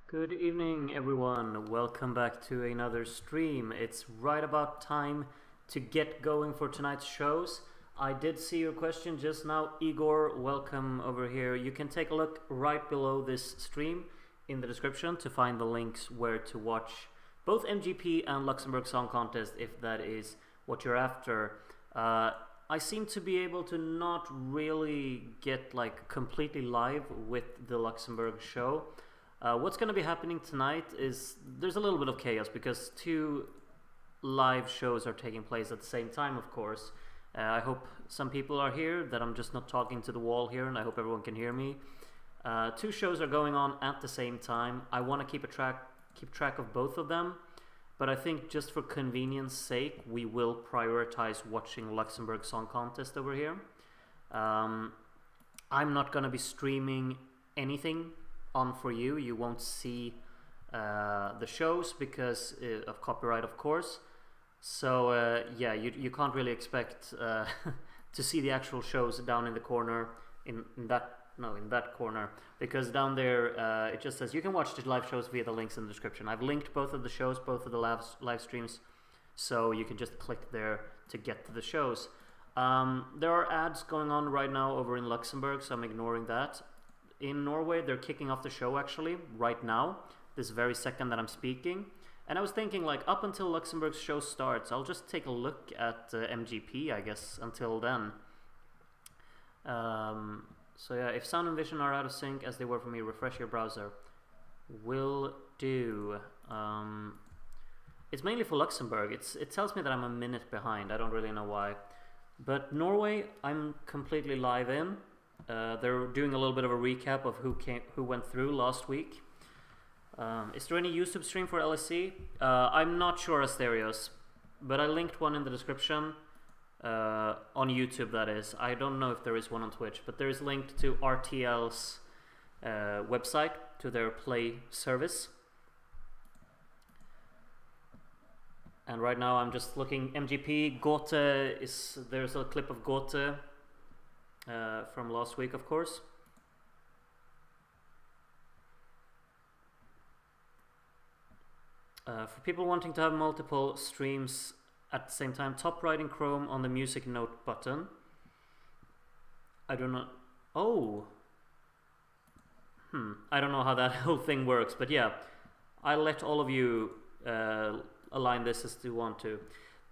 Good evening, everyone. Welcome back to another stream. It's right about time to get going for tonight's shows. I did see your question just now. Igor, welcome over here. You can take a look right below this stream in the description to find the links where to watch both MGP and Luxembourg Song Contest if that is what you're after. I seem to be able to not really get like completely live with the Luxembourg show. What's going to be happening tonight is there's a little bit of chaos because two live shows are taking place at the same time, of course. I hope some people are here, that I'm just not talking to the wall here, and I hope everyone can hear me. Two shows are going on at the same time. I want to keep track of both of them, but I think just for convenience sake, we will prioritize watching Luxembourg Song Contest over here. I'm not going to be streaming anything on for you. You won't see the shows because of copyright, of course. So yeah, you can't really expect to see the actual shows down in the corner in that corner, because down there it just says you can watch the live shows via the links in the description. I've linked both of the shows, both of the live streams, so you can just click there to get to the shows. There are ads going on right now over in Luxembourg, so I'm ignoring that. In Norway, they're kicking off the show actually right now, this very second that I'm speaking. And I was thinking, like, up until Luxembourg's show starts, I'll just take a look at MGP, I guess, until then. So yeah, if sound and vision are out of sync as they were for me, refresh your browser. Will do. It's mainly for Luxembourg. It tells me that I'm a minute behind. I don't really know why. But Norway, I'm completely live in. They're doing a little bit of a recap of who went through last week. Is there any YouTube stream for LSC? I'm not sure, Asterios, but I linked one in the description on YouTube, that is. I don't know if there is one on Twitch, but there is linked to RTL's website, to their Play service. And right now I'm just looking. MGP, there's a clip of Gote from last week, of course. For people wanting to have multiple streams at the same time, top right in Chrome on the music note button. I don't know. Oh! I don't know how that whole thing works, but yeah. I'll let all of you align this as you want to.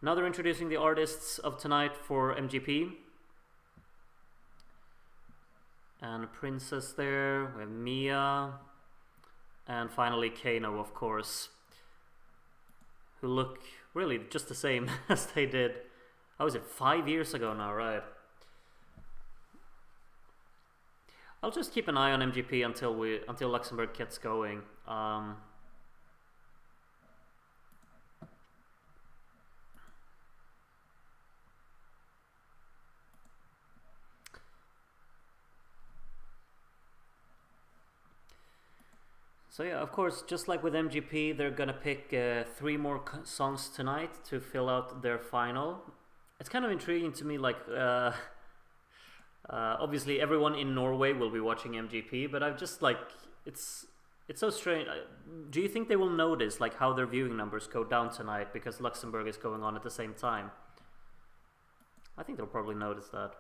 Now they're introducing the artists of tonight for MGP. And Princess there, we have Mia, and finally Kano, of course, who look really just the same as they did, how was it, 5 years ago now, right? I'll just keep an eye on MGP until Luxembourg gets going. So yeah, of course, just like with MGP, they're gonna pick 3 more songs tonight to fill out their final. It's kind of intriguing to me, like, obviously everyone in Norway will be watching MGP, but I've just, like, it's so strange. Do you think they will notice, like, how their viewing numbers go down tonight because Luxembourg is going on at the same time? I think they'll probably notice that.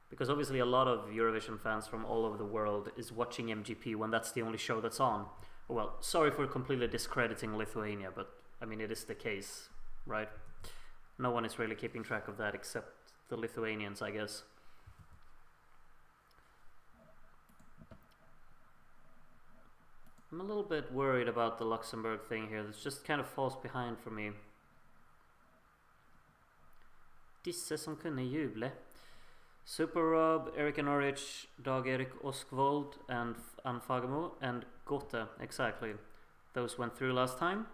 Because obviously a lot of Eurovision fans from all over the world is watching MGP when that's the only show that's on. Well, sorry for completely discrediting Lithuania, but I mean it is the case, right? No one is really keeping track of that except the Lithuanians, I guess. I'm a little bit worried about the Luxembourg thing here. It just kind of falls behind for me. Disse som kunne juble. Super Rob, Erika Norwich, Dag Erik Oskvold, and Anne Fagemo, and Gote, exactly. Those went through last time.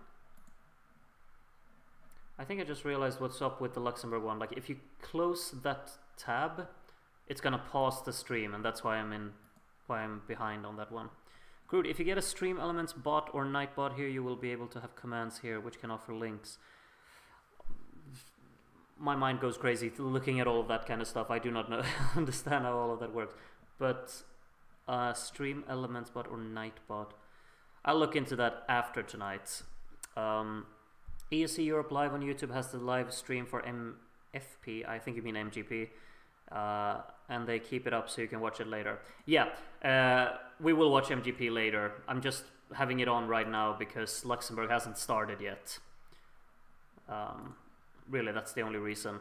I think I just realized what's up with the Luxembourg one. Like, if you close that tab, it's gonna pause the stream, and that's why I'm behind on that one. Groot, if you get a Stream Elements bot or Nightbot here, you will be able to have commands here, which can offer links. My mind goes crazy looking at all of that kind of stuff. I do not know understand how all of that works. But Stream Elements bot or Nightbot. I'll look into that after tonight. ESC Europe Live on YouTube has the live stream for MFP. I think you mean MGP. And they keep it up so you can watch it later. Yeah, we will watch MGP later. I'm just having it on right now because Luxembourg hasn't started yet. Really, that's the only reason.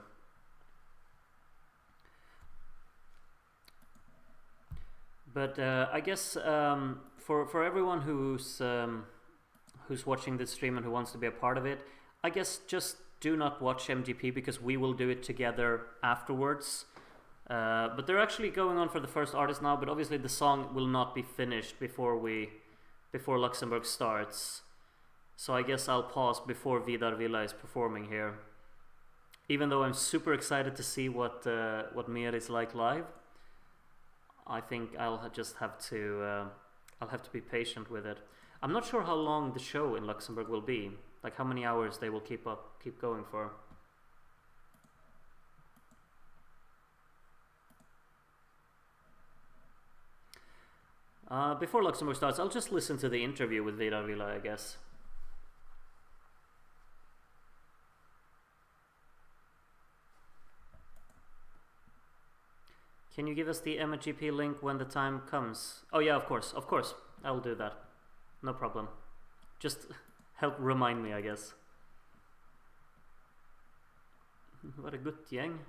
But I guess for everyone who's watching this stream and who wants to be a part of it, I guess just do not watch MGP because we will do it together afterwards. But they're actually going on for the first artist now, but obviously the song will not be finished before Luxembourg starts. So I guess I'll pause before Vidar Villa is performing here. Even though I'm super excited to see what Mir is like live, I think I'll just have to be patient with it. I'm not sure how long the show in Luxembourg will be, like how many hours they will keep going for. Before Luxembourg starts, I'll just listen to the interview with Vidar Villa, I guess. Can you give us the MGP link when the time comes? Oh yeah, of course, I will do that. No problem. Just help remind me, I guess. What a good gäng.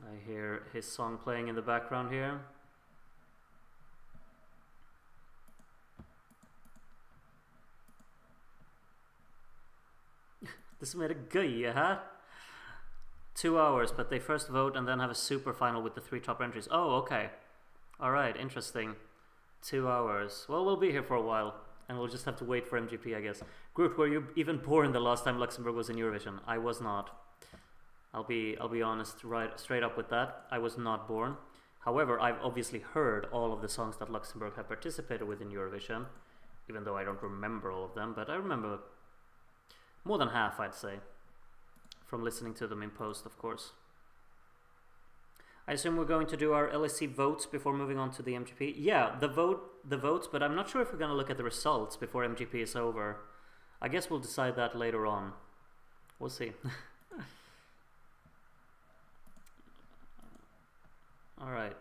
I hear his song playing in the background here. Det som är det göja här. 2 hours, but they first vote and then have a super final with the 3 top entries. Oh, okay. Alright, interesting. 2 hours. Well, we'll be here for a while, and we'll just have to wait for MGP, I guess. Groot, were you even born the last time Luxembourg was in Eurovision? I was not. I'll be honest, right straight up with that. I was not born. However, I've obviously heard all of the songs that Luxembourg have participated with in Eurovision, even though I don't remember all of them, but I remember more than half, I'd say, from listening to them in post, of course. I assume we're going to do our LSC votes before moving on to the MGP. Yeah, the votes, but I'm not sure if we're going to look at the results before MGP is over. I guess we'll decide that later on. We'll see. Alright.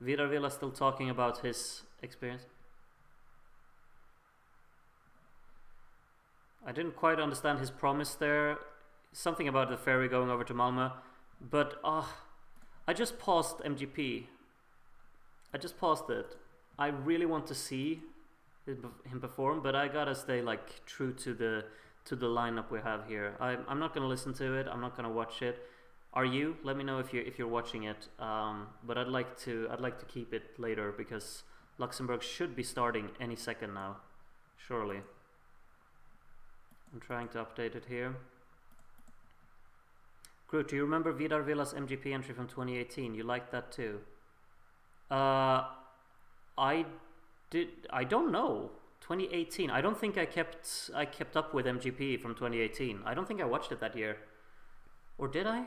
Vidar Villa still talking about his experience. I didn't quite understand his promise there. Something about the ferry going over to Malmö. But I just paused MGP. I just paused it. I really want to see him perform, but I gotta stay like true to the lineup we have here. I'm not gonna listen to it. I'm not gonna watch it. Are you? Let me know if you're watching it. But I'd like to keep it later because Luxembourg should be starting any second now, surely. I'm trying to update it here. Groot, do you remember Vidar Villa's MGP entry from 2018? You liked that too. I don't know. 2018. I don't think I kept up with MGP from 2018. I don't think I watched it that year. Or did I?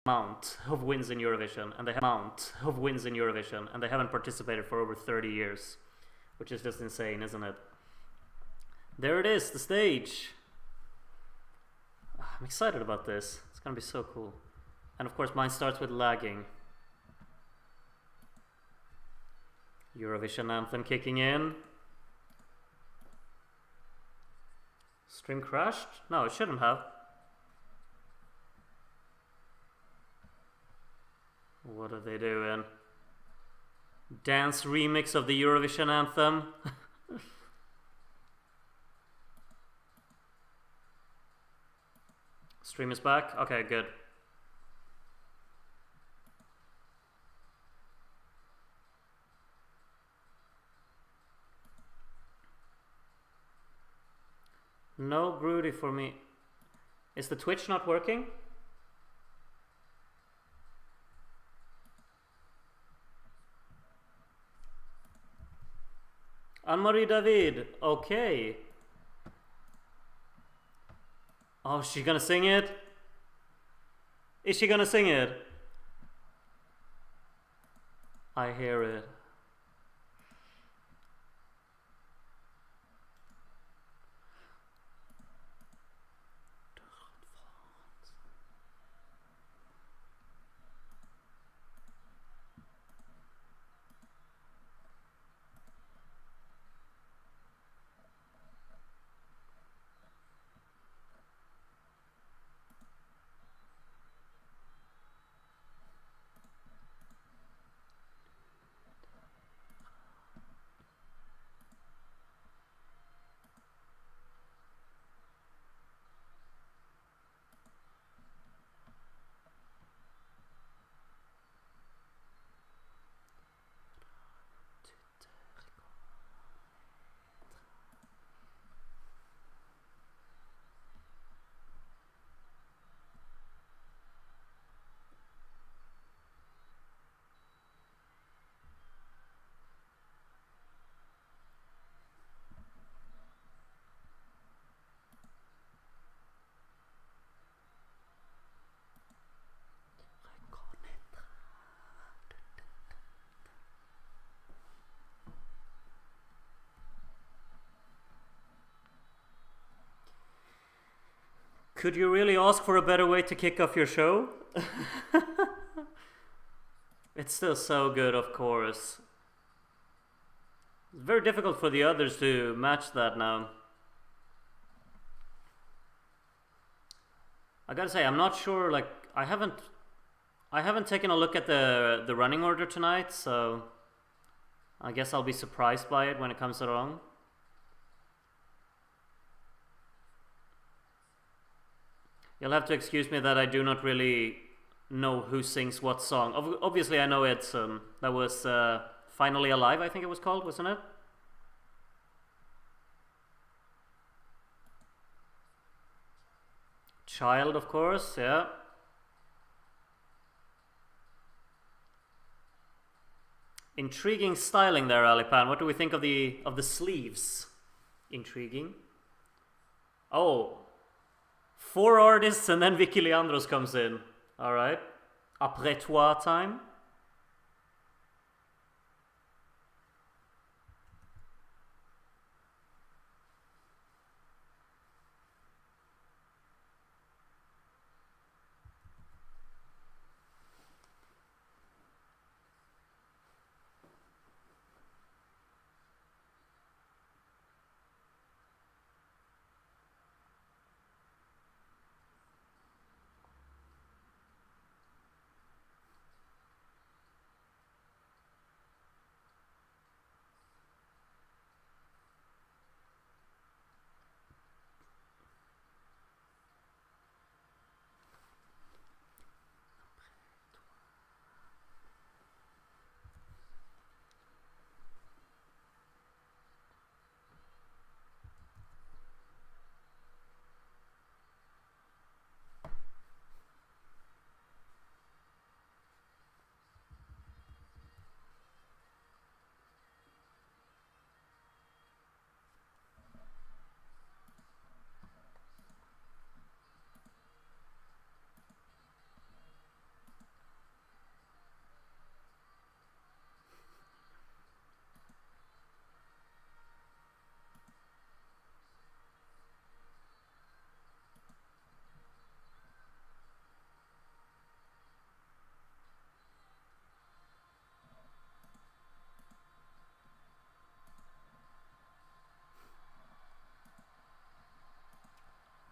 Amount of wins in Eurovision, and they haven't participated for over 30 years, which is just insane, isn't it? There it is, the stage. I'm excited about this. It's gonna be so cool. And of course mine starts with lagging. Eurovision anthem kicking in. Stream crashed? No, it shouldn't have. What are they doing? Dance remix of the Eurovision anthem. Stream is back? Okay, good. No Broody for me. Is the Twitch not working? Anne-Marie David, okay. Oh, she's gonna sing it? Is she gonna sing it? I hear it. Could you really ask for a better way to kick off your show? It's still so good, of course. It's very difficult for the others to match that now. I gotta say, I'm not sure, like, I haven't taken a look at the running order tonight, so I guess I'll be surprised by it when it comes along. You'll have to excuse me that I do not really know who sings what song. Obviously I know it's, that was Finally Alive, I think it was called, wasn't it? Child, of course, yeah. Intriguing styling there, Alipan. What do we think of the sleeves? Intriguing. Oh, 4 artists and then Vicky Leandros comes in. Alright. Après toi time.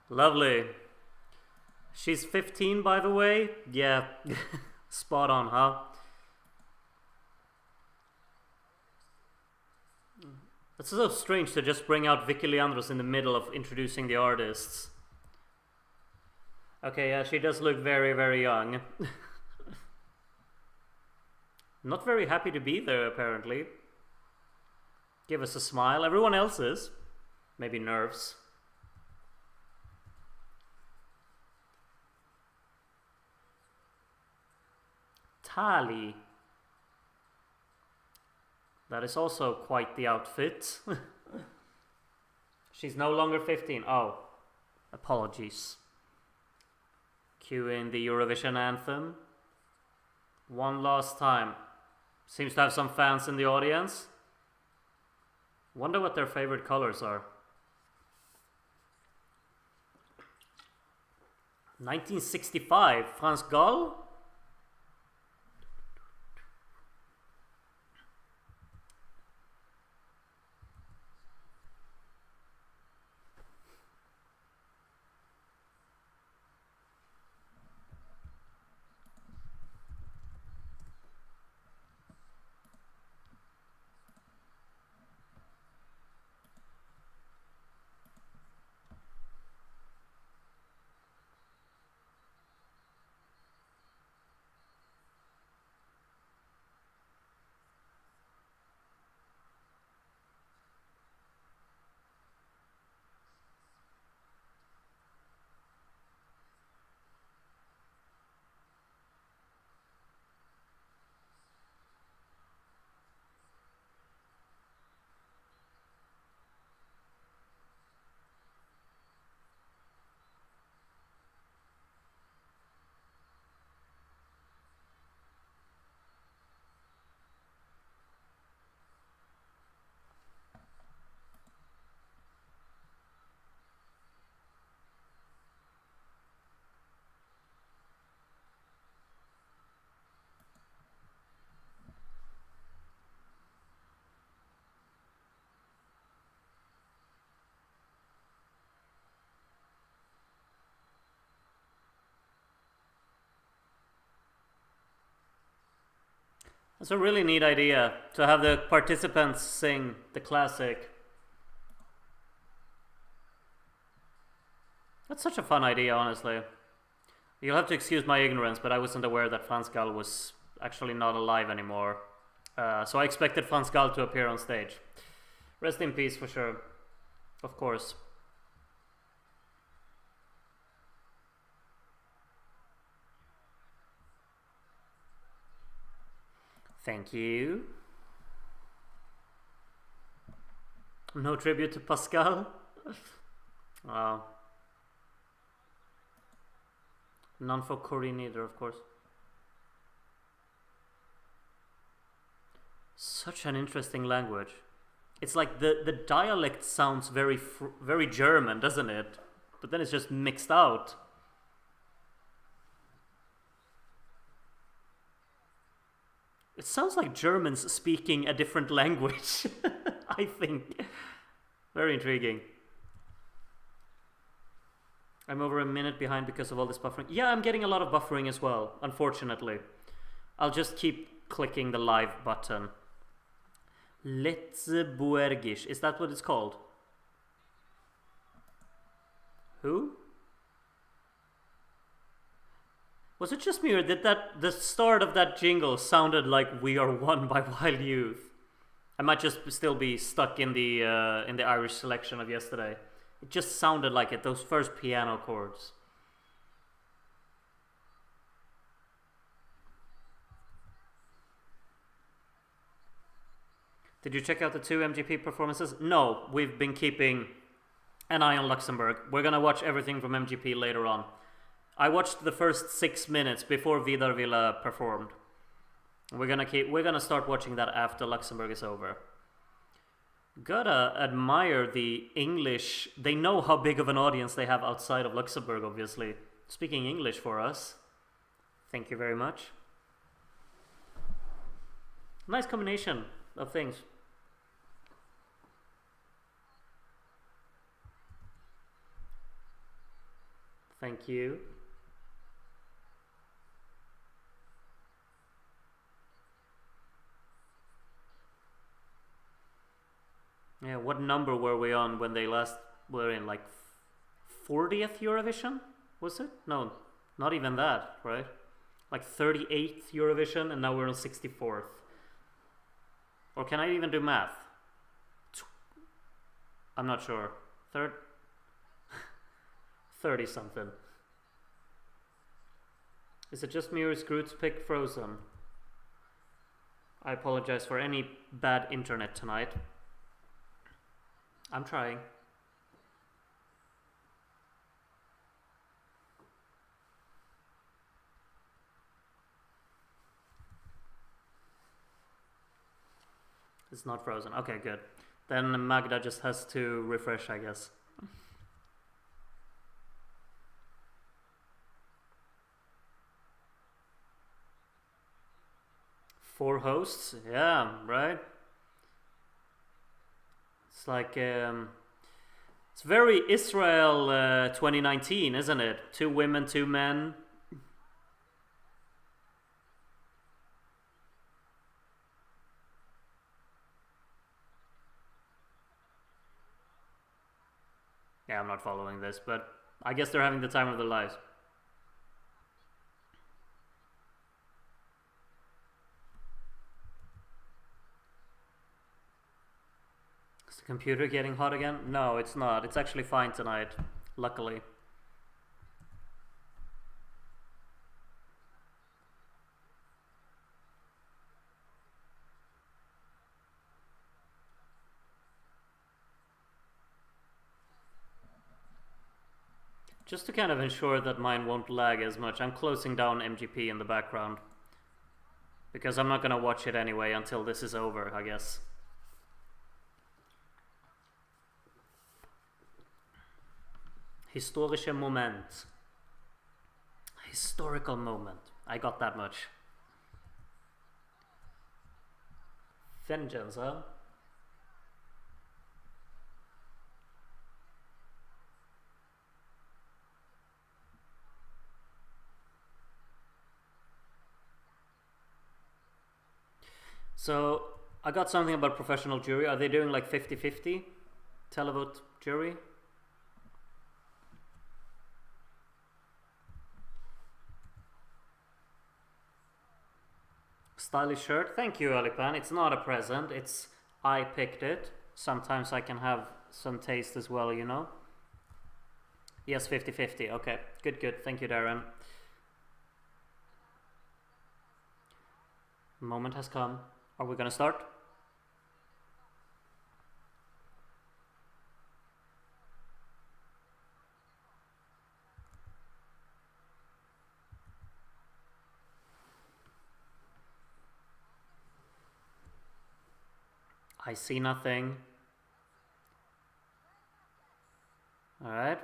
Lovely. She's 15, by the way. Yeah, spot on, huh? It's so strange to just bring out Vicky Leandros in the middle of introducing the artists. Okay, yeah, she does look very, very young. Not very happy to be there, apparently. Give us a smile. Everyone else is. Maybe nerves. Tali. That is also quite the outfit. She's no longer 15. Oh, apologies. Cue in the Eurovision anthem. One last time. Seems to have some fans in the audience. Wonder what their favorite colors are. 1965, France Gall? That's a really neat idea, to have the participants sing the classic. That's such a fun idea, honestly. You'll have to excuse my ignorance, but I wasn't aware that Frans Gall was actually not alive anymore. So I expected Frans Gall to appear on stage. Rest in peace for sure. Of course. Thank you. No tribute to Pascal? Wow. None for Corinne either, of course. Such an interesting language. It's like the dialect sounds very German, doesn't it? But then it's just mixed out. It sounds like Germans speaking a different language, I think. Very intriguing. I'm over a minute behind because of all this buffering. Yeah, I'm getting a lot of buffering as well, unfortunately. I'll just keep clicking the live button. Luxembourgish, is that what it's called? Who? Was it just me, or did the start of that jingle sounded like "We Are One" by Wild Youth? I might just still be stuck in the Irish selection of yesterday. It just sounded like it, those first piano chords. Did you check out the 2 MGP performances? No, we've been keeping an eye on Luxembourg. We're gonna watch everything from MGP later on. I watched the first 6 minutes before Vidar Villa performed. We're gonna start watching that after Luxembourg is over. Gotta admire the English. They know how big of an audience they have outside of Luxembourg, obviously. Speaking English for us. Thank you very much. Nice combination of things. Thank you. Yeah, what number were we on when they last were in, like 40th Eurovision? Was it? No, not even that, right? Like 38th Eurovision, and now we're on 64th. Or can I even do math? I'm not sure. 30 something. Is it just me or is Groot's pick frozen? I apologize for any bad internet tonight. I'm trying. It's not frozen. Okay, good. Then Magda just has to refresh, I guess. 4 hosts? Yeah, right? It's like, it's very Israel 2019, isn't it? 2 women, 2 men. Yeah, I'm not following this, but I guess they're having the time of their lives. Is the computer getting hot again? No, it's not. It's actually fine tonight, luckily. Just to kind of ensure that mine won't lag as much, I'm closing down MGP in the background. Because I'm not gonna watch it anyway until this is over, I guess. Historische Moment. Historical moment. I got that much. Vengeance, huh? So, I got something about professional jury. Are they doing like 50-50? Televote jury? Stylish shirt. Thank you, Alipan. It's not a present. It's I picked it. Sometimes I can have some taste as well, you know? Yes, 50-50. Okay. Good, good. Thank you, Darren. Moment has come. Are we gonna start? I see nothing. Alright.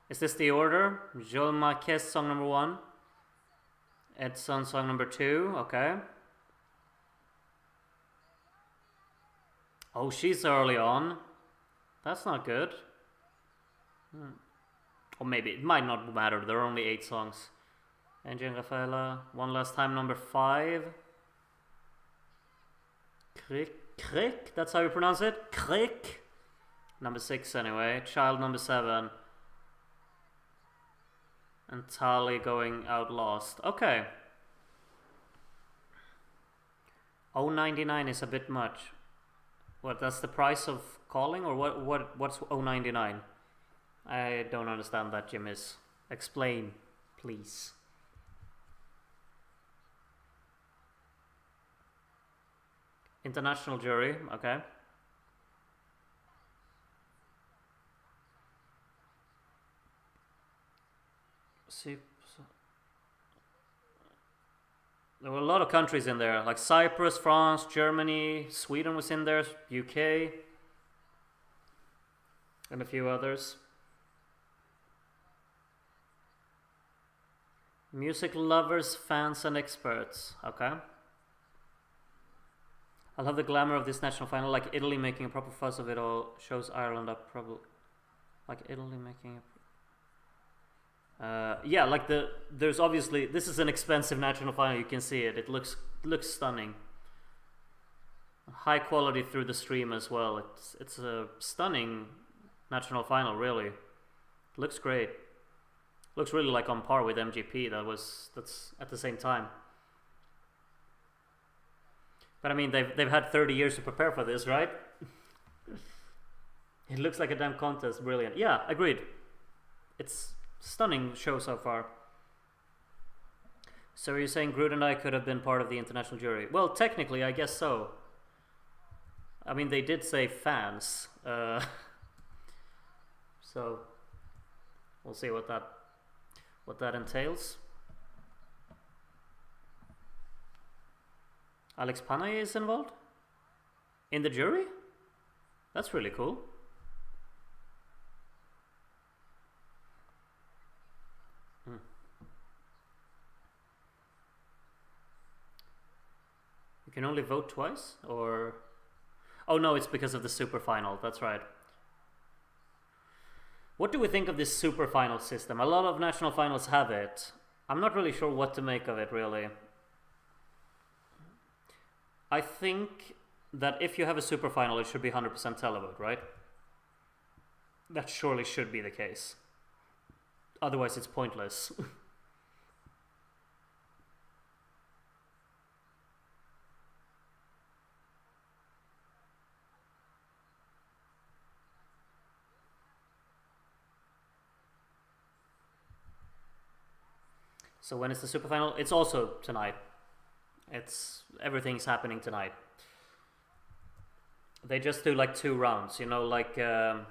Is this the order? Joel Marquez, song number 1. Edson, song number 2. Okay. Oh, she's early on. That's not good. Or maybe, it might not matter. There are only 8 songs. Angie and Rafaela. One Last Time, number 5. Crick? That's how you pronounce it? Crick? Number 6 anyway. Child, number 7. And Tali going out last. Okay. 0.99 is a bit much. What, that's the price of calling, or what's 0.99? I don't understand that, Jimmy's. Explain, please. International jury, okay. See, there were a lot of countries in there, like Cyprus, France, Germany, Sweden was in there, UK, and a few others. Music lovers, fans, and experts. Okay. I love the glamour of this national final, like Italy making a proper fuss of it all shows Ireland up probably. Like Italy making a... yeah, like there's obviously, this is an expensive national final, you can see it. It looks stunning. High quality through the stream as well. It's a stunning national final, really. It looks great. Looks really like on par with MGP. That's at the same time. But I mean, they've had 30 years to prepare for this, right? It looks like a damn contest. Brilliant. Yeah, agreed. It's stunning show so far. So are you saying Groot and I could have been part of the international jury? Well, technically, I guess so. I mean, they did say fans. So we'll see what that entails. Alex Panay is involved in the jury? That's really cool. You can only vote twice? Or... Oh no, it's because of the super final. That's right. What do we think of this super final system? A lot of national finals have it. I'm not really sure what to make of it, really. I think that if you have a super final, it should be 100% televote, right? That surely should be the case. Otherwise, it's pointless. So when is the super final? It's also tonight. Everything's happening tonight. They just do like 2 rounds, you know, like no,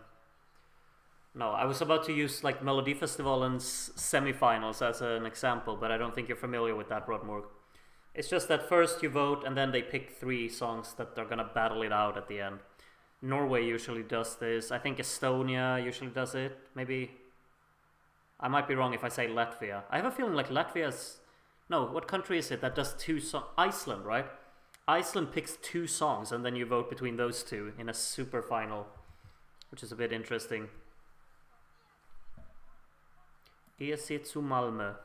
I was about to use like Melodi Festivalen's semifinals as an example, but I don't think you're familiar with that, Rodmorg. It's just that first you vote and then they pick 3 songs that are gonna battle it out at the end. Norway usually does this. I think Estonia usually does it. Maybe I might be wrong if I say Latvia. I have a feeling like Latvia's... No, what country is it that does 2 songs? Iceland, right? Iceland picks 2 songs and then you vote between those 2 in a super final, which is a bit interesting. ESC zu Malmö.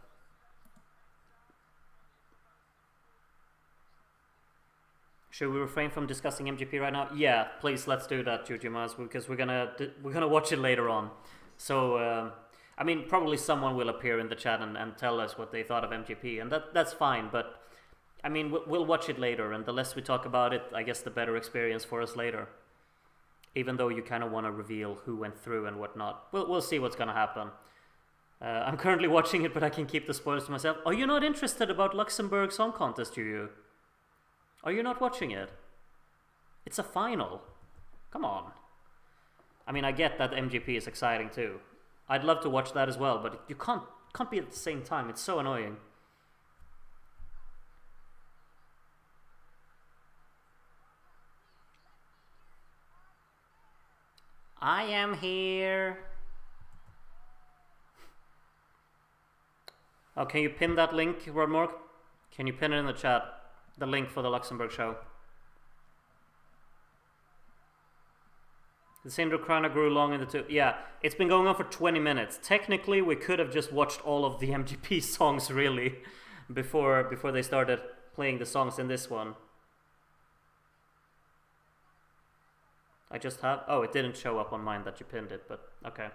Should we refrain from discussing MGP right now? Yeah, please, let's do that, Jujumas, because we're gonna watch it later on. So... I mean, probably someone will appear in the chat and tell us what they thought of MGP, and that's fine, but I mean, we'll watch it later, and the less we talk about it, I guess the better experience for us later. Even though you kind of want to reveal who went through and whatnot. We'll see what's going to happen. I'm currently watching it, but I can keep the spoilers to myself. Are you not interested about Luxembourg Song Contest, you? Are you not watching it? It's a final. Come on. I mean, I get that MGP is exciting too. I'd love to watch that as well, but you can't be at the same time. It's so annoying. I am here. Oh, can you pin that link, Rodmorg? Can you pin it in the chat? The link for the Luxembourg show. The Sindro Krana grew long in the 2. Yeah, it's been going on for 20 minutes. Technically, we could have just watched all of the MGP songs, really, before they started playing the songs in this one. I just have... Oh, it didn't show up on mine that you pinned it, but okay.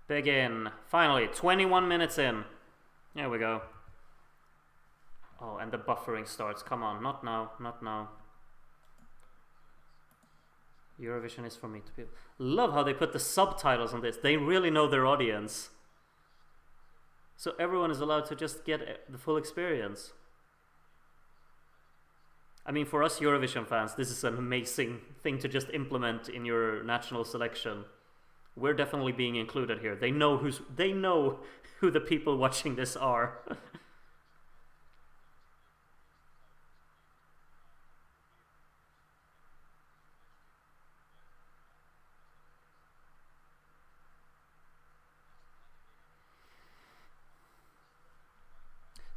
Begin. Finally, 21 minutes in. There we go. Oh, and the buffering starts. Come on, not now, not now. Eurovision is for me to be... Love how they put the subtitles on this. They really know their audience. So everyone is allowed to just get the full experience. I mean, for us Eurovision fans, this is an amazing thing to just implement in your national selection. We're definitely being included here. They know who the people watching this are.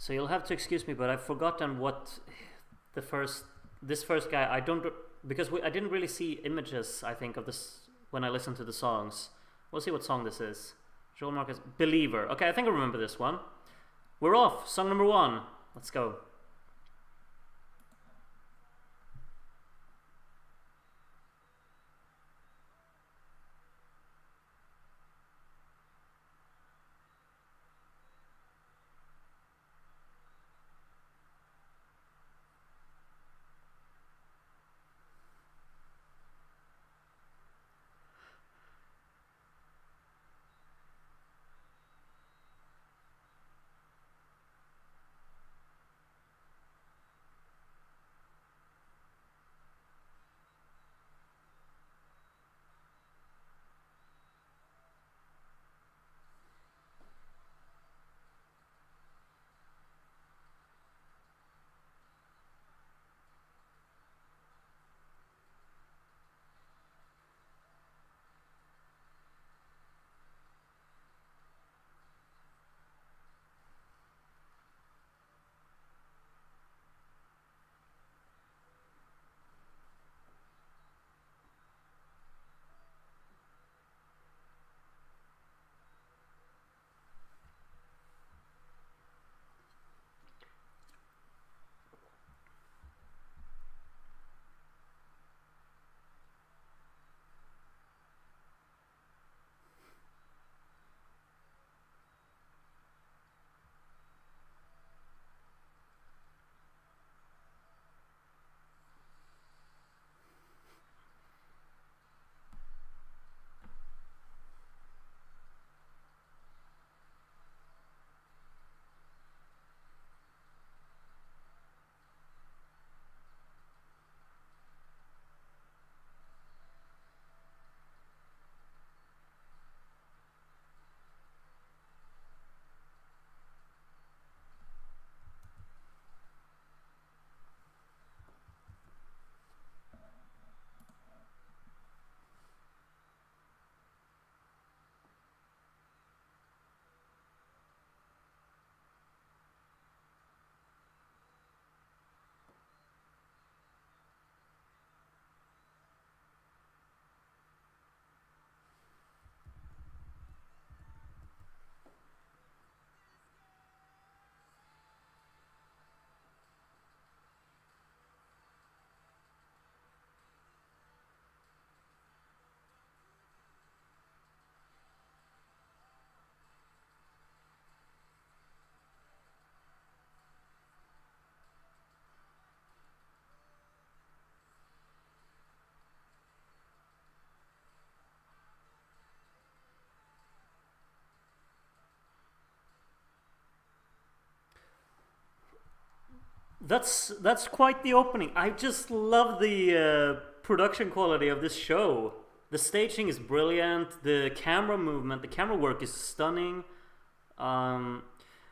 So you'll have to excuse me, but I've forgotten what this first guy. I don't, because I didn't really see images, I think, of this when I listened to the songs. We'll see what song this is. Joel Marcus, Believer. Okay, I think I remember this one. We're off. Song number 1. Let's go. That's quite the opening. I just love the production quality of this show. The staging is brilliant. The camera movement, the camera work is stunning. Um,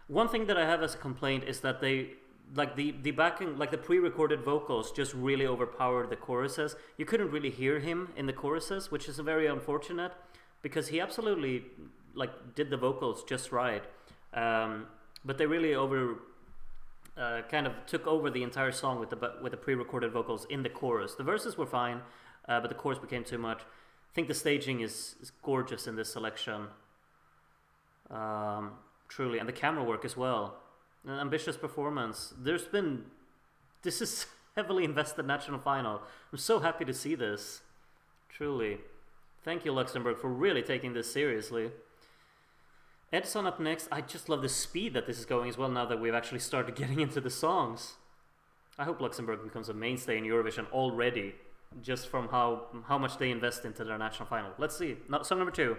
One thing that I have as a complaint is that they like the backing, like the pre-recorded vocals just really overpowered the choruses. You couldn't really hear him in the choruses, which is very unfortunate because he absolutely like did the vocals just right. But they really kind of took over the entire song with the pre-recorded vocals in the chorus. The verses were fine, but the chorus became too much. I think the staging is gorgeous in this selection. Truly, and the camera work as well. An ambitious performance. This is heavily invested national final. I'm so happy to see this. Truly. Thank you, Luxembourg, for really taking this seriously. Edson up next. I just love the speed that this is going as well now that we've actually started getting into the songs. I hope Luxembourg becomes a mainstay in Eurovision already, just from how much they invest into their national final. Let's see. Song number 2.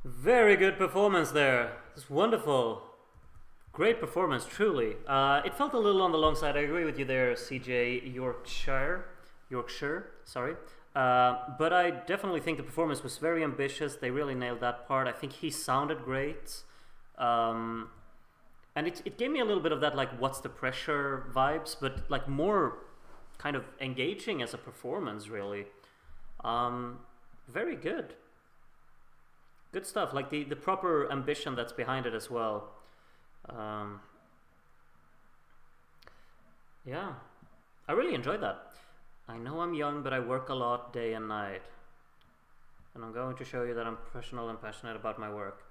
Very good performance there. It's wonderful. Great performance, truly. It felt a little on the long side. I agree with you there, CJ Yorkshire. Sorry. But I definitely think the performance was very ambitious. They really nailed that part. I think he sounded great. And it gave me a little bit of that, like, what's the pressure vibes, but like more kind of engaging as a performance, really. Very good. Good stuff, like the proper ambition that's behind it as well. Yeah, I really enjoyed that. I know I'm young, but I work a lot day and night. And I'm going to show you that I'm professional and passionate about my work.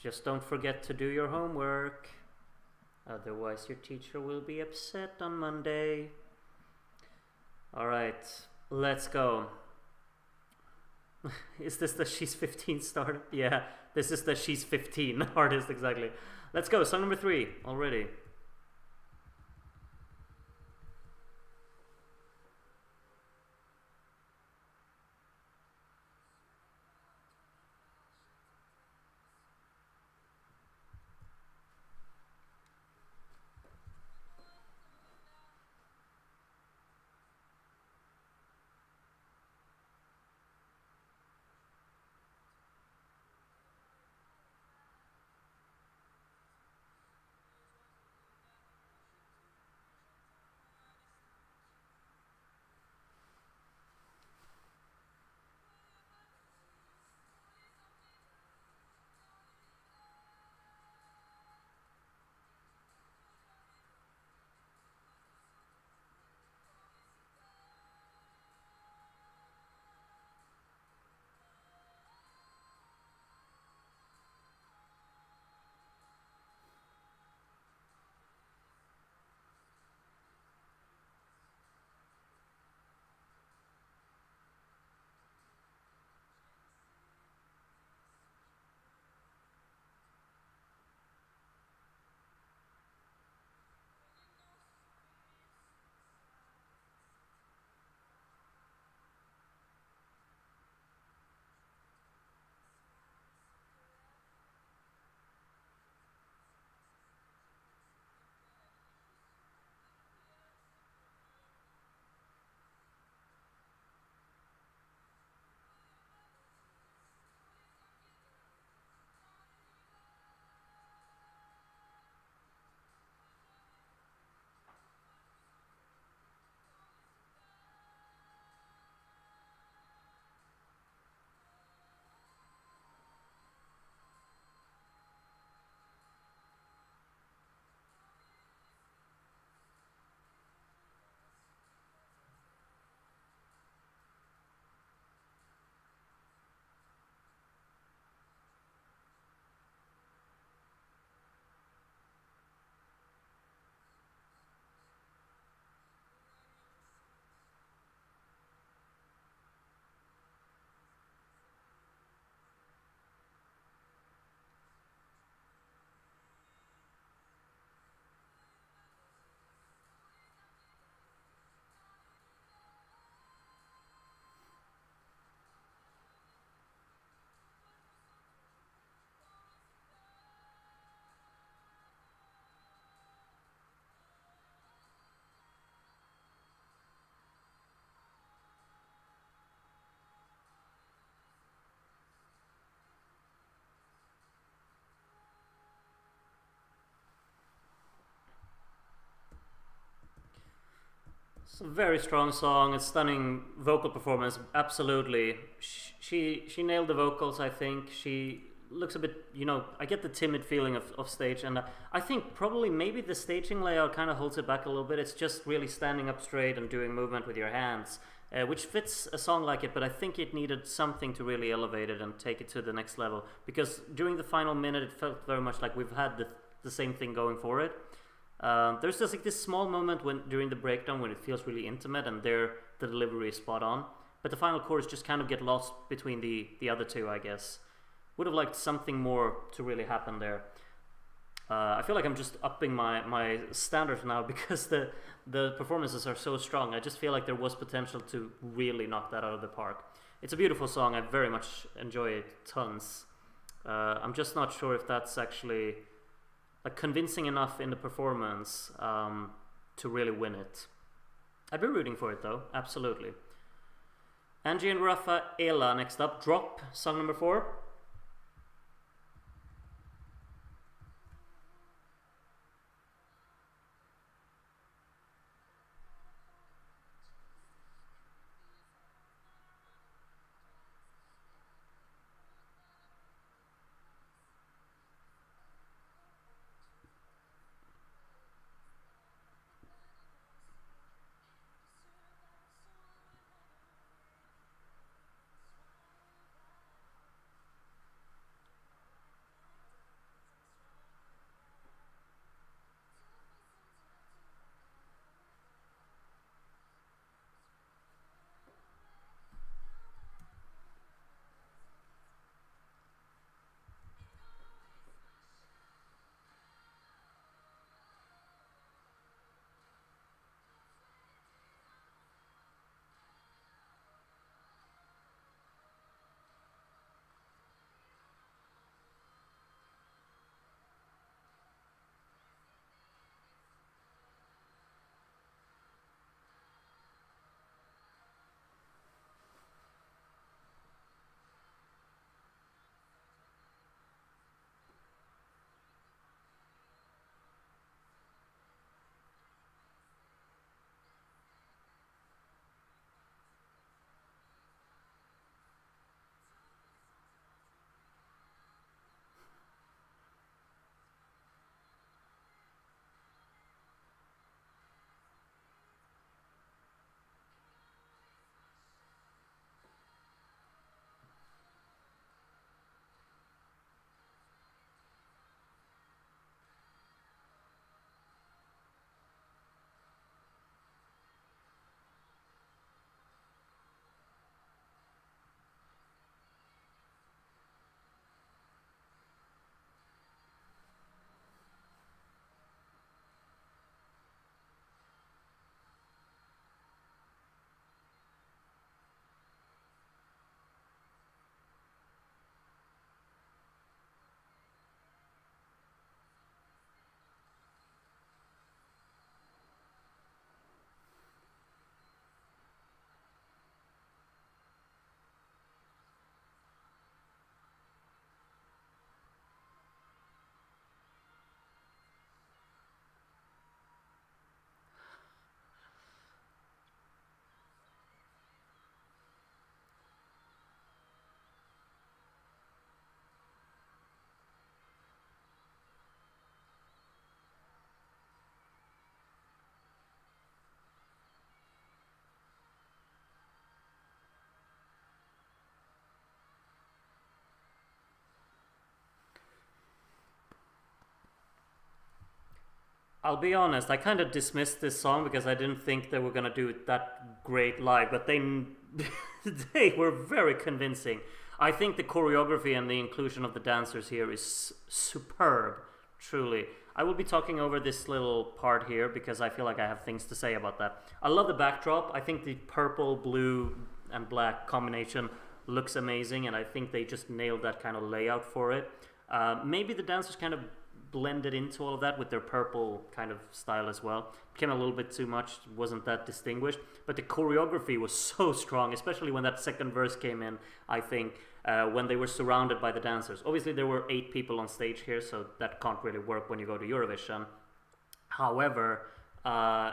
Just don't forget to do your homework. Otherwise, your teacher will be upset on Monday. Alright, let's go. Is this the She's 15 start? Yeah, this is the She's 15 artist, exactly. Let's go, song number 3 already. It's a very strong song, a stunning vocal performance, absolutely. She nailed the vocals, I think. She looks a bit, I get the timid feeling of stage, and I think probably maybe the staging layout kind of holds it back a little bit. It's just really standing up straight and doing movement with your hands, which fits a song like it, but I think it needed something to really elevate it and take it to the next level, because during the final minute it felt very much like we've had the same thing going for it. There's just like this small moment during the breakdown when it feels really intimate, and there the delivery is spot on. But the final chorus just kind of get lost between the other two, I guess. Would have liked something more to really happen there. I feel like I'm just upping my standards now because the performances are so strong. I just feel like there was potential to really knock that out of the park. It's a beautiful song. I very much enjoy it tons. I'm just not sure if that's actually convincing enough in the performance to really win it. I'd be rooting for it though, absolutely. Angie and Rafaela next up. Drop, song number 4. I'll be honest, I kind of dismissed this song because I didn't think they were gonna do it that great live, but they they were very convincing. I think the choreography and the inclusion of the dancers here is superb, truly. I will be talking over this little part here because I feel like I have things to say about that. I love the backdrop. I think the purple, blue, and black combination looks amazing, and I think they just nailed that kind of layout for it. Maybe the dancers kind of blended into all of that with their purple kind of style as well. Became a little bit too much, wasn't that distinguished, but the choreography was so strong, especially when that second verse came in, I think, when they were surrounded by the dancers. Obviously there were 8 people on stage here, so that can't really work when you go to Eurovision. However,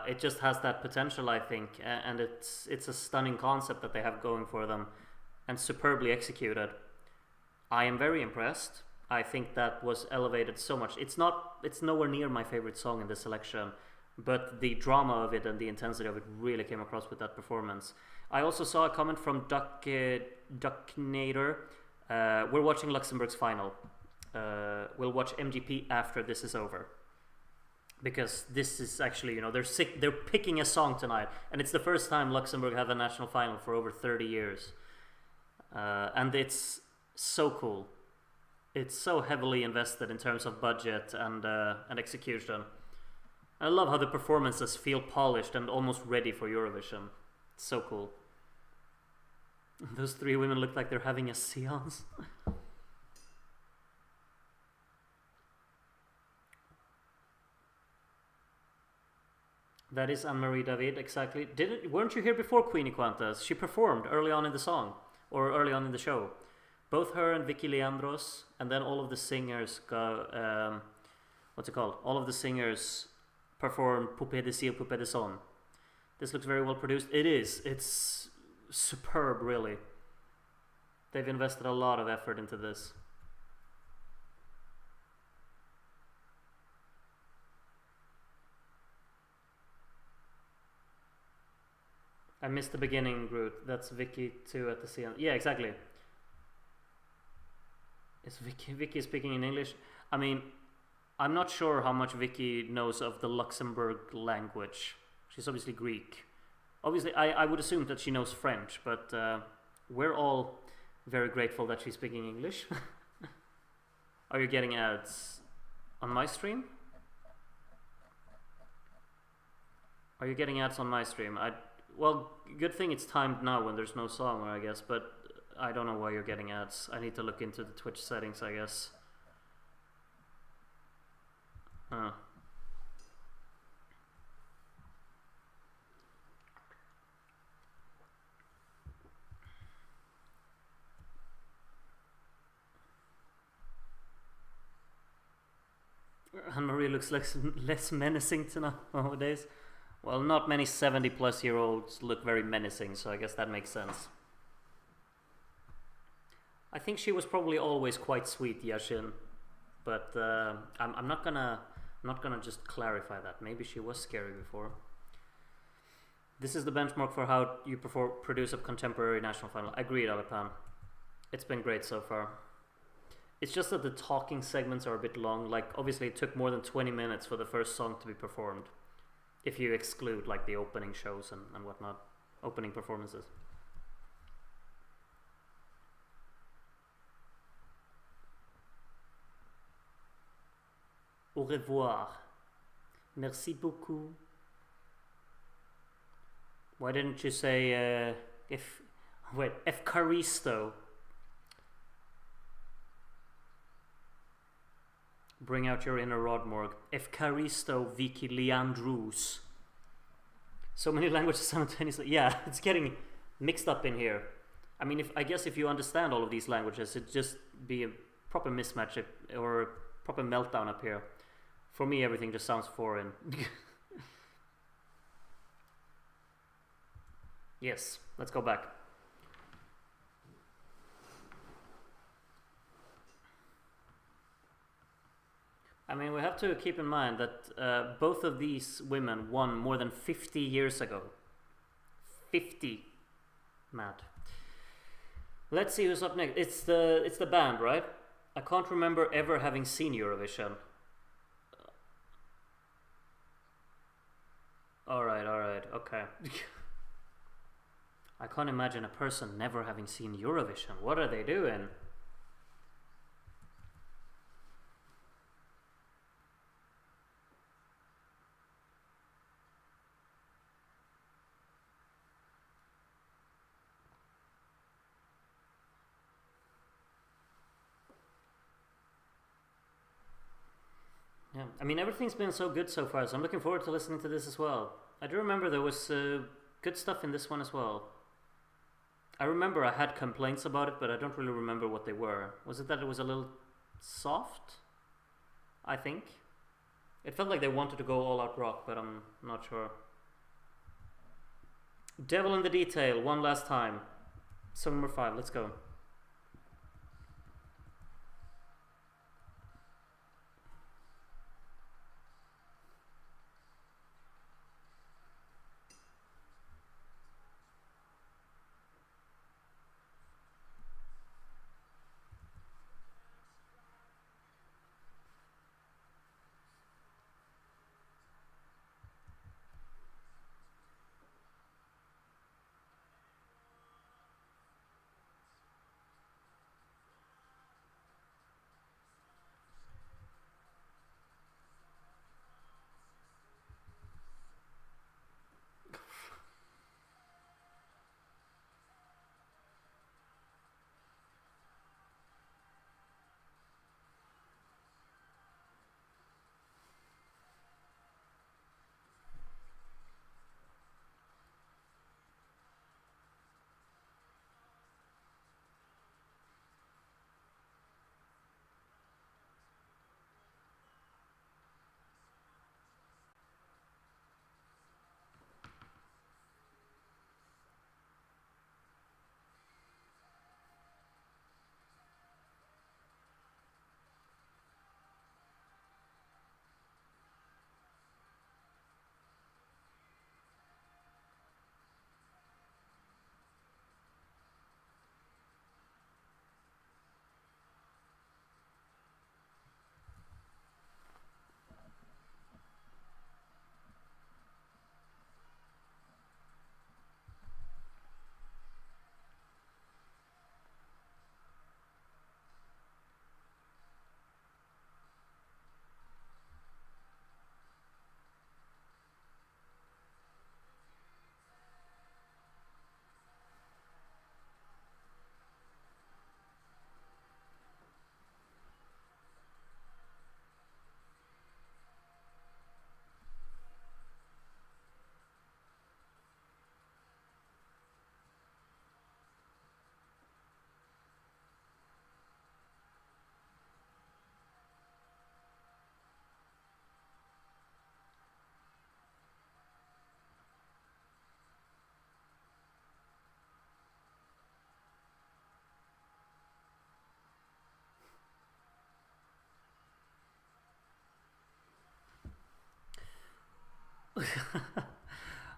it just has that potential, I think, and it's a stunning concept that they have going for them, and superbly executed. I am very impressed. I think that was elevated so much. It's nowhere near my favorite song in this selection, but the drama of it and the intensity of it really came across with that performance. I also saw a comment from Ducknator. We're watching Luxembourg's final. We'll watch MGP after this is over, because this is actually, they're picking a song tonight, and it's the first time Luxembourg have a national final for over 30 years, and it's so cool. It's so heavily invested in terms of budget and execution. I love how the performances feel polished and almost ready for Eurovision. It's so cool. Those 3 women look like they're having a seance. That is Anne-Marie David, exactly. Weren't you here before Queenie Quantas? She performed early on in the song, or early on in the show. Both her and Vicky Leandros, and then all of the singers go, what's it called? All of the singers performed Poupée de Cire, Poupée de Son. This looks very well produced. It is. It's superb, really. They've invested a lot of effort into this. I missed the beginning, Groot. That's Vicky too at the end. Yeah, exactly. Is Vicky speaking in English? I mean, I'm not sure how much Vicky knows of the Luxembourg language. She's obviously Greek. Obviously, I would assume that she knows French, but we're all very grateful that she's speaking English. Are you getting ads on my stream? Are you getting ads on my stream? Well, good thing it's timed now when there's no song, I guess, but I don't know why you're getting ads. I need to look into the Twitch settings, I guess. Anne-Marie looks less menacing nowadays. Well, not many 70-plus-year-olds look very menacing, so I guess that makes sense. I think she was probably always quite sweet, Yashin, but I'm not gonna just clarify that. Maybe she was scary before. This is the benchmark for how you produce a contemporary national final. Agreed, Alapan. It's been great so far. It's just that the talking segments are a bit long. Like, obviously it took more than 20 minutes for the first song to be performed, if you exclude like the opening shows and whatnot, opening performances. Au revoir. Merci beaucoup. Why didn't you say Efkaristo? Bring out your inner Rodmorg. Efkaristo Vicky Leandrus. So many languages simultaneously. Yeah, it's getting mixed up in here. I mean, I guess if you understand all of these languages, it'd just be a proper mismatch or a proper meltdown up here. For me, everything just sounds foreign. Yes, let's go back. I mean, we have to keep in mind that both of these women won more than 50 years ago. 50. Mad. Let's see who's up next. It's the band, right? I can't remember ever having seen Eurovision. Alright, okay. I can't imagine a person never having seen Eurovision. What are they doing? Yeah, I mean, everything's been so good so far, so I'm looking forward to listening to this as well. I do remember there was good stuff in this one as well. I remember I had complaints about it, but I don't really remember what they were. Was it that it was a little soft? I think. It felt like they wanted to go all out rock, but I'm not sure. Devil in the Detail, one last time. Song number 5, let's go.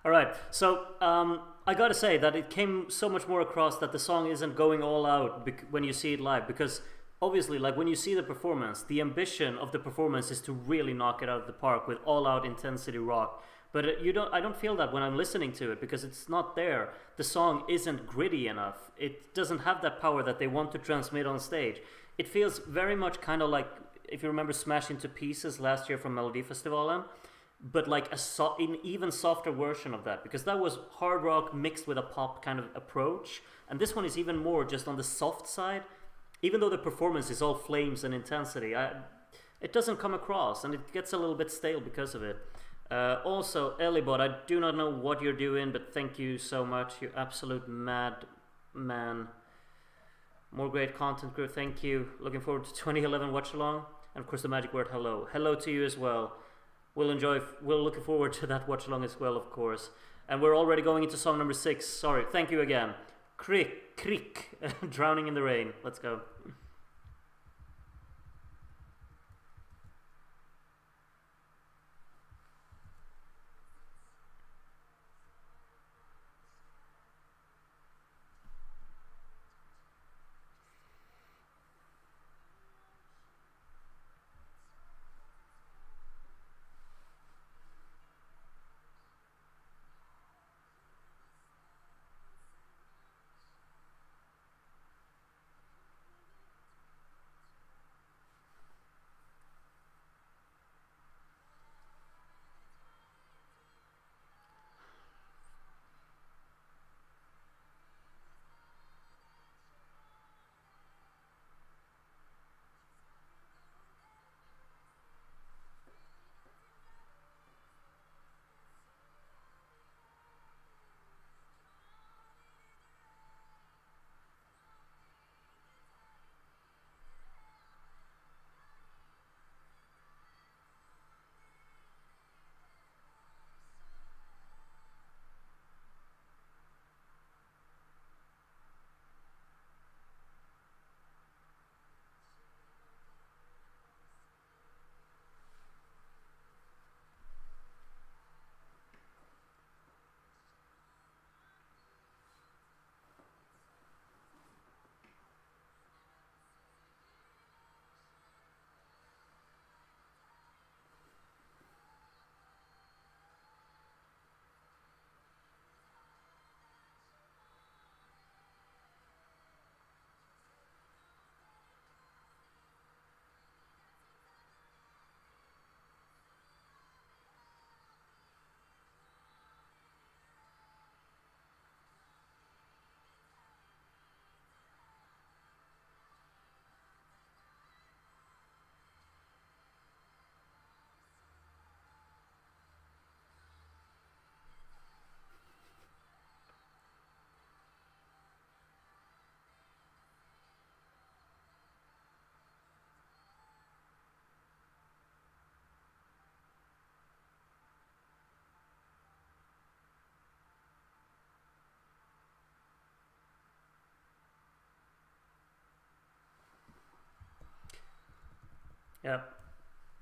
All right, so I gotta say that it came so much more across that the song isn't going all out when you see it live, because obviously, like when you see the performance, the ambition of the performance is to really knock it out of the park with all out intensity rock. But you don't. I don't feel that when I'm listening to it because it's not there. The song isn't gritty enough. It doesn't have that power that they want to transmit on stage. It feels very much kind of like, if you remember Smash Into Pieces last year from Melodi Festivalen, but like an even softer version of that, because that was hard rock mixed with a pop kind of approach, and this one is even more just on the soft side. Even though the performance is all flames and intensity, it doesn't come across, and it gets a little bit stale because of it. Also, Elibot, I do not know what you're doing, but thank you so much. You absolute mad man. More great content crew, thank you. Looking forward to 2011 Watchalong. And of course the magic word hello. Hello to you as well. We're looking forward to that Watchalong as well, of course. And we're already going into song number 6. Sorry, thank you again. Crick, Drowning in the Rain. Let's go. Yeah,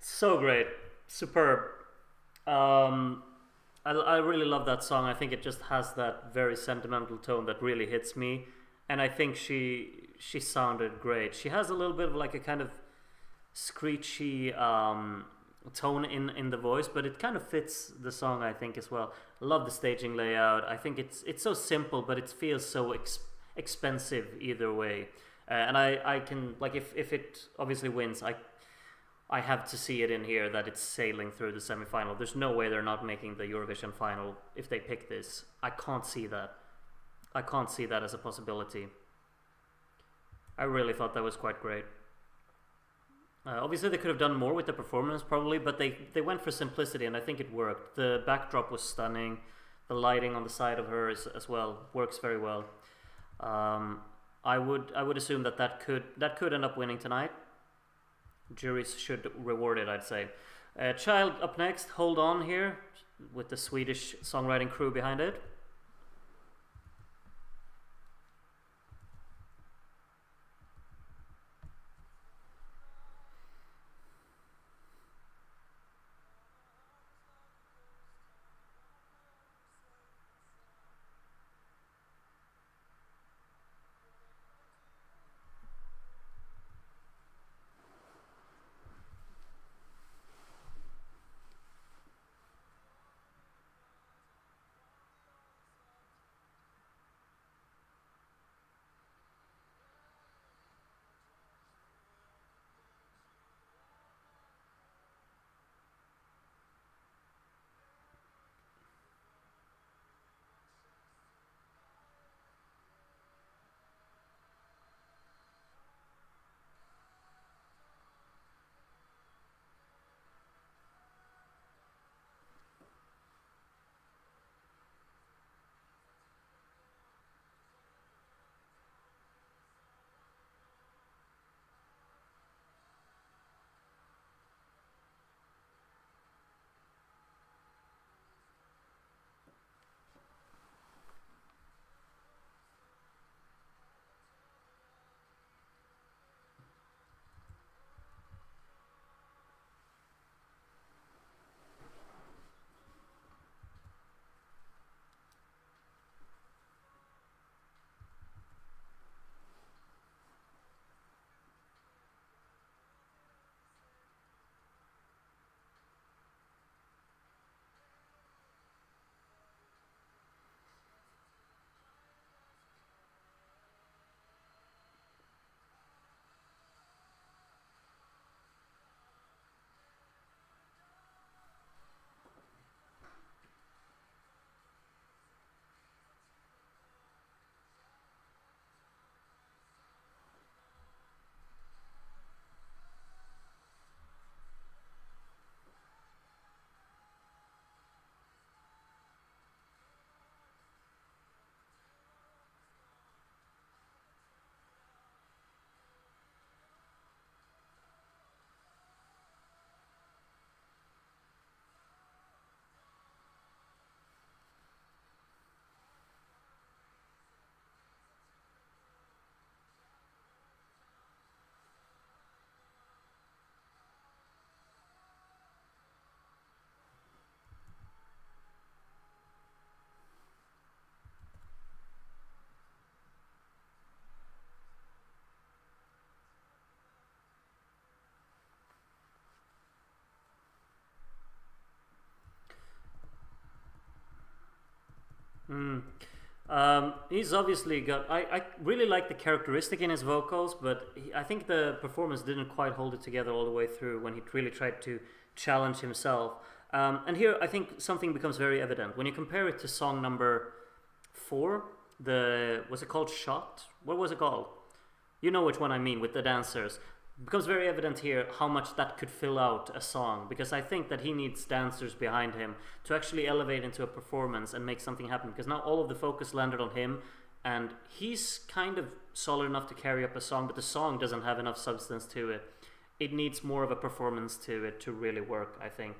so great, superb. Um, I really love that song. I think it just has that very sentimental tone that really hits me, and I think she sounded great. She has a little bit of like a kind of screechy tone in the voice, but it kind of fits the song, I think, as well. I love the staging layout. I think it's so simple, but it feels so expensive either way. And I can like if it obviously wins, I have to see it in here that it's sailing through the semi-final. There's no way they're not making the Eurovision final if they pick this. I can't see that. I can't see that as a possibility. I really thought that was quite great. Obviously, they could have done more with the performance, probably, but they went for simplicity, and I think it worked. The backdrop was stunning. The lighting on the side of her as well works very well. I would assume that could end up winning tonight. Juries should reward it, I'd say. Child up next. Hold On here with the Swedish songwriting crew behind it. Mm. He's obviously got. I really like the characteristic in his vocals, but I think the performance didn't quite hold it together all the way through when he really tried to challenge himself. And here I think something becomes very evident when you compare it to song number 4. Was it called Shot? What was it called? You know which one I mean, with the dancers. It becomes very evident here how much that could fill out a song, because I think that he needs dancers behind him to actually elevate into a performance and make something happen, because now all of the focus landed on him, and he's kind of solid enough to carry up a song, but the song doesn't have enough substance to it. It needs more of a performance to it to really work, I think.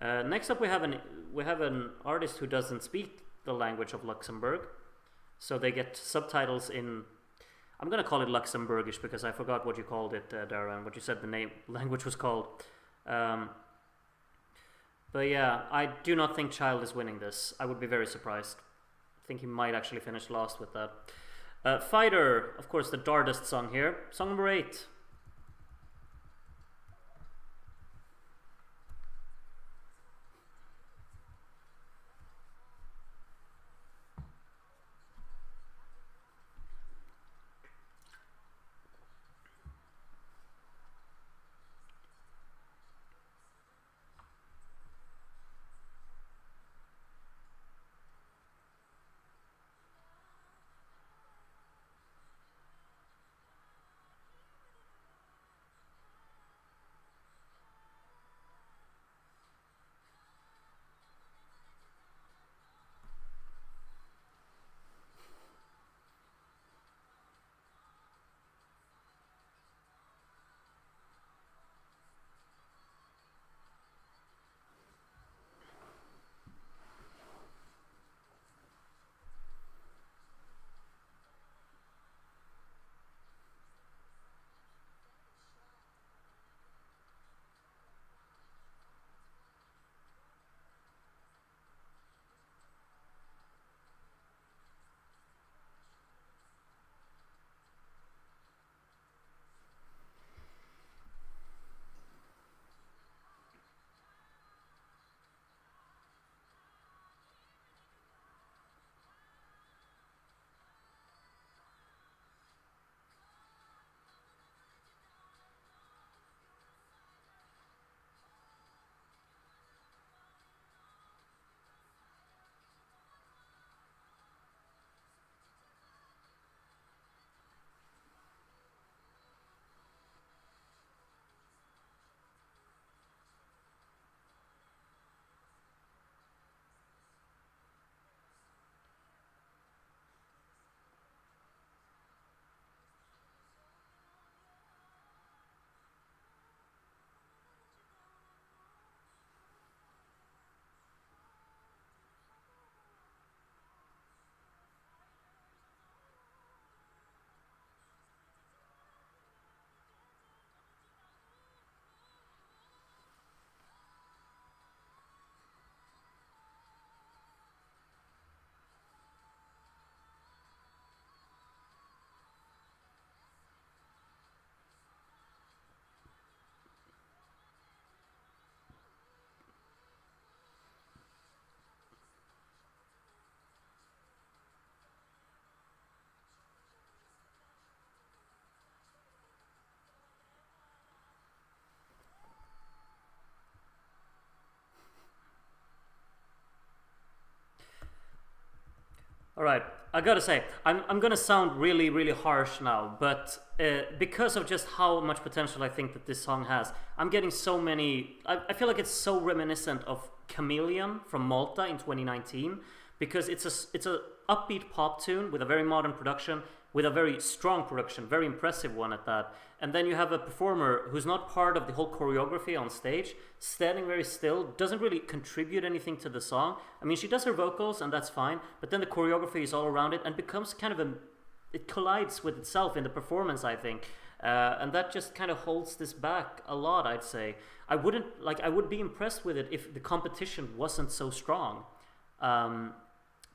Next up we have an artist who doesn't speak the language of Luxembourg, so they get subtitles in, I'm gonna call it Luxembourgish because I forgot what you called it, Darren. What you said the name language was called. But yeah, I do not think Child is winning this. I would be very surprised. I think he might actually finish last with that. Fighter, of course, the Dardest song here. Song number 8. All right, I gotta say, I'm gonna sound really, really harsh now, but because of just how much potential I think that this song has, I'm getting so many. I feel like it's so reminiscent of Chameleon from Malta in 2019, because it's a upbeat pop tune with a very modern production, with a very strong production, very impressive one at that. And then you have a performer who's not part of the whole choreography on stage, standing very still, doesn't really contribute anything to the song. I mean, she does her vocals and that's fine, but then the choreography is all around it and becomes kind of it collides with itself in the performance, I think. And that just kind of holds this back a lot, I'd say. I would be impressed with it if the competition wasn't so strong.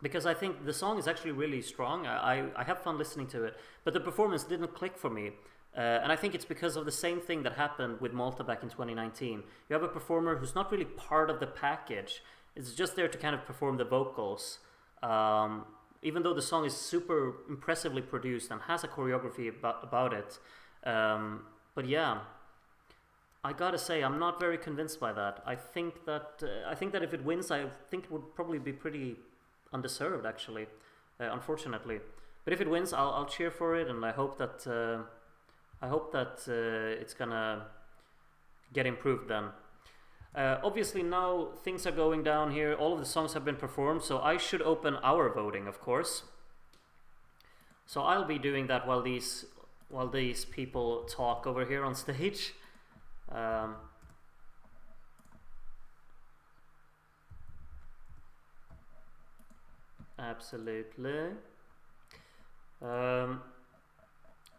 Because I think the song is actually really strong. I have fun listening to it, but the performance didn't click for me. And I think it's because of the same thing that happened with Malta back in 2019. You have a performer who's not really part of the package. It's just there to kind of perform the vocals. Even though the song is super impressively produced and has a choreography about it. But yeah, I gotta say, I'm not very convinced by that. I think that if it wins, I think it would probably be pretty undeserved, actually, unfortunately. But if it wins, I'll cheer for it, and I hope that it's gonna get improved then. Obviously now things are going down here. All of the songs have been performed, so I should open our voting, of course. So I'll be doing that while these people talk over here on stage. Absolutely.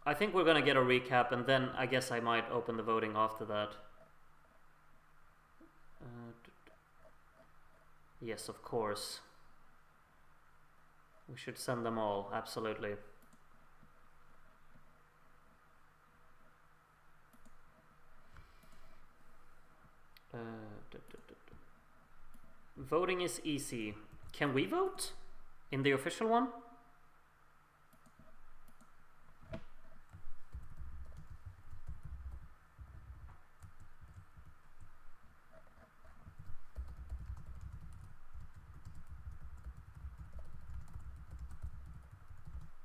I think we're gonna get a recap, and then I guess I might open the voting after that. Yes, of course. We should send them all, absolutely. Voting is easy. Can we vote in the official one?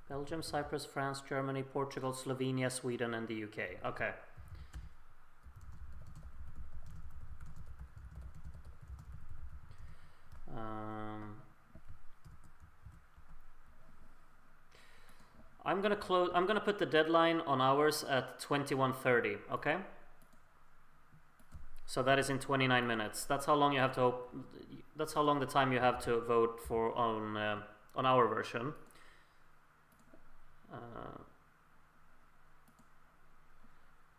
Belgium, Cyprus, France, Germany, Portugal, Slovenia, Sweden, and the UK. Okay. I'm gonna put the deadline on ours at 21:30. Okay. So that is in 29 minutes. That's how long you have to. That's how long the time you have to vote for on our version.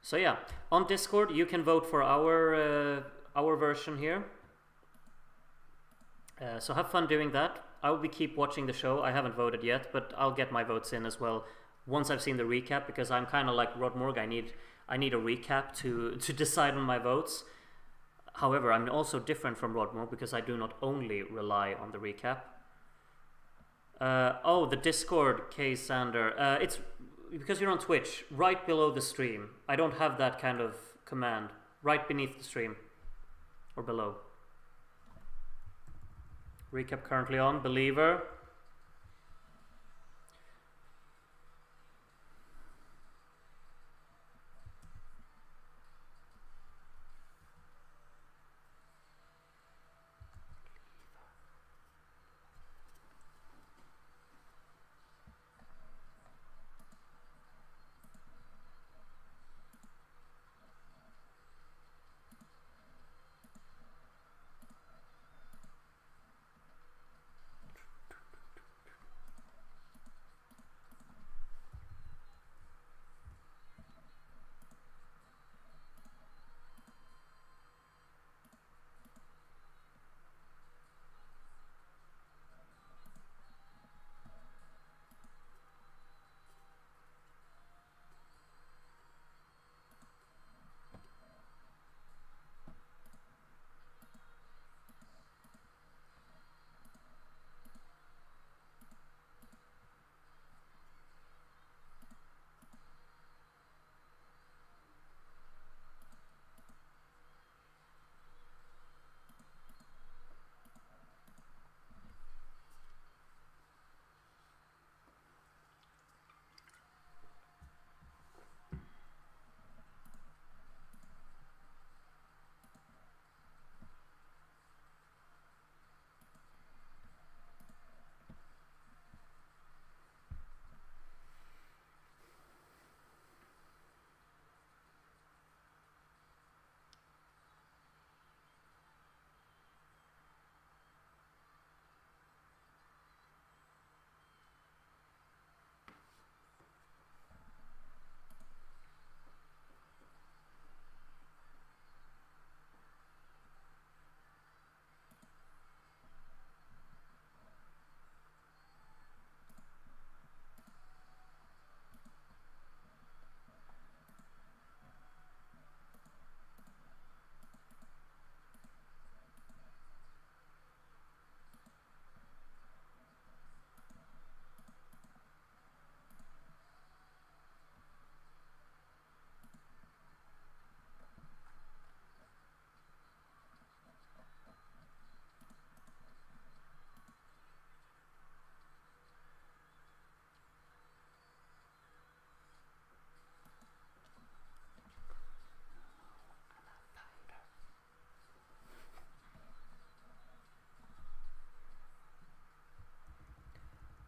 So yeah, on Discord you can vote for our version here. So have fun doing that. I will keep watching the show. I haven't voted yet, but I'll get my votes in as well once I've seen the recap, because I'm kind of like Rod Morg. I need a recap to decide on my votes. However, I'm also different from Rod Morg because I do not only rely on the recap. Oh, the Discord, K Sander. It's because you're on Twitch, right below the stream. I don't have that kind of command. Right beneath the stream. Or below. Recap currently on. Believer.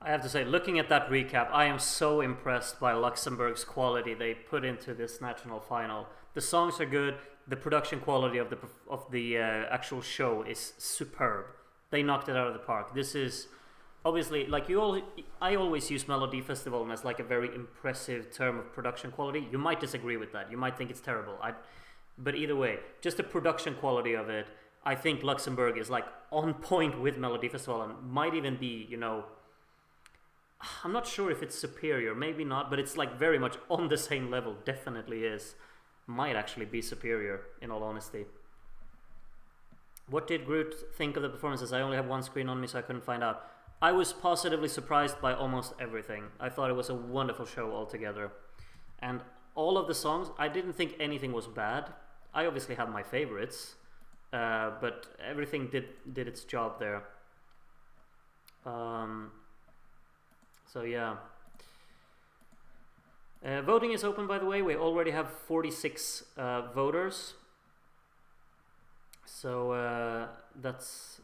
I have to say, looking at that recap, I am so impressed by Luxembourg's quality they put into this national final. The songs are good. The production quality of the actual show is superb. They knocked it out of the park. This is obviously, like I always use Melodi Festival as like a very impressive term of production quality. You might disagree with that. You might think it's terrible. But either way, just the production quality of it, I think Luxembourg is like on point with Melodi Festival and might even be, you know, I'm not sure if it's superior, maybe not, but it's like very much on the same level. Definitely is. Might actually be superior, in all honesty. What did Groot think of the performances? I only have one screen on me, so I couldn't find out. I was positively surprised by almost everything. I thought it was a wonderful show altogether. And all of the songs, I didn't think anything was bad. I obviously have my favorites, but everything did its job there. So yeah. Voting is open, by the way. We already have 46 voters. So that's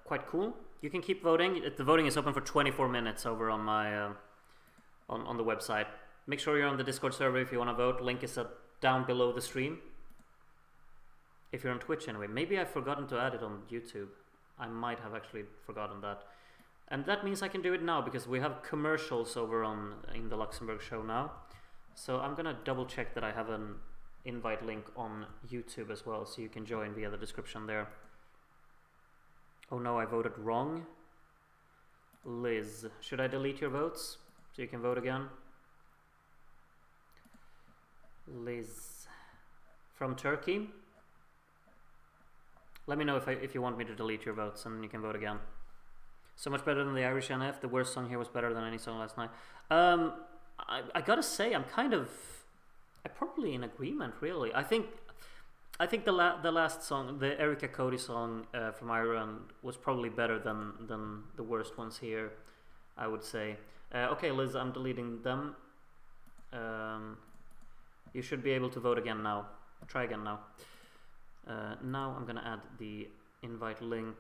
quite cool. You can keep voting. The voting is open for 24 minutes over on my on the website. Make sure you're on the Discord server if you want to vote. Link is down below the stream. If you're on Twitch anyway. Maybe I've forgotten to add it on YouTube. I might have actually forgotten that. And that means I can do it now because we have commercials over in the Luxembourg show now. So I'm gonna double check that I have an invite link on YouTube as well, so you can join via the description there. Oh no, I voted wrong. Liz, should I delete your votes so you can vote again? Liz from Turkey. Let me know if you want me to delete your votes and you can vote again. So much better than the Irish NF. The worst song here was better than any song last night. I gotta say, I'm probably in agreement, really. I think the last song, the Erica Cody song from Ireland, was probably better than the worst ones here, I would say. Okay, Liz, I'm deleting them. You should be able to vote again now. Try again now. Now I'm gonna add the invite link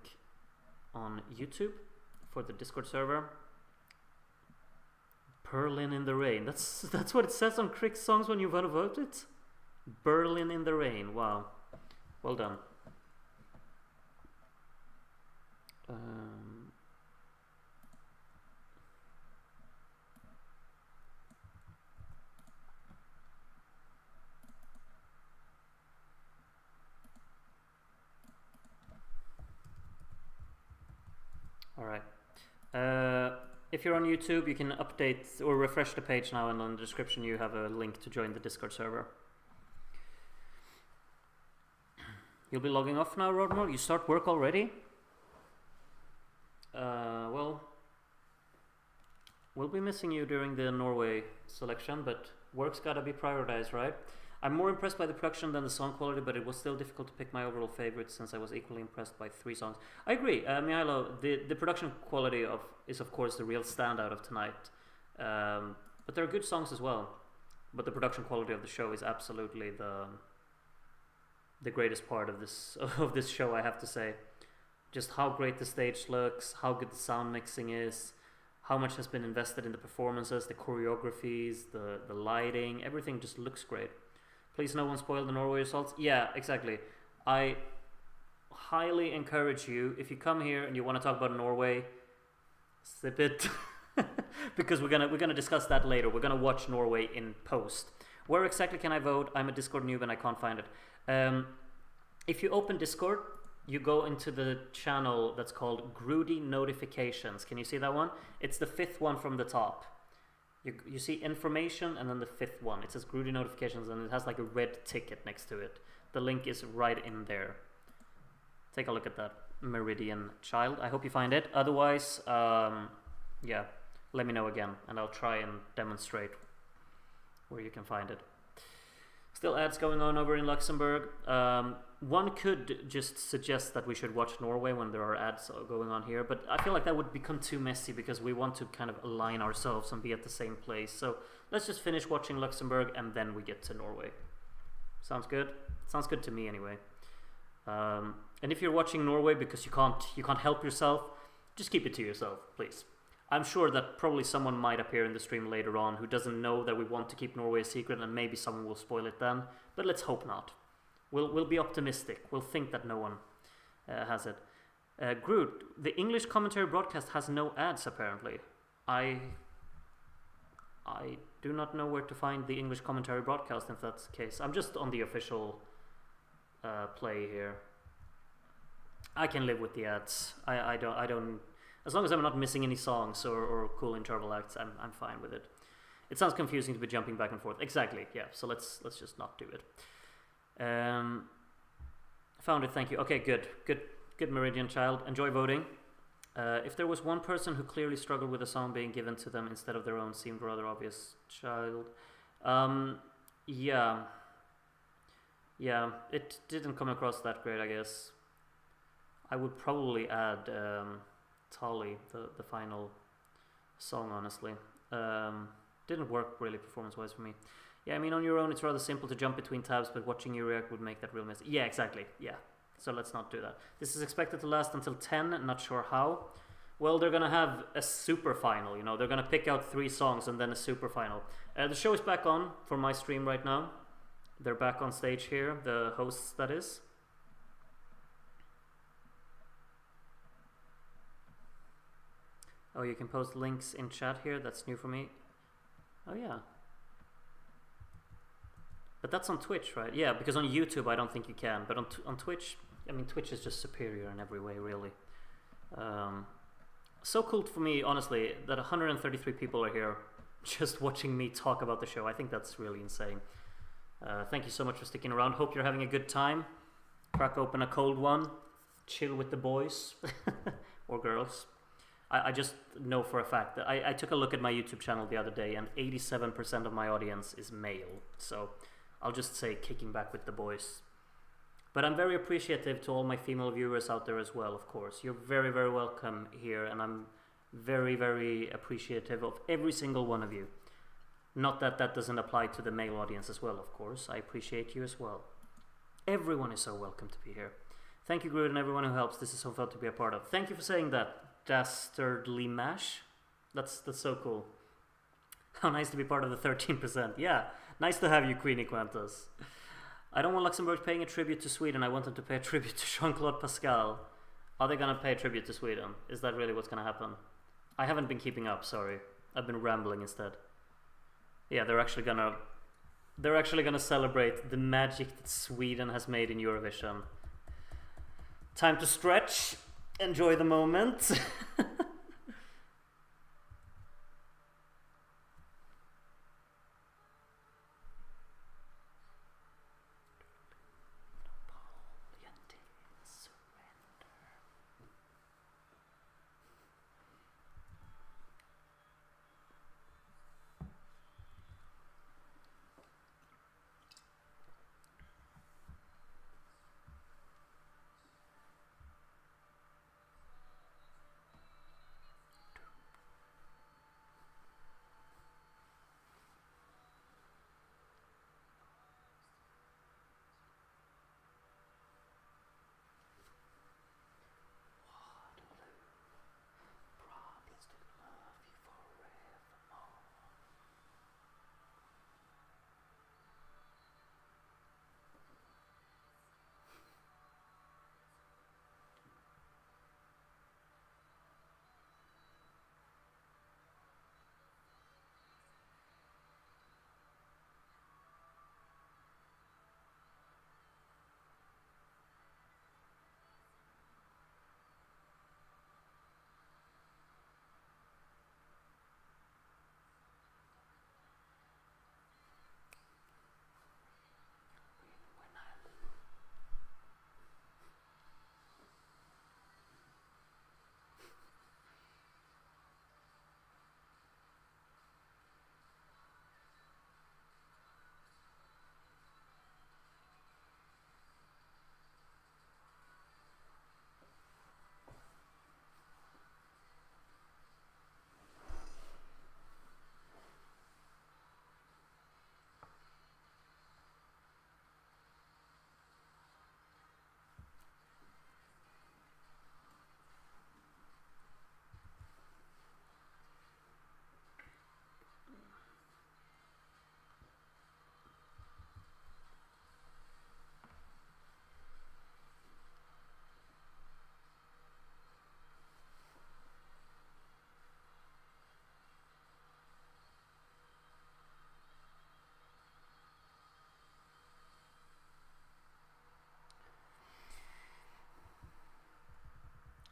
on YouTube for the Discord server. Berlin in the Rain. That's what it says on Crick's songs when you want to vote it. Berlin in the Rain. Wow. Well done. All right. If you're on YouTube, you can update or refresh the page now, and on the description you have a link to join the Discord server. You'll be logging off now, Rodmore? You start work already? Well, we'll be missing you during the Norway selection, but work's gotta be prioritized, right? I'm more impressed by the production than the song quality, but it was still difficult to pick my overall favorites since I was equally impressed by 3 songs. I agree, Mihailo, the production quality is of course the real standout of tonight. But there are good songs as well. But the production quality of the show is absolutely the greatest part of this show, I have to say. Just how great the stage looks, how good the sound mixing is, how much has been invested in the performances, the choreographies, the lighting, everything just looks great. Please no one spoil the Norway results. Yeah, exactly. I highly encourage you, if you come here and you want to talk about Norway, sip it. Because we're gonna discuss that later. We're gonna watch Norway in post. Where exactly can I vote? I'm a Discord noob and I can't find it. If you open Discord, you go into the channel that's called Groody Notifications. Can you see that one? It's the 5th one from the top. You see information and then the 5th one. It says Groody Notifications and it has like a red ticket next to it. The link is right in there. Take a look at that, Meridian Child. I hope you find it. Otherwise, yeah, let me know again and I'll try and demonstrate where you can find it. Still ads going on over in Luxembourg. One could just suggest that we should watch Norway when there are ads going on here, but I feel like that would become too messy because we want to kind of align ourselves and be at the same place. So let's just finish watching Luxembourg and then we get to Norway. Sounds good? Sounds good to me anyway. And if you're watching Norway because you can't help yourself, just keep it to yourself, please. I'm sure that probably someone might appear in the stream later on who doesn't know that we want to keep Norway a secret, and maybe someone will spoil it then, but let's hope not. We'll be optimistic. We'll think that no one has it. Groot, the English commentary broadcast has no ads apparently. I do not know where to find the English commentary broadcast if that's the case. I'm just on the official play here. I can live with the ads. I don't. As long as I'm not missing any songs or cool interval acts, I'm fine with it. It sounds confusing to be jumping back and forth. Exactly. Yeah. So let's just not do it. Found it. Thank you. Okay. Good. Meridian child. Enjoy voting. If there was one person who clearly struggled with a song being given to them instead of their own, seemed rather obvious. Child. Yeah. It didn't come across that great, I guess. I would probably add Tali, the final song, honestly. Didn't work really performance-wise for me. Yeah, I mean, on your own, it's rather simple to jump between tabs, but watching you react would make that real messy. Yeah, exactly. Yeah. So let's not do that. This is expected to last until 10, not sure how. Well, they're going to have a super final, you know. They're going to pick out 3 songs and then a super final. The show is back on for my stream right now. They're back on stage here, the hosts, that is. Oh, you can post links in chat here. That's new for me. Oh, yeah. But that's on Twitch, right? Yeah, because on YouTube I don't think you can. But on Twitch, I mean, Twitch is just superior in every way, really. So cool for me, honestly, that 133 people are here just watching me talk about the show. I think that's really insane. Thank you so much for sticking around. Hope you're having a good time. Crack open a cold one. Chill with the boys. Or girls. I just know for a fact that I took a look at my YouTube channel the other day and 87% of my audience is male. So I'll just say kicking back with the boys. But I'm very appreciative to all my female viewers out there as well, of course. You're very, very welcome here, and I'm very, very appreciative of every single one of you. Not that that doesn't apply to the male audience as well, of course. I appreciate you as well. Everyone is so welcome to be here. Thank you, Groot, and everyone who helps. This is so fun to be a part of. Thank you for saying that, Dastardly Mash. That's so cool. How nice to be part of the 13%. Yeah, nice to have you, Queenie Quantas. I don't want Luxembourg paying a tribute to Sweden. I want them to pay a tribute to Jean-Claude Pascal. Are they going to pay a tribute to Sweden? Is that really what's going to happen? I haven't been keeping up, sorry. I've been rambling instead. Yeah, they're actually gonna celebrate the magic that Sweden has made in Eurovision. Time to stretch. Enjoy the moment.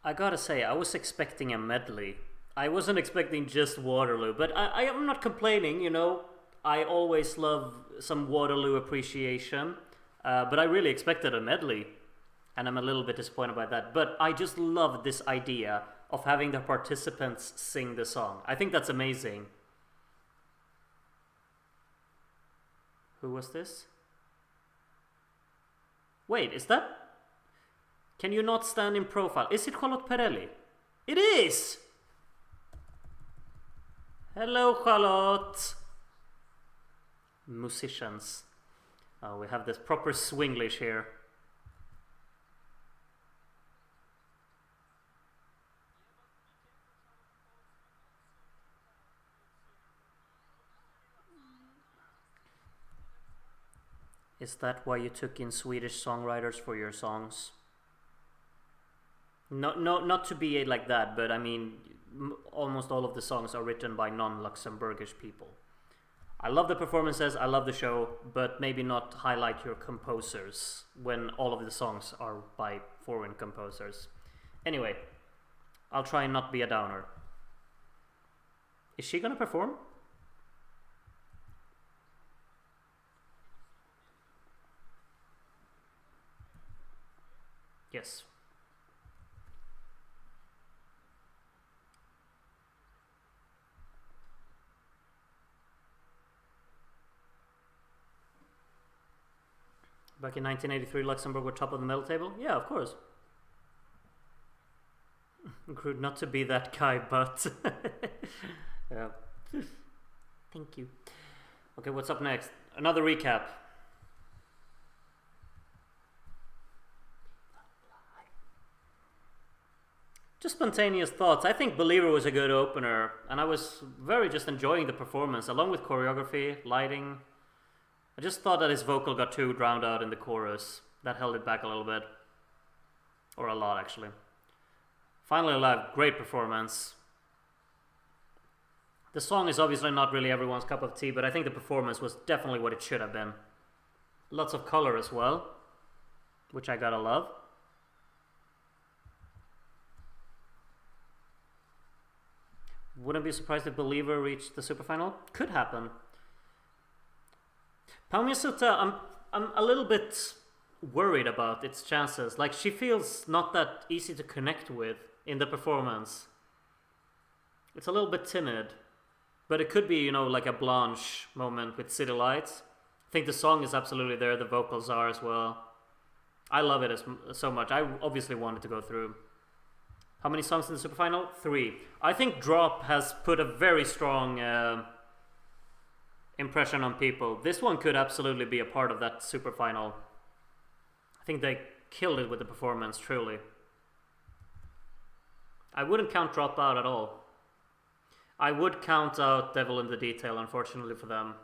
I gotta say, I was expecting a medley. I wasn't expecting just Waterloo, but I am not complaining, you know. I always love some Waterloo appreciation, but I really expected a medley, and I'm a little bit disappointed by that. But I just love this idea of having the participants sing the song. I think that's amazing. Who was this? Wait, is that... Can you not stand in profile? Is it Charlotte Perrelli? It is! Hello, Charlotte! Musicians. Oh, we have this proper Swinglish here. Is that why you took in Swedish songwriters for your songs? Not to be like that, but I mean, almost all of the songs are written by non-Luxembourgish people. I love the performances, I love the show, but maybe not highlight your composers when all of the songs are by foreign composers. Anyway, I'll try and not be a downer. Is she gonna perform? Yes. Back in 1983, Luxembourg were top of the medal table? Yeah, of course. Crude not to be that guy, but... yeah. Thank you. Okay, what's up next? Another recap. Just spontaneous thoughts. I think Believer was a good opener, and I was very just enjoying the performance, along with choreography, lighting. I just thought that his vocal got too drowned out in the chorus. That held it back a little bit. Or a lot, actually. Finally Alive, great performance. The song is obviously not really everyone's cup of tea, but I think the performance was definitely what it should have been. Lots of color as well, which I gotta love. Wouldn't be surprised if Believer reached the superfinal. Could happen. Palmisuta, I'm a little bit worried about its chances. Like, she feels not that easy to connect with in the performance. It's a little bit timid. But it could be, you know, like a Blanche moment with City Lights. I think the song is absolutely there. The vocals are as well. I love it so much. I obviously wanted to go through. How many songs in the superfinal? 3. I think Drop has put a very strong impression on people. This one could absolutely be a part of that superfinal. I think they killed it with the performance, truly. I wouldn't count Drop out at all. I would count out Devil in the Detail, unfortunately for them.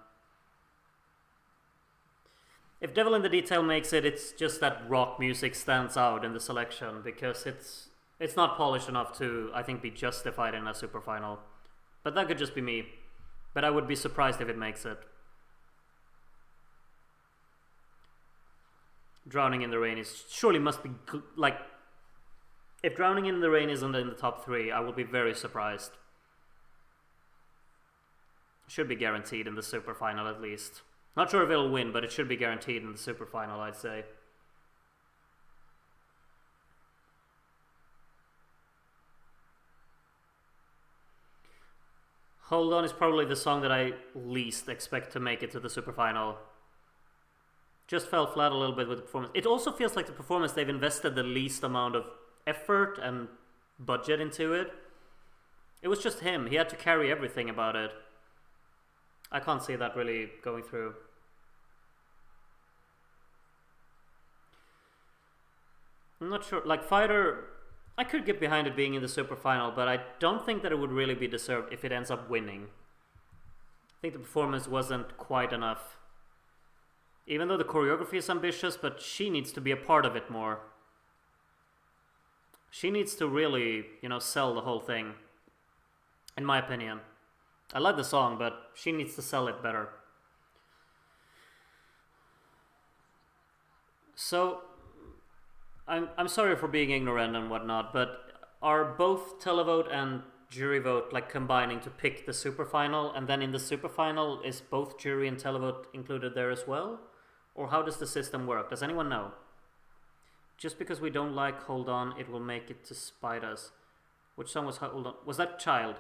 If Devil in the Detail makes it, it's just that rock music stands out in the selection because it's not polished enough to, I think, be justified in a superfinal. But that could just be me. But I would be surprised if it makes it. Drowning in the Rain is surely must be like, if Drowning in the Rain isn't in the top 3, I will be very surprised. Should be guaranteed in the superfinal at least. Not sure if it'll win, but it should be guaranteed in the superfinal, I'd say. Hold On is probably the song that I least expect to make it to the superfinal. Just fell flat a little bit with the performance. It also feels like the performance they've invested the least amount of effort and budget into it. It was just him. He had to carry everything about it. I can't see that really going through. I'm not sure. Like, Fighter, I could get behind it being in the superfinal, but I don't think that it would really be deserved if it ends up winning. I think the performance wasn't quite enough. Even though the choreography is ambitious, but she needs to be a part of it more. She needs to really, you know, sell the whole thing. In my opinion. I like the song, but she needs to sell it better. So, I'm sorry for being ignorant and whatnot, but are both televote and jury vote like combining to pick the super final, and then in the super final is both jury and televote included there as well? Or how does the system work? Does anyone know? Just because we don't like Hold On, it will make it to spite us. Which song was Hold On? Was that Child?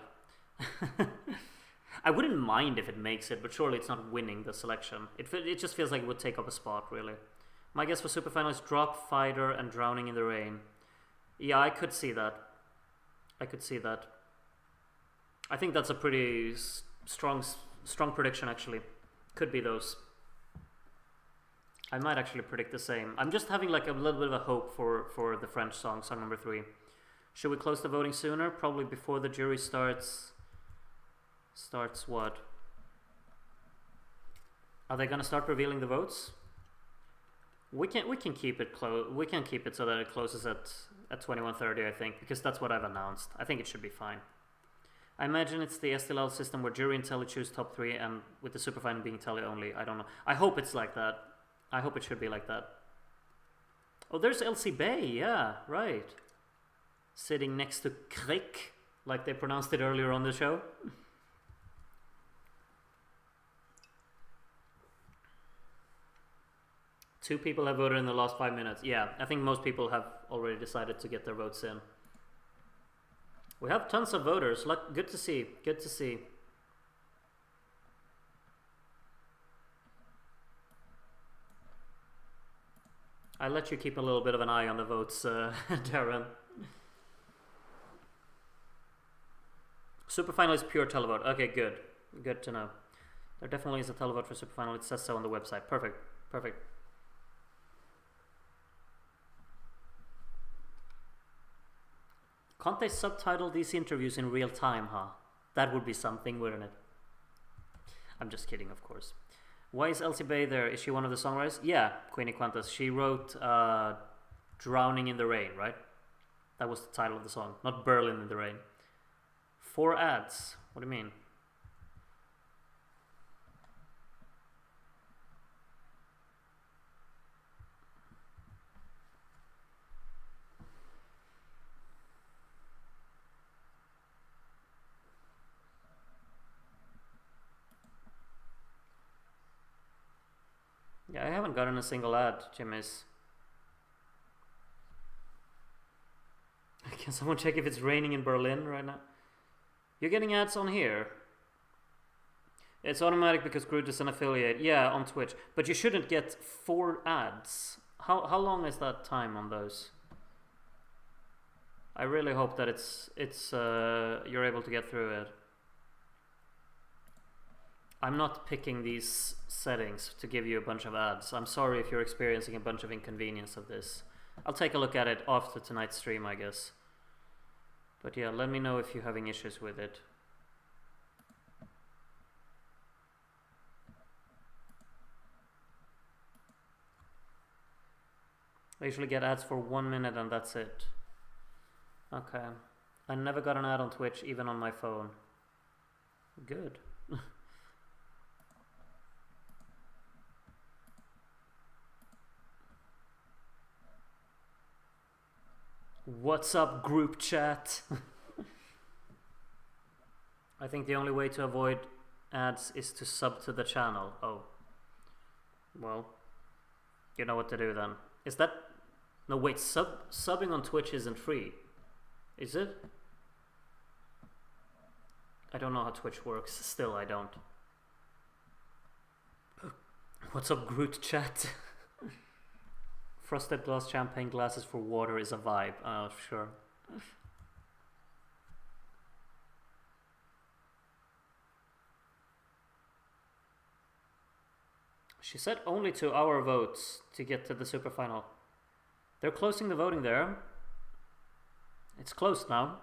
I wouldn't mind if it makes it, but surely it's not winning the selection. It just feels like it would take up a spot, really. My guess for super final is Drop, Fighter, and Drowning in the Rain. Yeah, I could see that. I could see that. I think that's a pretty strong prediction, actually. Could be those. I might actually predict the same. I'm just having like a little bit of a hope for the French song number 3. Should we close the voting sooner? Probably before the jury starts. Starts what? Are they gonna start revealing the votes? We can keep it close. We can keep it so that it closes at 21:30, I think, because that's what I've announced. I think it should be fine. I imagine it's the STLL system where jury and tele choose top 3, and with the superfinal being tele only. I don't know. I hope it's like that. I hope it should be like that. Oh, there's LC Bay. Yeah, right. Sitting next to Krik, like they pronounced it earlier on the show. Two people have voted in the last 5 minutes. Yeah, I think most people have already decided to get their votes in. We have tons of voters. Good to see. Good to see. I'll let you keep a little bit of an eye on the votes, Darren. Superfinal is pure televote. Okay, good. Good to know. There definitely is a televote for superfinal. It says so on the website. Perfect. Perfect. Can't they subtitle these interviews in real time, huh? That would be something, wouldn't it? I'm just kidding, of course. Why is Elsie Bay there? Is she one of the songwriters? Yeah, Queenie Quantas. She wrote Drowning in the Rain, right? That was the title of the song, not Berlin in the Rain. 4 ads. What do you mean? Yeah, I haven't gotten a single ad, Jimmy's. Can someone check if it's raining in Berlin right now? You're getting ads on here. It's automatic because Groot is an affiliate. Yeah, on Twitch. But you shouldn't get 4 ads. How long is that time on those? I really hope that you're able to get through it. I'm not picking these settings to give you a bunch of ads. I'm sorry if you're experiencing a bunch of inconvenience of this. I'll take a look at it after tonight's stream, I guess. But yeah, let me know if you're having issues with it. I usually get ads for 1 minute and that's it. Okay. I never got an ad on Twitch, even on my phone. Good. What's up, group chat? I think the only way to avoid ads is to sub to the channel. Oh. Well, you know what to do then. Is that... No, wait, subbing on Twitch isn't free. Is it? I don't know how Twitch works. Still, I don't. What's up, Groot chat? Frosted glass champagne glasses for water is a vibe. Oh, sure. She said only 2 hour votes to get to the super final. They're closing the voting there. It's closed now.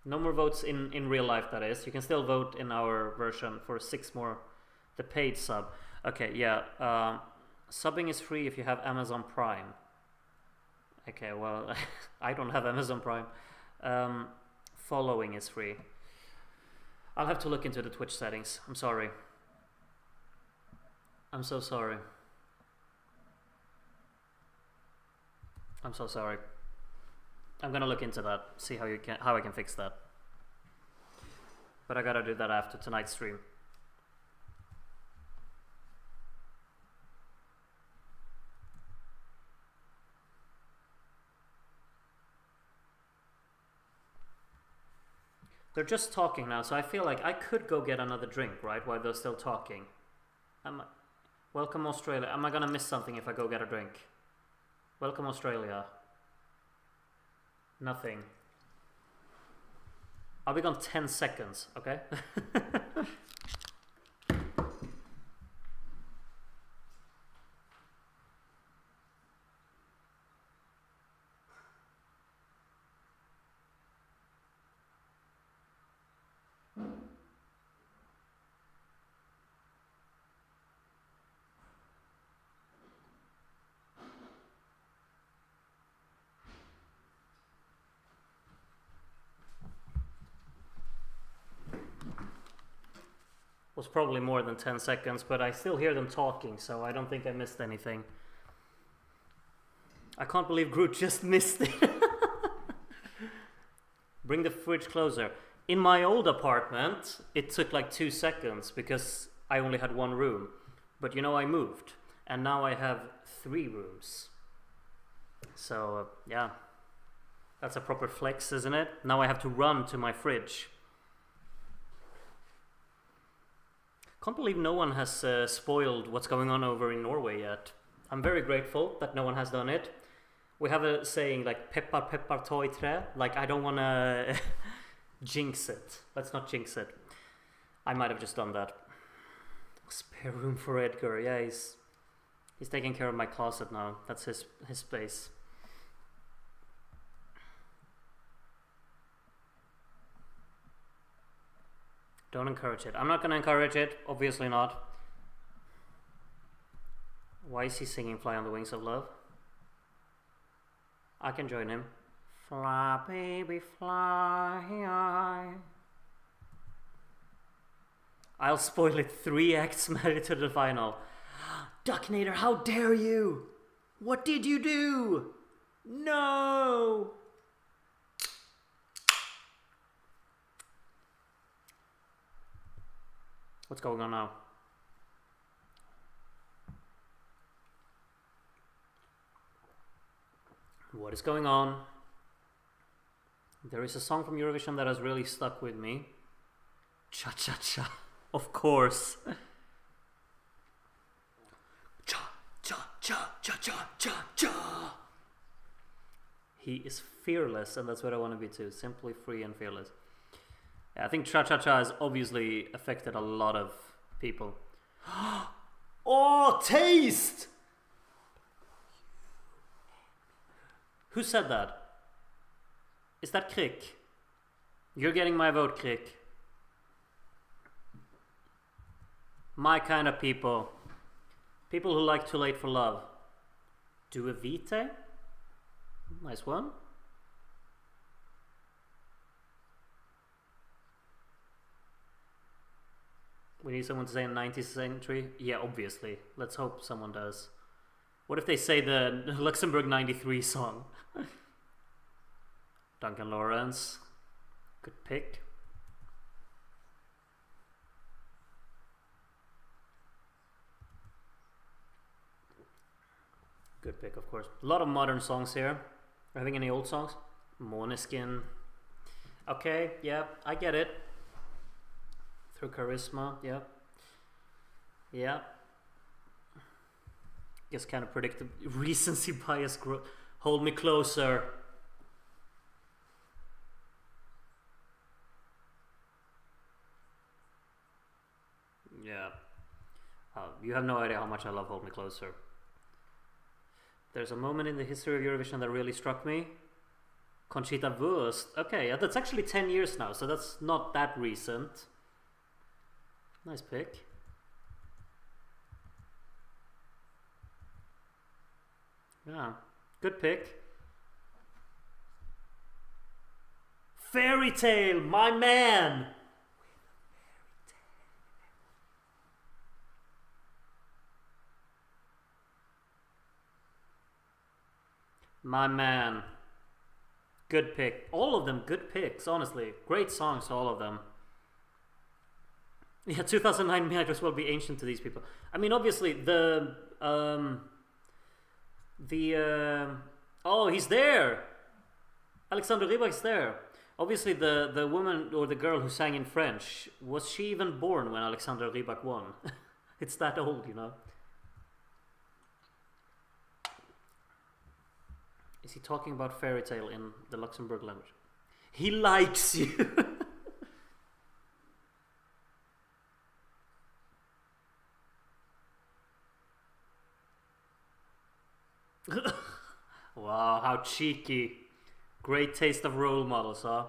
No more votes in real life, that is. You can still vote in our version for 6 more. The paid sub. Okay, yeah. Subbing is free if you have Amazon Prime. Okay, well, I don't have Amazon Prime. Following is free. I'll have to look into the Twitch settings. I'm sorry. I'm so sorry. I'm so sorry. I'm gonna look into that, see how I can fix that. But I gotta do that after tonight's stream. They're just talking now, so I feel like I could go get another drink, right, while they're still talking. Welcome Australia. Am I gonna miss something if I go get a drink? Welcome Australia. Nothing. I'll be gone 10 seconds, okay? Was probably more than 10 seconds, but I still hear them talking, so I don't think I missed anything. I can't believe Groot just missed it. Bring the fridge closer. In my old apartment, it took like 2 seconds because I only had one room. But you know, I moved, and now I have 3 rooms. So, yeah. That's a proper flex, isn't it? Now I have to run to my fridge. Can't believe no one has spoiled what's going on over in Norway yet. I'm very grateful that no one has done it. We have a saying like peppar peppar ta I trä. Like, I don't want to jinx it. Let's not jinx it. I might have just done that. Spare room for Edgar. Yeah, he's taking care of my closet now. That's his space. Don't encourage it. I'm not gonna encourage it, obviously not. Why is he singing Fly on the Wings of Love? I can join him. Fly, baby, fly. I'll spoil it. 3 acts married to the final. Ducknator, how dare you? What did you do? No! What's going on now? What is going on? There is a song from Eurovision that has really stuck with me. Cha cha cha. Of course. Cha cha cha cha cha cha cha. He is fearless, and that's what I want to be too. Simply free and fearless. I think Cha Cha Cha has obviously affected a lot of people. Oh, taste! Who said that? Is that Krik? You're getting my vote, Krik. My kind of people. People who like Too Late for Love. Do a vite? Nice one. We need someone to say in 19th century? Yeah, obviously. Let's hope someone does. What if they say the Luxembourg 93 song? Duncan Lawrence. Good pick. Good pick, of course. A lot of modern songs here. Are you having any old songs? Måneskin. Okay, yeah, I get it. Through Charisma, yeah. Yeah. Guess kind of predictable. Recency bias growth. Hold Me Closer. Yeah. You have no idea how much I love Hold Me Closer. There's a moment in the history of Eurovision that really struck me. Conchita Wurst. Okay, yeah, that's actually 10 years now, so that's not that recent. Nice pick. Yeah, good pick. Fairy Tale, my man! My man. Good pick. All of them good picks, honestly. Great songs, all of them. Yeah, 2009 might as well be ancient to these people. I mean, obviously, oh, he's there! Alexander Rybak's there. Obviously, the woman or the girl who sang in French, was she even born when Alexander Rybak won? It's that old, you know? Is he talking about fairy tale in the Luxembourg language? He likes you! Wow, how cheeky. Great taste of role models, huh?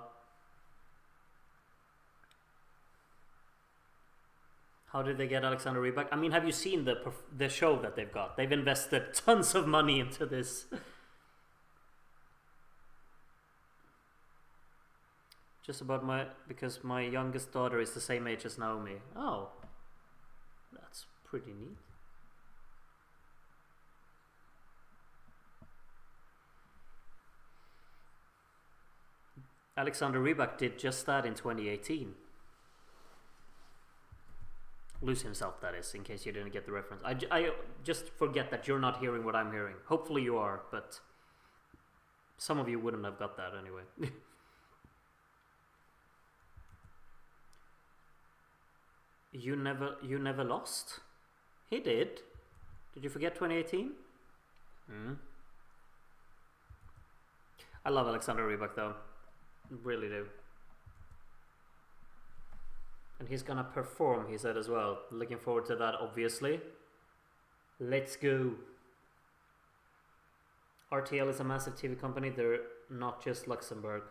How did they get Alexander Rybak? I mean, have you seen the show that they've got? They've invested tons of money into this. Just about because my youngest daughter is the same age as Naomi. Oh, that's pretty neat. Alexander Rybak did just that in 2018. Lose himself, that is, in case you didn't get the reference. I just forget that you're not hearing what I'm hearing. Hopefully you are, but some of you wouldn't have got that anyway. You never lost? He did. Did you forget 2018? I love Alexander Rybak though. Really do. And he's gonna perform, he said as well. Looking forward to that, obviously. Let's go. RTL is a massive TV company. They're not just Luxembourg.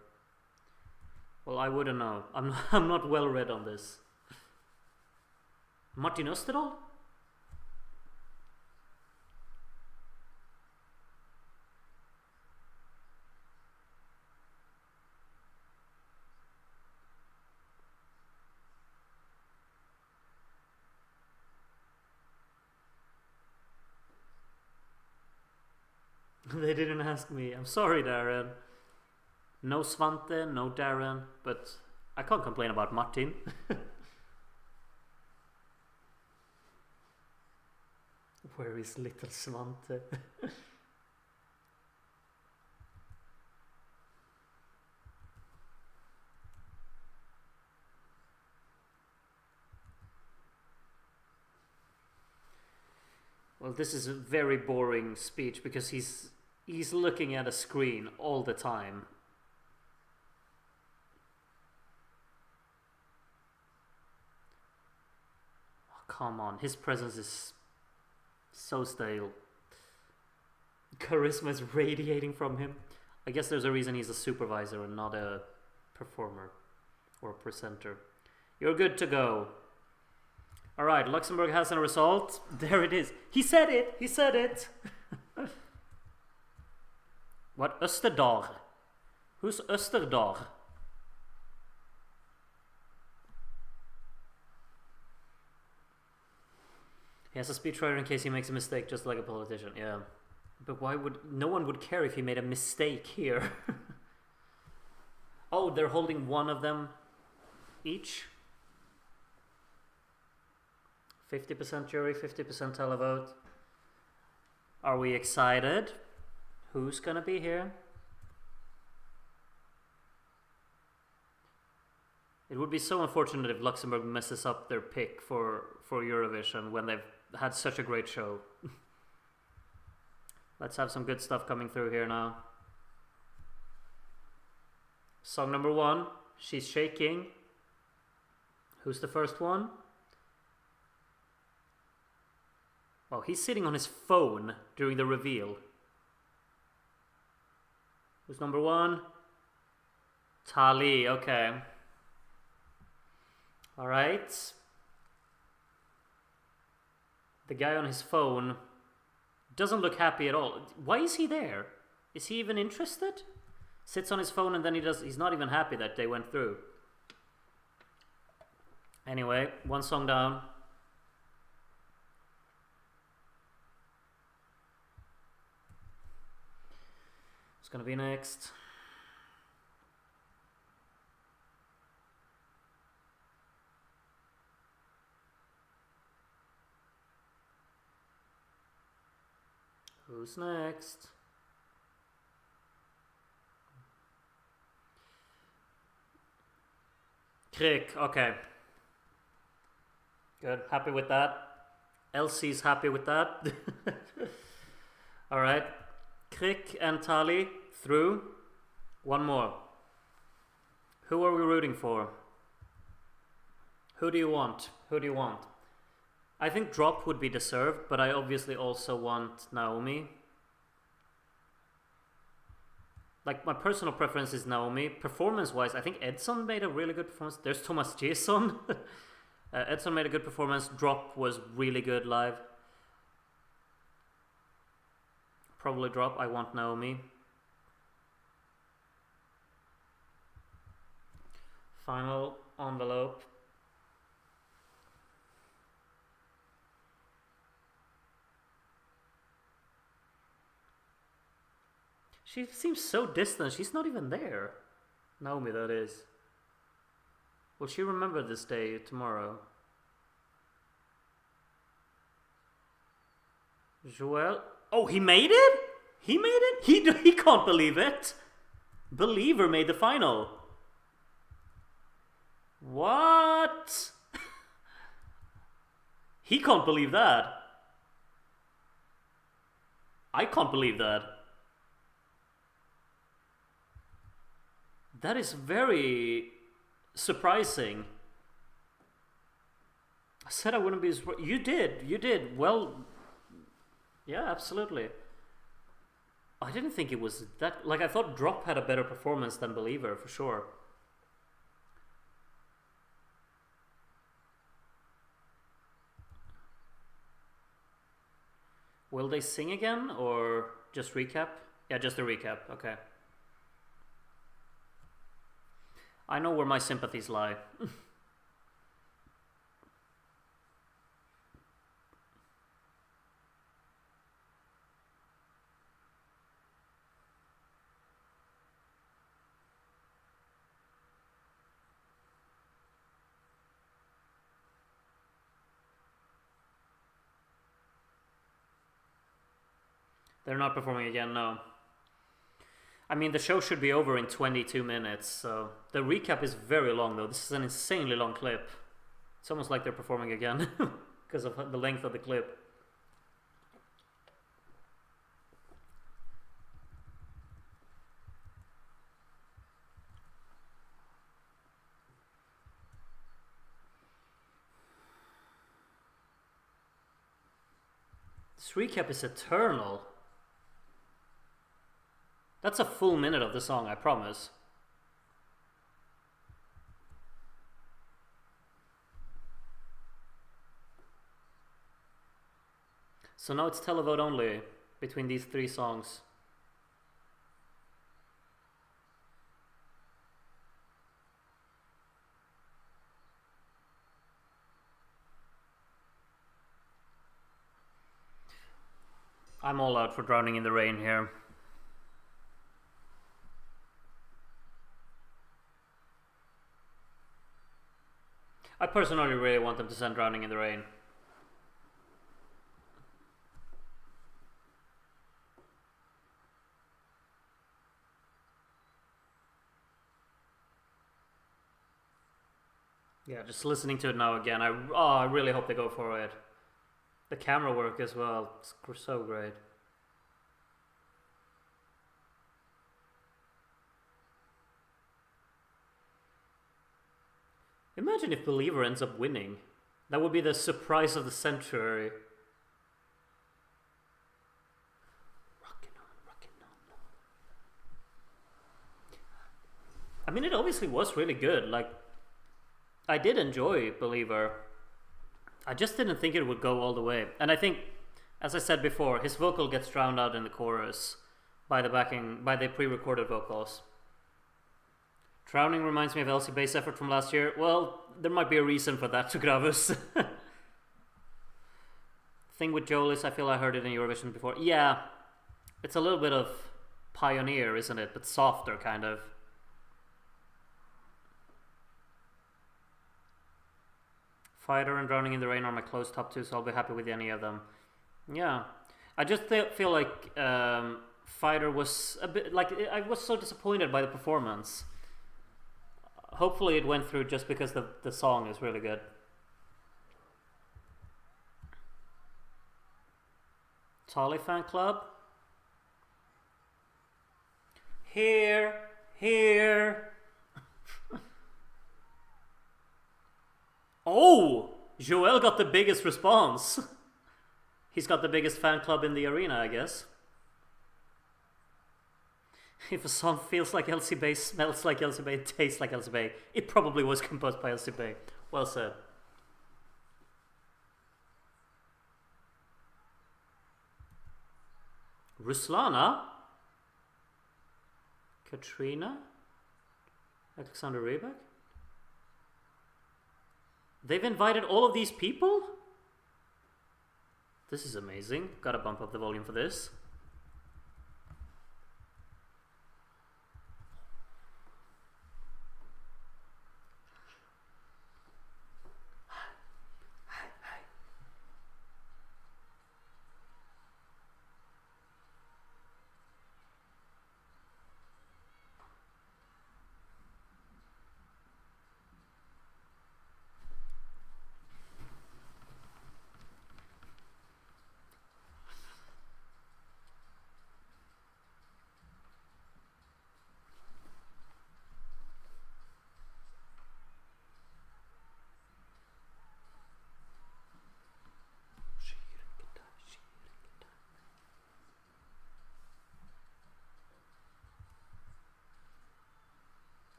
Well, I wouldn't know. I'm not well read on this. Martin Österdahl? They didn't ask me. I'm sorry, Darren. No Svante, no Darren, but I can't complain about Martin. Where is little Svante? Well, this is a very boring speech because he's looking at a screen all the time. Oh, come on, his presence is so stale. Charisma is radiating from him. I guess there's a reason he's a supervisor and not a performer or a presenter. You're good to go. Alright, Luxembourg has a result. There it is. He said it! He said it! What? Österdahl? Who's Österdahl? He has a speechwriter in case he makes a mistake, just like a politician. Yeah. But why would... No one would care if he made a mistake here. Oh, they're holding one of them each? 50% jury, 50% televote. Are we excited? Who's gonna be here? It would be so unfortunate if Luxembourg messes up their pick for Eurovision when they've had such a great show. Let's have some good stuff coming through here now. Song number 1, She's Shaking. Who's the first one? Oh, he's sitting on his phone during the reveal. Who's number 1? Tali, okay. Alright. The guy on his phone doesn't look happy at all. Why is he there? Is he even interested? Sits on his phone and then he's not even happy that they went through. Anyway, one song down. Who's gonna be next? Who's next? Krieg, okay. Good, happy with that. Elsie's happy with that. Alright. Krieg and Tali through. One more. Who are we rooting for? Who do you want? Who do you want? I think Drop would be deserved, but I obviously also want Naomi. Like, my personal preference is Naomi. Performance-wise, I think Edson made a really good performance. There's Thomas Jason. Edson made a good performance. Drop was really good live. Probably Drop. I want Naomi. Final envelope. She seems so distant. She's not even there. Naomi, that is. Will she remember this day tomorrow? Joel. Oh, he made it? He made it? He can't believe it. Believer made the final. What? He can't believe that. I can't believe that. That is very surprising. I said I wouldn't be surprised. You did. Well, yeah, absolutely. I didn't think it was that... Like, I thought Drop had a better performance than Believer, for sure. Will they sing again, or just recap? Yeah, just a recap, okay. I know where my sympathies lie. They're not performing again, no. I mean, the show should be over in 22 minutes, so... The recap is very long, though. This is an insanely long clip. It's almost like they're performing again, because of the length of the clip. This recap is eternal. That's a full minute of the song, I promise. So now it's televote only between these three songs. I'm all out for Drowning in the Rain here. I personally really want them to send Drowning in the Rain. Yeah, just listening to it now again, I really hope they go for it. The camera work as well, it's so great. Imagine if Believer ends up winning. That would be the surprise of the century. Rockin' on. I mean, it obviously was really good. Like, I did enjoy Believer. I just didn't think it would go all the way. And I think, as I said before, his vocal gets drowned out in the chorus by the pre-recorded vocals. Drowning reminds me of Elsie Bay's effort from last year. Well, there might be a reason for that, to Gravus. Thing with Joel is I feel I heard it in Eurovision before. Yeah, it's a little bit of Pioneer, isn't it? But softer, kind of. Fighter and Drowning in the Rain are my close top two, so I'll be happy with any of them. Yeah. I just feel like Fighter was a bit like I was so disappointed by the performance. Hopefully, it went through just because the song is really good. Tali fan club. Here, here. Oh, Joel got the biggest response. He's got the biggest fan club in the arena, I guess. If a song feels like Elsie Bay, smells like Elsie Bay, tastes like Elsie Bay, it probably was composed by Elsie Bay. Well said. Ruslana? Katrina? Alexander Rybak? They've invited all of these people? This is amazing. Gotta bump up the volume for this.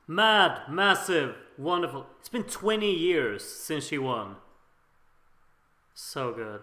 Mad, massive, wonderful. It's been 20 years since she won. So good.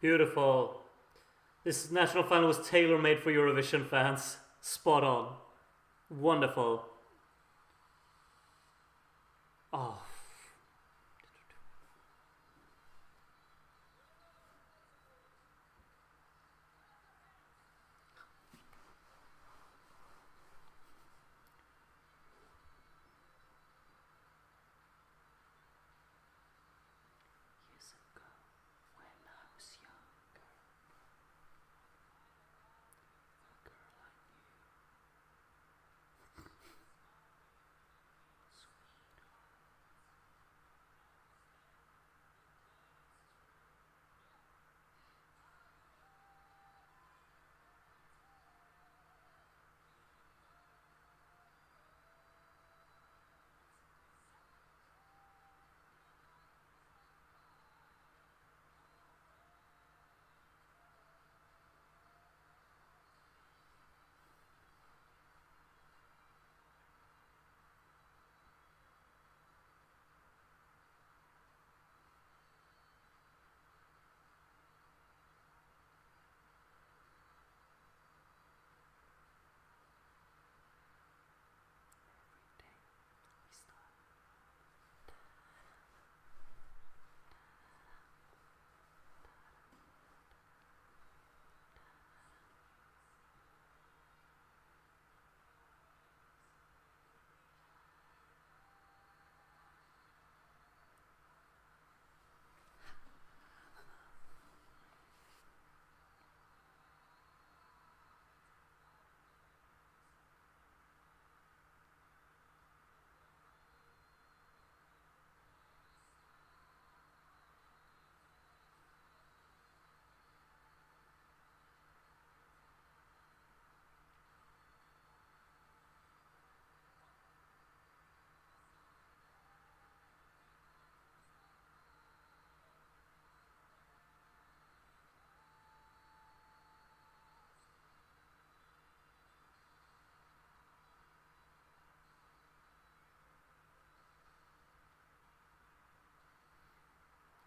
Beautiful. This national final was tailor-made for Eurovision fans. Spot on. Wonderful. Oh.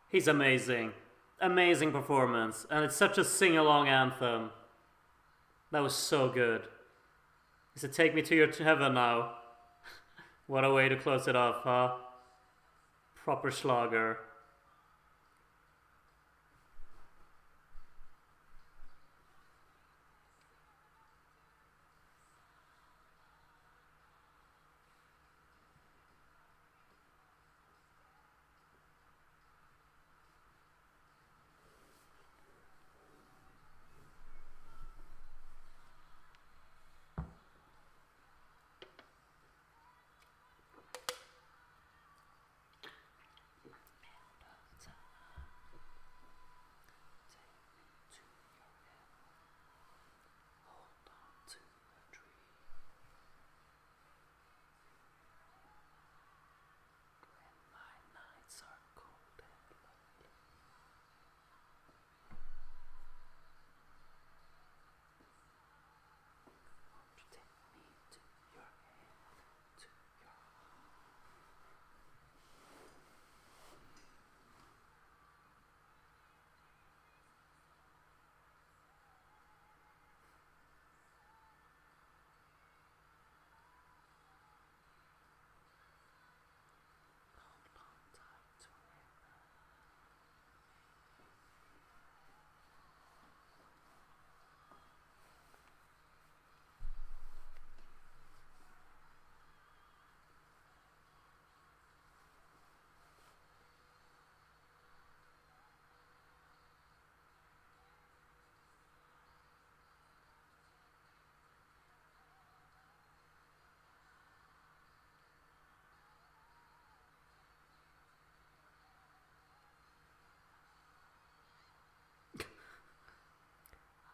He's amazing. Amazing performance. And it's such a sing-along anthem. That was so good. Is it Take Me to Your Heaven now? What a way to close it off, huh? Proper Schlager.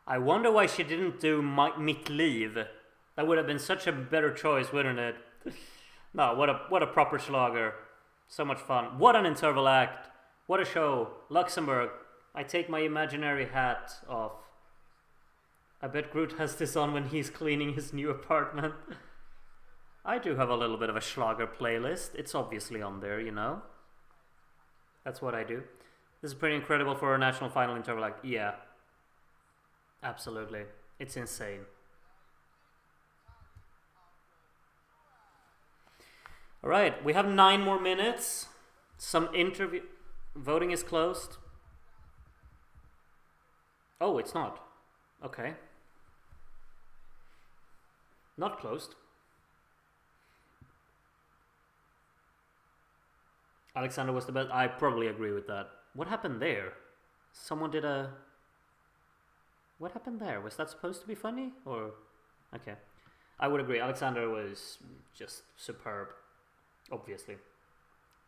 I wonder why she didn't do Mitt Liv. That would have been such a better choice, wouldn't it? No, what a proper Schlager. So much fun. What an interval act. What a show. Luxembourg. I take my imaginary hat off. I bet Groot has this on when he's cleaning his new apartment. I do have a little bit of a Schlager playlist. It's obviously on there, you know. That's what I do. This is pretty incredible for a national final interval. Like, yeah, absolutely, it's insane. All right, we have 9 more minutes. Some interview. Voting is closed. Oh, it's not. Okay. Not closed. Alexander was the best. I probably agree with that. What happened there? Someone did a... What happened there? Was that supposed to be funny? Or... Okay. I would agree. Alexander was just superb. Obviously.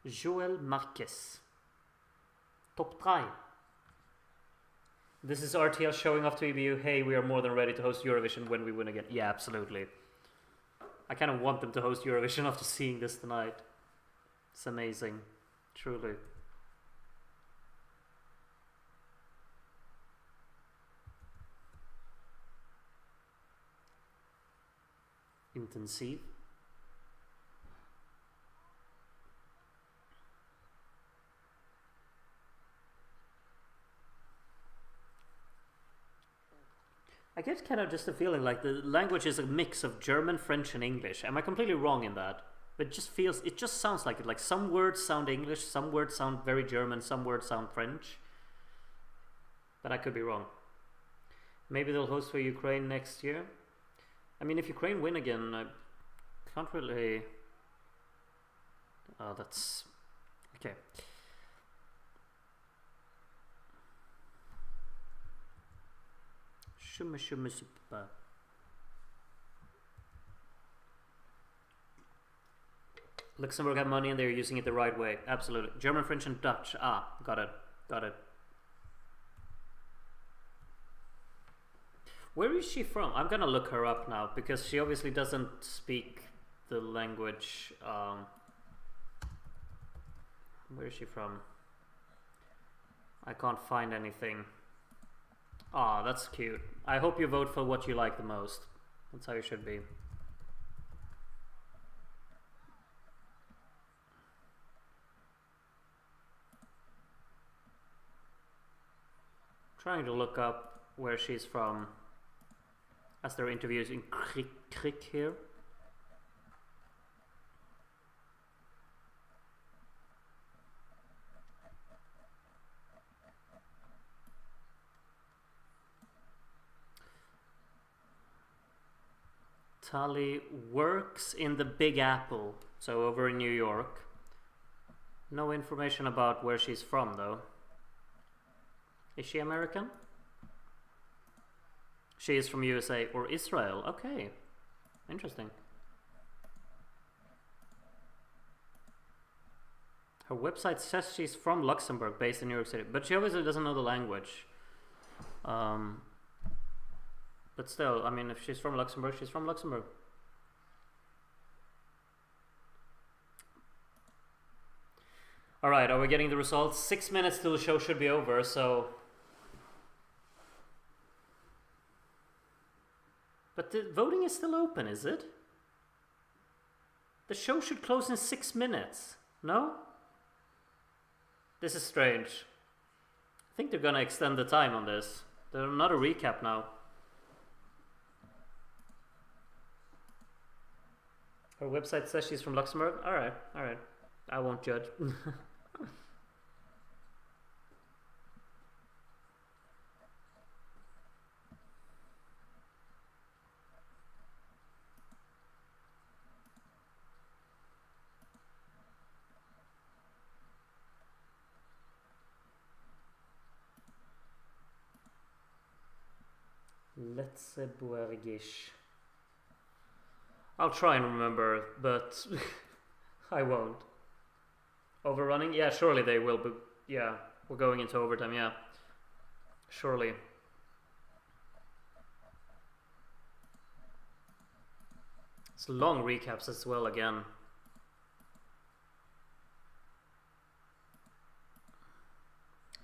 Joel Marquez. Top 3. This is RTL showing off to EBU. Hey, we are more than ready to host Eurovision when we win again. Yeah, absolutely. I kind of want them to host Eurovision after seeing this tonight. It's amazing. Truly. Intensive. I get kind of just a feeling like the language is a mix of German, French, and English. Am I completely wrong in that? But it just sounds like it. Like some words sound English, some words sound very German, some words sound French. But I could be wrong. Maybe they'll host for Ukraine next year. I mean, if Ukraine win again, I can't really... Oh, that's... Okay. Luxembourg have money and they're using it the right way. Absolutely. German, French, and Dutch. Ah, got it. Got it. Where is she from? I'm gonna look her up now because she obviously doesn't speak the language. Where is she from? I can't find anything. Ah, that's cute. I hope you vote for what you like the most. That's how you should be. Trying to look up where she's from as there are interviews in Krik here. Tali works in the Big Apple, so over in New York. No information about where she's from though. Is she American? She is from USA or Israel. Okay, interesting. Her website says she's from Luxembourg, based in New York City, but she obviously doesn't know the language. But still, I mean, if she's from Luxembourg, she's from Luxembourg. Alright, are we getting the results? 6 minutes till the show should be over, so... But the voting is still open, is it? The show should close in 6 minutes, no? This is strange. I think they're gonna extend the time on this. There's not a recap now. Her website says she's from Luxembourg? Alright, alright. I won't judge. Luxembourgish. I'll try and remember, but I won't. Overrunning? Yeah, surely they will, but yeah, we're going into overtime, yeah. Surely. It's long recaps as well again.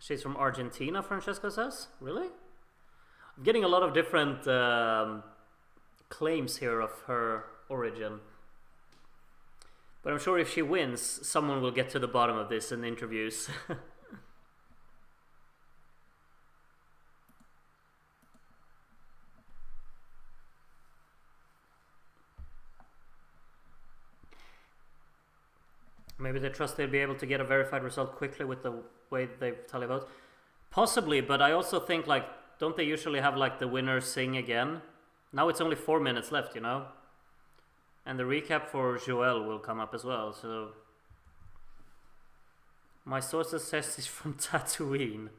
She's from Argentina, Francesco says? Really? I'm getting a lot of different claims here of her origin. But I'm sure if she wins, someone will get to the bottom of this in interviews. Maybe they trust they'll be able to get a verified result quickly with the way they tally votes. Possibly, but I also think, like, don't they usually have, like, the winner sing again? Now it's only 4 minutes left, you know? And the recap for Joel will come up as well, so... My sources says he's from Tatooine.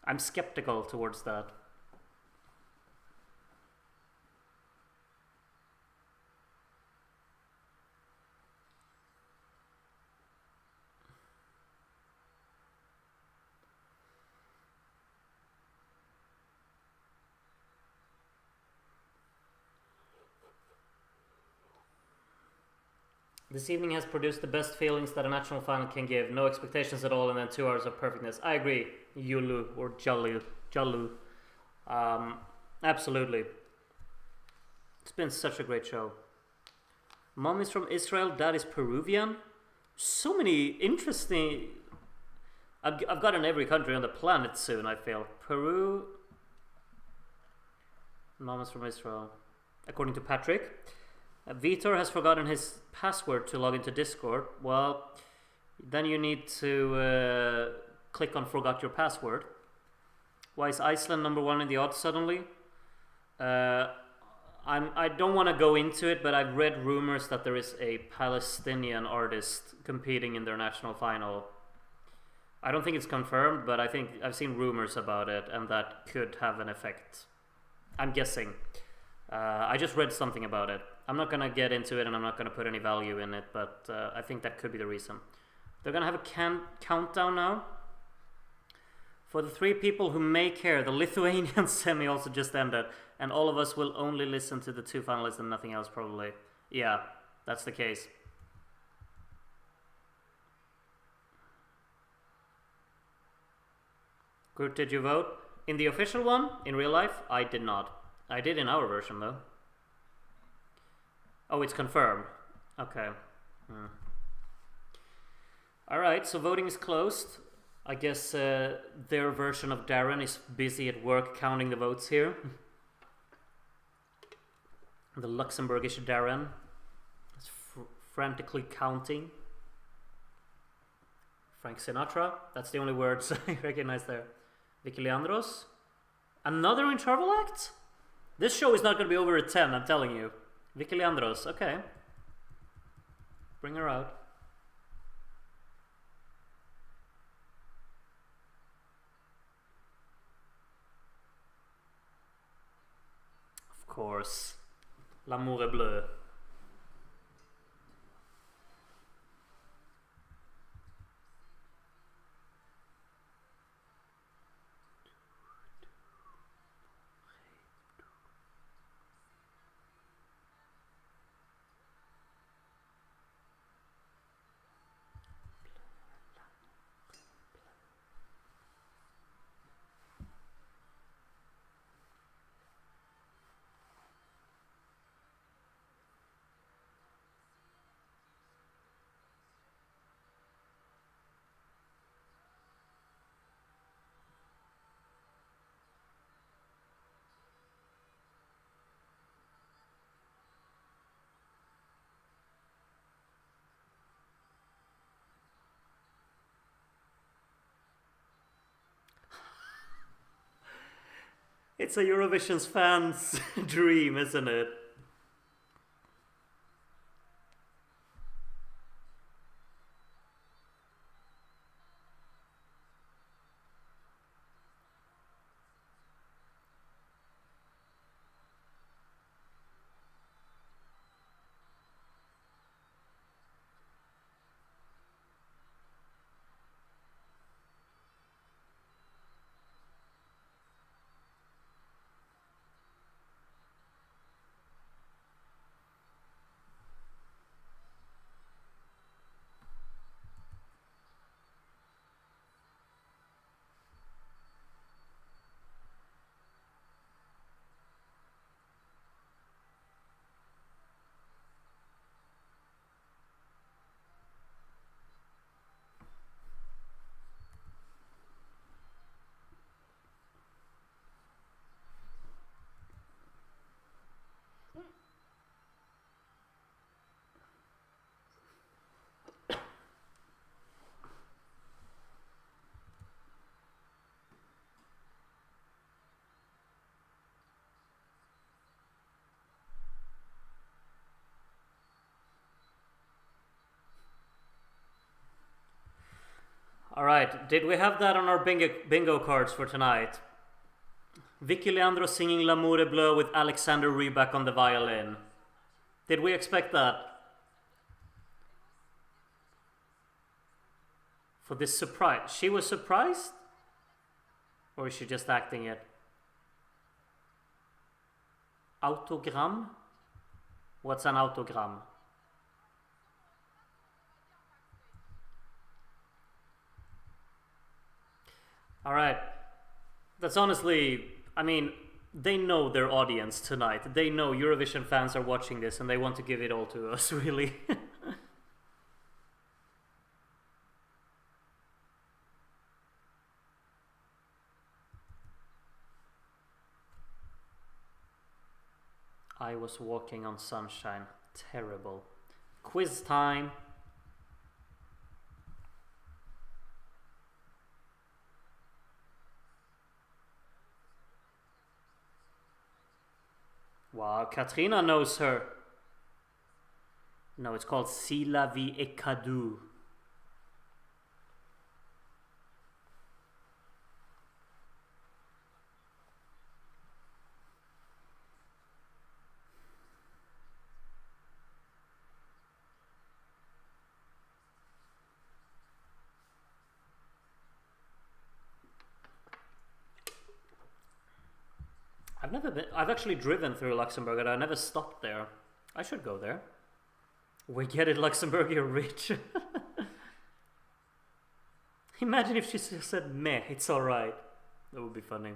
I'm skeptical towards that. This evening has produced the best feelings that a national final can give. No expectations at all, and then 2 hours of perfectness. I agree, Yulu or Jalu. Absolutely. It's been such a great show. Mom is from Israel, dad is Peruvian. So many interesting... I've gotten every country on the planet soon, I feel. Peru... Mom is from Israel. According to Patrick. Vitor has forgotten his password to log into Discord. Well, then you need to click on forgot your password. Why is Iceland number 1 in the odds suddenly? I don't want to go into it, but I've read rumors that there is a Palestinian artist competing in their national final. I don't think it's confirmed, but I think I've seen rumors about it, and that could have an effect. I'm guessing. I just read something about it. I'm not going to get into it, and I'm not going to put any value in it, but I think that could be the reason. They're going to have a countdown now. For the 3 people who may care, the Lithuanian semi also just ended, and all of us will only listen to the 2 finalists and nothing else, probably. Yeah, that's the case. Kurt, did you vote? In the official one, in real life, I did not. I did in our version, though. Oh, it's confirmed. Okay. Alright, so voting is closed. I guess their version of Darren is busy at work counting the votes here. The Luxembourgish Darren is frantically counting. Frank Sinatra, that's the only words I recognize there. Vicky Leandros. Another interval act? This show is not going to be over at 10, I'm telling you. Vicky Leandros, okay. Bring her out. Of course. L'amour est bleu. It's a Eurovision's fans' dream, isn't it? Alright, did we have that on our bingo cards for tonight? Vicky Leandro singing L'amour est bleu with Alexander Rybak on the violin. Did we expect that? For this surprise. She was surprised? Or is she just acting it? Autogram? What's an autogram? Alright. That's honestly, I mean, they know their audience tonight. They know Eurovision fans are watching this and they want to give it all to us, really. I was walking on sunshine. Terrible. Quiz time. Wow, Katrina knows her. No, it's called Si la vie est cadeau. I've actually driven through Luxembourg and I never stopped there. I should go there. We get it, Luxembourg, you're rich. Imagine if she just said meh, it's alright. That would be funny.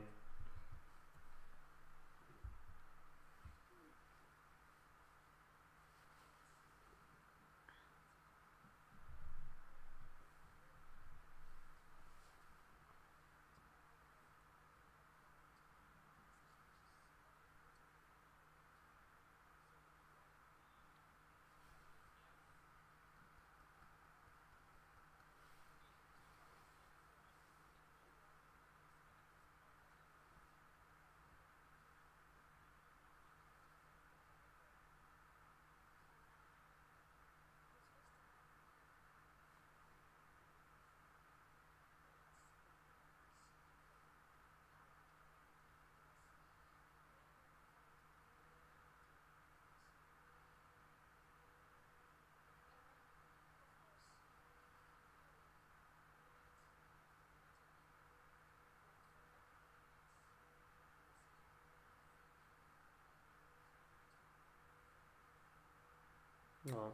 Oh.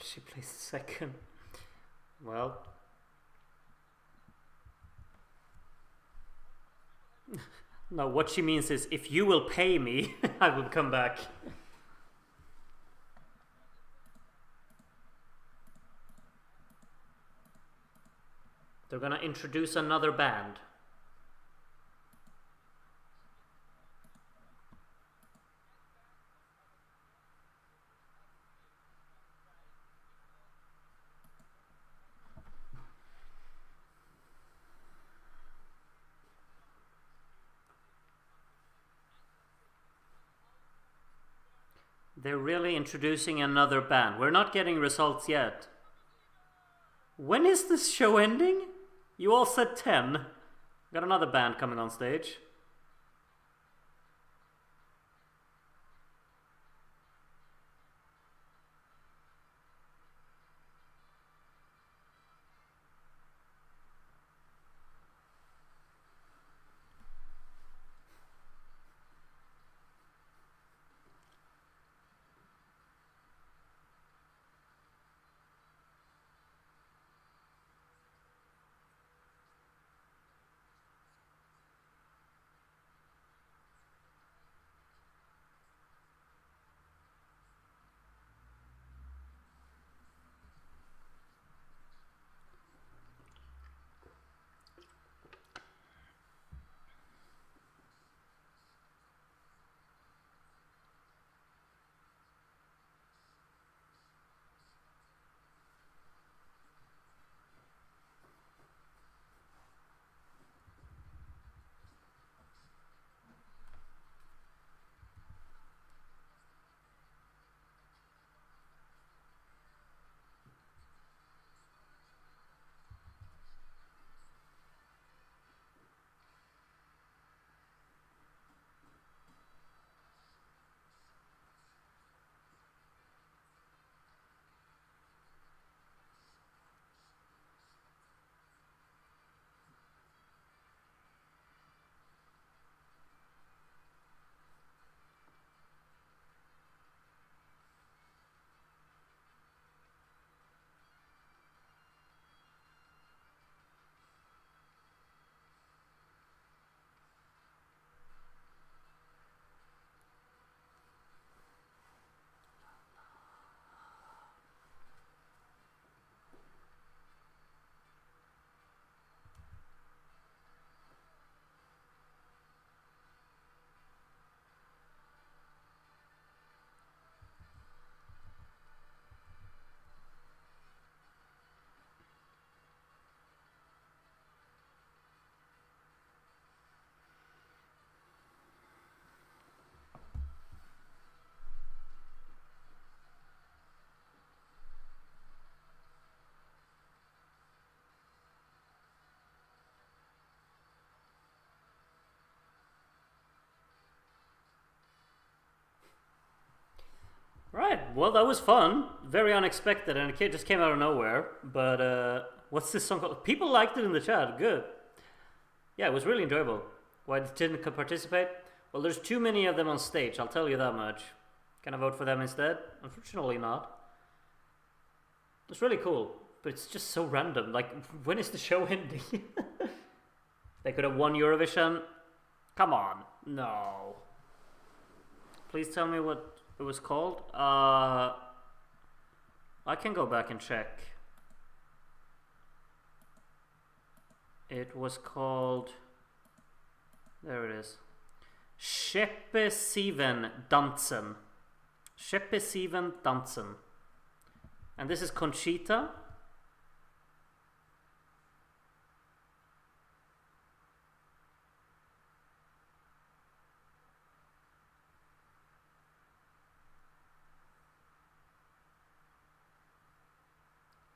She placed second. Well. No, what she means is, if you will pay me, I will come back. They're gonna introduce another band. They're really introducing another band. We're not getting results yet. When is this show ending? You all said 10. Got another band coming on stage. Right, well that was fun. Very unexpected and it just came out of nowhere. But what's this song called? People liked it in the chat, good. Yeah, it was really enjoyable. Why didn't participate? Well, there's too many of them on stage, I'll tell you that much. Can I vote for them instead? Unfortunately not. It's really cool, but it's just so random. Like, when is the show ending? They could have won Eurovision. Come on, no. Please tell me what it was called. I can go back and check. It was called... There it is. Scheppesiven Dansen. Scheppesiven Dansen. And this is Conchita.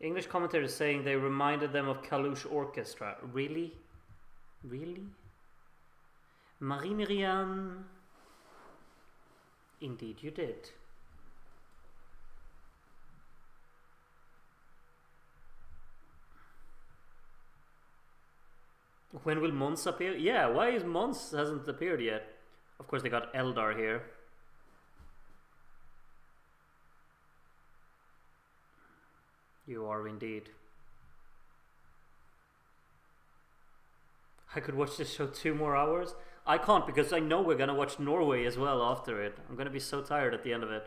English commentators saying they reminded them of Kalush Orchestra. Really? Really? Marie Miriam. Indeed you did. When will Mons appear? Yeah, why is Mons hasn't appeared yet? Of course they got Eldar here. You are indeed. I could watch this show 2 more hours. I can't because I know we're gonna watch Norway as well after it. I'm gonna be so tired at the end of it.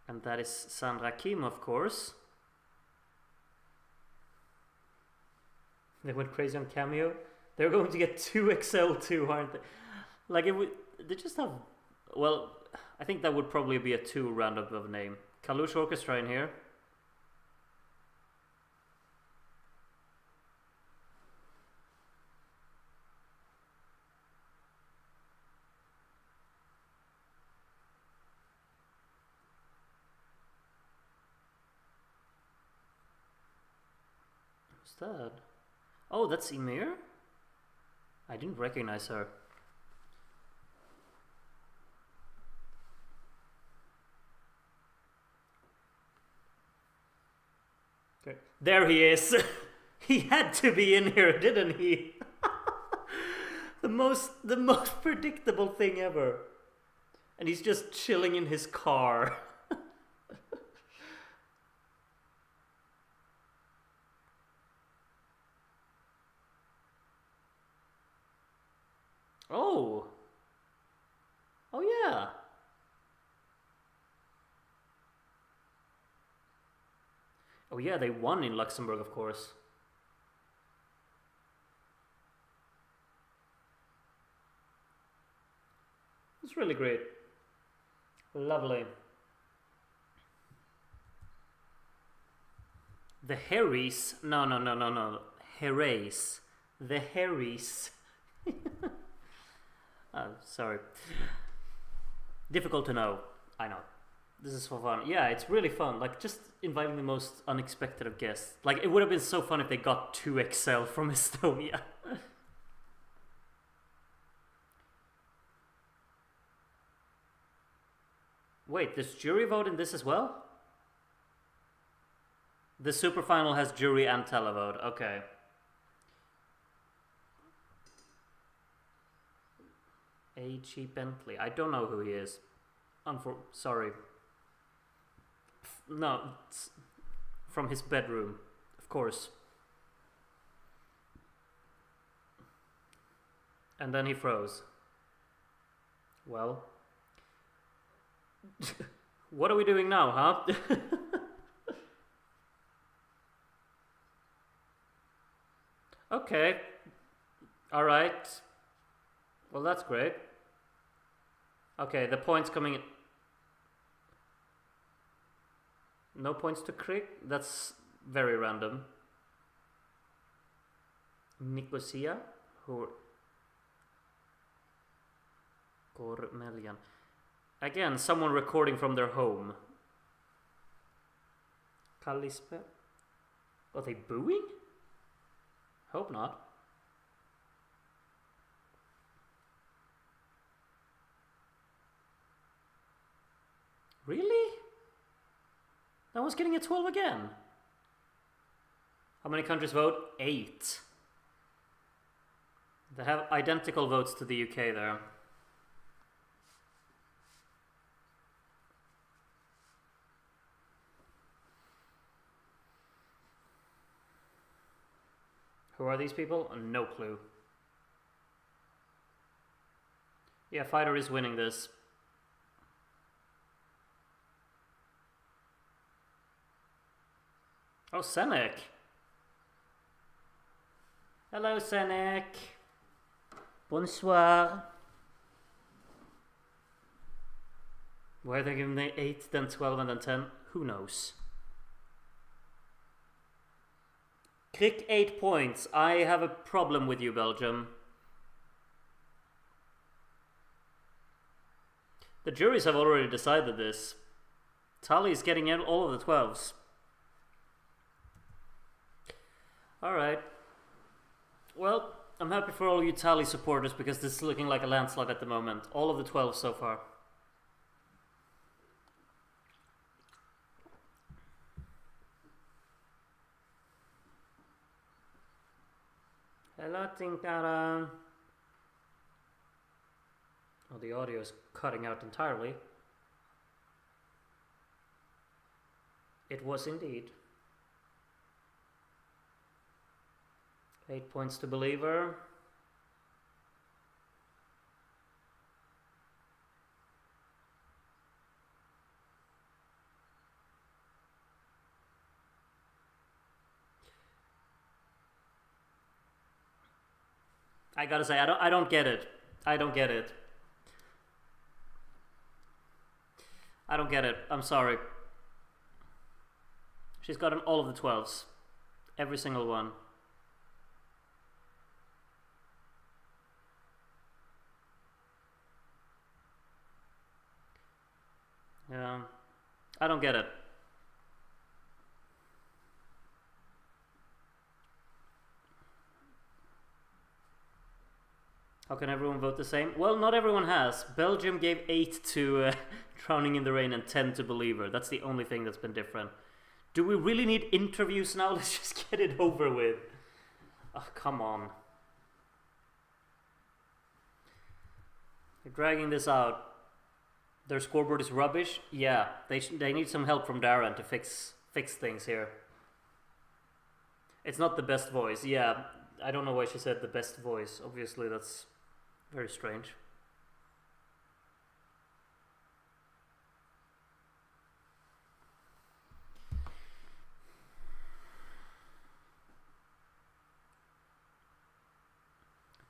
And that is Sandra Kim, of course. They went crazy on Cameo. They're going to get 2XL too, aren't they? Like, they just have... Well, I think that would probably be a 2 random of a name. Kalush Orchestra in here. Who's that? Oh, that's Emir? I didn't recognize her. Okay. There he is! He had to be in here, didn't he? the most predictable thing ever. And he's just chilling in his car. Oh. Oh yeah. Oh yeah, they won in Luxembourg, of course. It's really great. Lovely. The Harrys. No. Herreys. The Harrys. Sorry. Difficult to know. I know. This is for fun. Yeah, it's really fun. Like, just inviting the most unexpected of guests. Like, it would have been so fun if they got 2XL from Estonia. Wait, there's jury vote in this as well? The super final has jury and televote. Okay. A.G. Bentley. I don't know who he is. Sorry. No, it's from his bedroom, of course. And then he froze. Well. What are we doing now, huh? Okay. Alright. Well, that's great. Okay, the points coming in. No points to Crick? That's very random. Nicosia? Gormelian. Again, someone recording from their home. Kalispe? Are they booing? Hope not. Really? That one's getting a 12 again. How many countries vote? 8. They have identical votes to the UK there. Who are these people? No clue. Yeah, Fighter is winning this. Oh, Senek. Hello, Senek. Bonsoir. Why are they giving me 8, then 12, and then 10? Who knows? Crick 8 points. I have a problem with you, Belgium. The juries have already decided this. Tali is getting in all of the 12s. Alright. Well, I'm happy for all you Tali supporters because this is looking like a landslide at the moment. All of the 12s so far. Hello, Tinkara. Oh, the audio is cutting out entirely. It was indeed. 8 points to Believer. I gotta say, I don't get it. I don't get it. I don't get it. I'm sorry. She's gotten all of the 12s. Every single one. Yeah. I don't get it. How can everyone vote the same? Well, not everyone has. Belgium gave 8 to Drowning in the Rain and 10 to Believer. That's the only thing that's been different. Do we really need interviews now? Let's just get it over with. Oh, come on. They're dragging this out. Their scoreboard is rubbish? Yeah, they need some help from Darren to fix things here. It's not the best voice. Yeah, I don't know why she said the best voice. Obviously, that's very strange.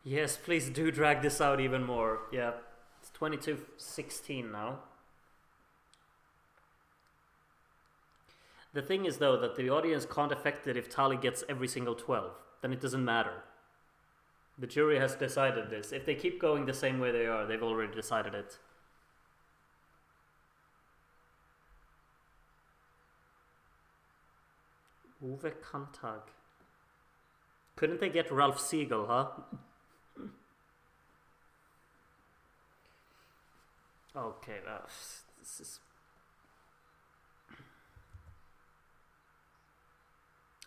Yes, please do drag this out even more. Yeah, it's 22-16 now. The thing is, though, that the audience can't affect it if Tali gets every single 12. Then it doesn't matter. The jury has decided this. If they keep going the same way they are, they've already decided it. Uwe Kantag. Couldn't they get Ralph Siegel, huh? Okay, this is...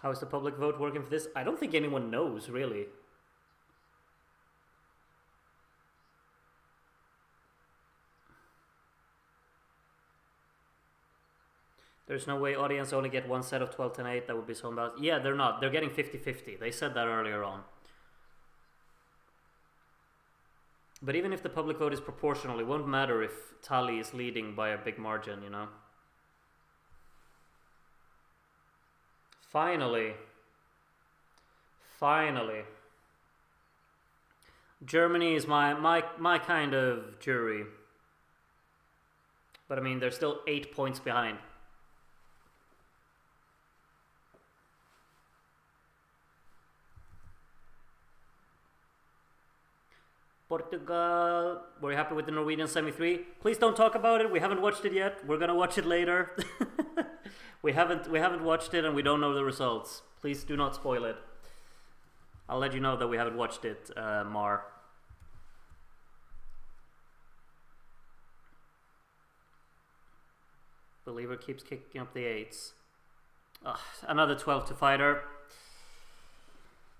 How is the public vote working for this? I don't think anyone knows, really. There's no way audience only get one set of 12, 10, 8. That would be so embarrassing. Yeah, they're not. They're getting 50-50. They said that earlier on. But even if the public vote is proportional, it won't matter if Tali is leading by a big margin, you know. Finally. Finally. Germany is my kind of jury. But I mean, they're still 8 points behind. Portugal. Were you happy with the Norwegian semi-3? Please don't talk about it. We haven't watched it yet. We're gonna watch it later. We haven't watched it and we don't know the results. Please do not spoil it. I'll let you know that we haven't watched it, Mar. Believer keeps kicking up the 8s. Another 12 to fighter.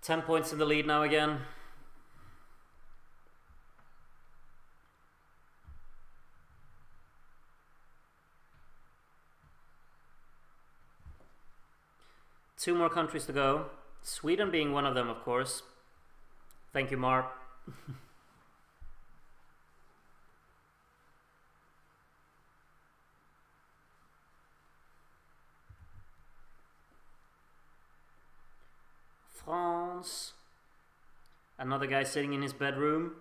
10 points in the lead now again. Two more countries to go. Sweden being one of them, of course. Thank you, Mar. France. Another guy sitting in his bedroom.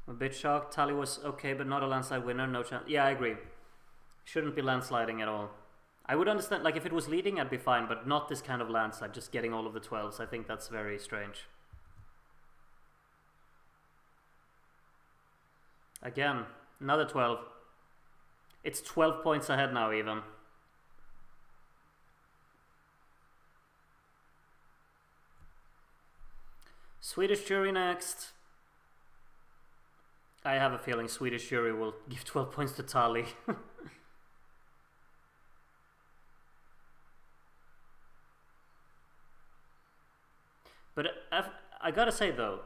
I'm a bit shocked. Tally was okay, but not a landslide winner. No chance. Yeah, I agree. Shouldn't be landsliding at all. I would understand, like, if it was leading, I'd be fine, but not this kind of landslide, just getting all of the 12s. I think that's very strange. Again, another 12. It's 12 points ahead now, even. Swedish jury next. I have a feeling Swedish jury will give 12 points to Tali. But I gotta say though,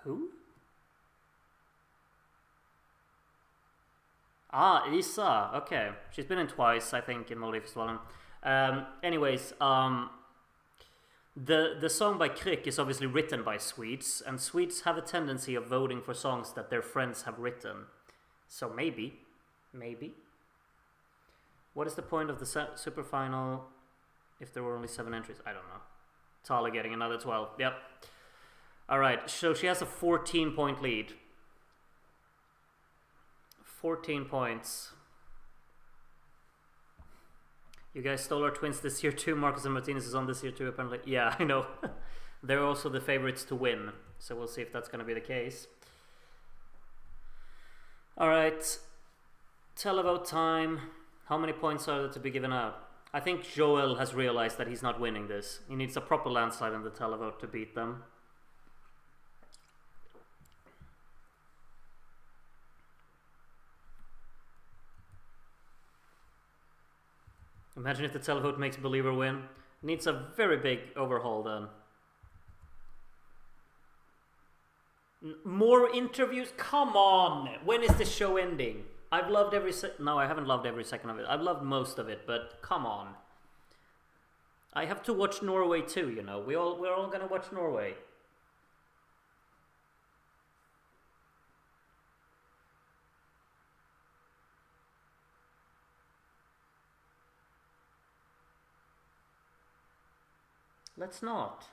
who? Isa. Okay, she's been in twice, I think, in Melodi Festival. Anyways, the song by Prix is obviously written by Swedes, and Swedes have a tendency of voting for songs that their friends have written. So maybe. What is the point of the super final if there were only 7 entries? I don't know. Tala getting another 12. Yep. Alright, so she has a 14-point lead. 14 points. You guys stole our twins this year too. Marcus and Martinez is on this year too, apparently. Yeah, I know. They're also the favorites to win. So we'll see if that's going to be the case. Alright. Televote time. How many points are there to be given out? I think Joel has realized that he's not winning this. He needs a proper landslide in the televote to beat them. Imagine if the televote makes Believer win. Needs a very big overhaul then. More interviews? Come on! When is the show ending? I've loved every no, I haven't loved every second of it. I've loved most of it, but come on. I have to watch Norway too, you know. We're all gonna watch Norway. Let's not.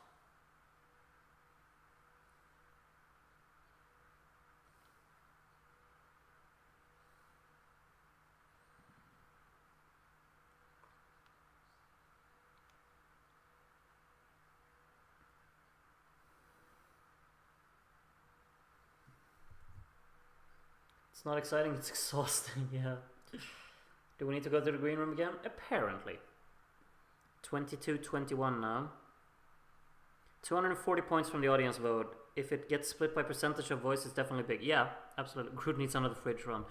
It's not exciting, it's exhausting, yeah. Do we need to go to the green room again? Apparently. 22-21 now. 240 points from the audience vote. If it gets split by percentage of voice, it's definitely big. Yeah, absolutely. Groot needs another fridge run.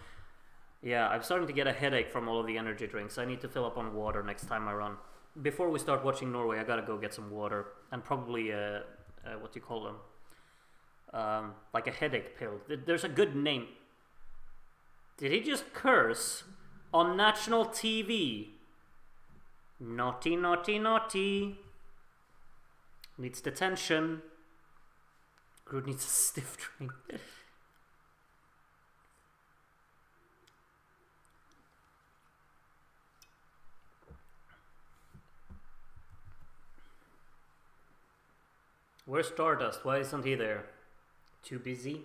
Yeah, I'm starting to get a headache from all of the energy drinks. I need to fill up on water next time I run. Before we start watching Norway, I gotta go get some water. And probably, what do you call them? Like a headache pill. There's a good name. Did he just curse on national TV? Naughty, naughty, naughty. Needs detention. Groot needs a stiff drink. Where's Stardust? Why isn't he there? Too busy?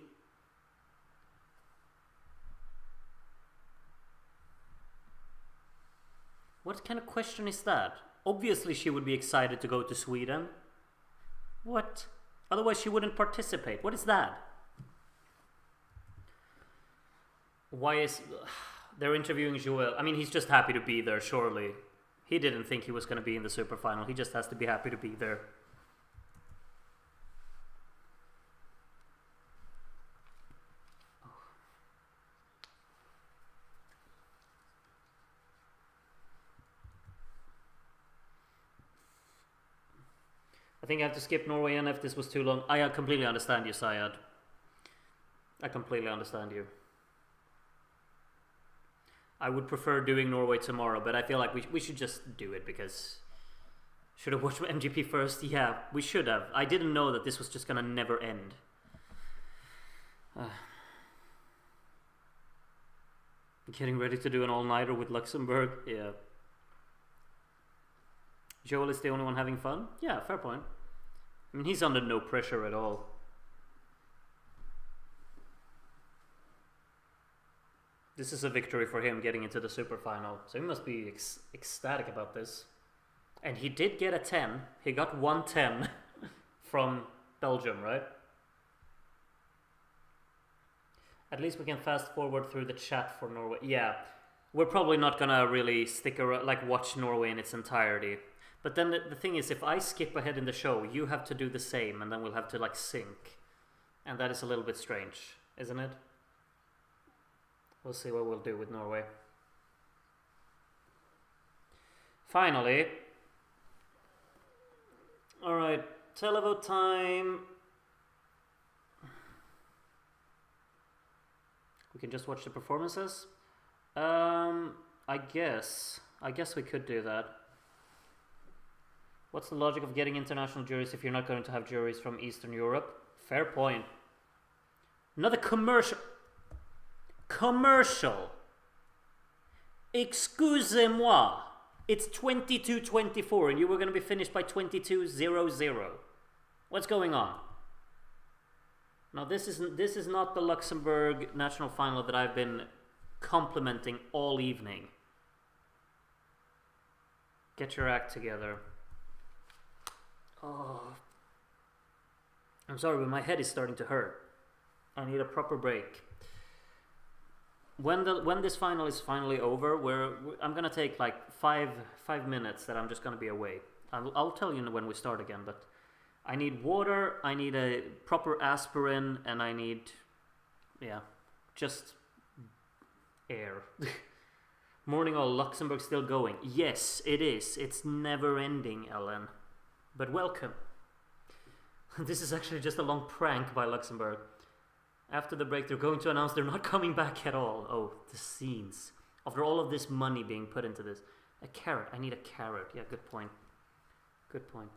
What kind of question is that? Obviously she would be excited to go to Sweden. What? Otherwise she wouldn't participate. What is that? Why is... They're interviewing Joel. I mean, he's just happy to be there, surely. He didn't think he was going to be in the super final. He just has to be happy to be there. I think I have to skip Norway and if this was too long. I completely understand you, Syed. I completely understand you. I would prefer doing Norway tomorrow, but I feel like we should just do it because... Should have watched MGP first? Yeah, we should have. I didn't know that this was just gonna never end. Getting ready to do an all-nighter with Luxembourg? Yeah. Joel is the only one having fun? Yeah, fair point. I mean, he's under no pressure at all. This is a victory for him getting into the super final, so he must be ecstatic about this. And he did get a 10. He got 110 from Belgium, right? At least we can fast forward through the chat for Norway. Yeah, we're probably not gonna really stick around, like watch Norway in its entirety. But then the thing is, if I skip ahead in the show, you have to do the same, and then we'll have to like sync. And that is a little bit strange, isn't it? We'll see what we'll do with Norway. Finally. Alright, televote time. We can just watch the performances. I guess we could do that. What's the logic of getting international juries if you're not going to have juries from Eastern Europe? Fair point. Another commercial. Commercial. Excusez-moi. It's 22:24 and you were going to be finished by 22:00. What's going on? Now this is not the Luxembourg national final that I've been complimenting all evening. Get your act together. Oh, I'm sorry, but my head is starting to hurt. I need a proper break. When this final is finally over, I'm gonna take like five minutes that I'm just gonna be away. I'll tell you when we start again, but I need water, I need a proper aspirin, and I need, yeah, just air. Morning all, Luxembourg still going. Yes, it is. It's never ending, Ellen. But welcome. This is actually just a long prank by Luxembourg. After the break, they're going to announce they're not coming back at all. Oh, the scenes. After all of this money being put into this. A carrot. I need a carrot. Yeah, good point. Good point.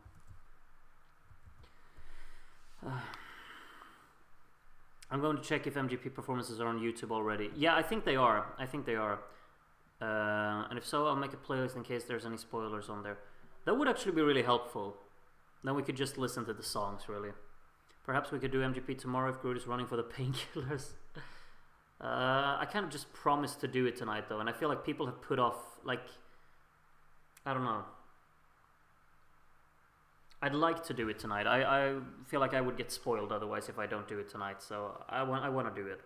I'm going to check if MGP performances are on YouTube already. Yeah, I think they are. I think they are. And if so, I'll make a playlist in case there's any spoilers on there. That would actually be really helpful. Then we could just listen to the songs, really. Perhaps we could do MGP tomorrow if Groot is running for the painkillers. I kind of just promised to do it tonight, though, and I feel like people have put off, like, I don't know. I'd like to do it tonight. I feel like I would get spoiled otherwise if I don't do it tonight, so I want to do it.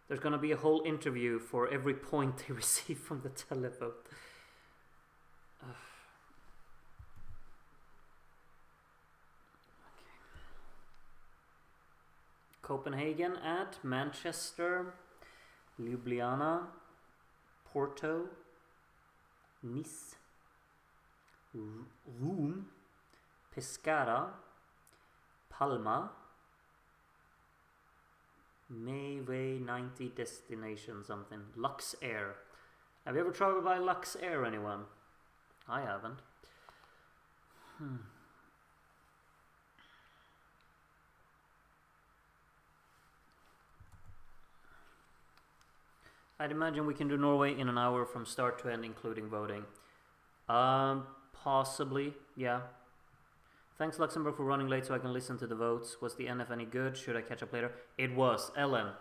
There's going to be a whole interview for every point they receive from the televote. Copenhagen at Manchester, Ljubljana, Porto, Nice, Rome, Pescara, Palma, Mayway 90 destination something, Lux Air. Have you ever traveled by Lux Air, anyone? I haven't. I'd imagine we can do Norway in an hour from start to end, including voting. Possibly, yeah. Thanks Luxembourg for running late so I can listen to the votes. Was the NF any good? Should I catch up later? It was. Ellen,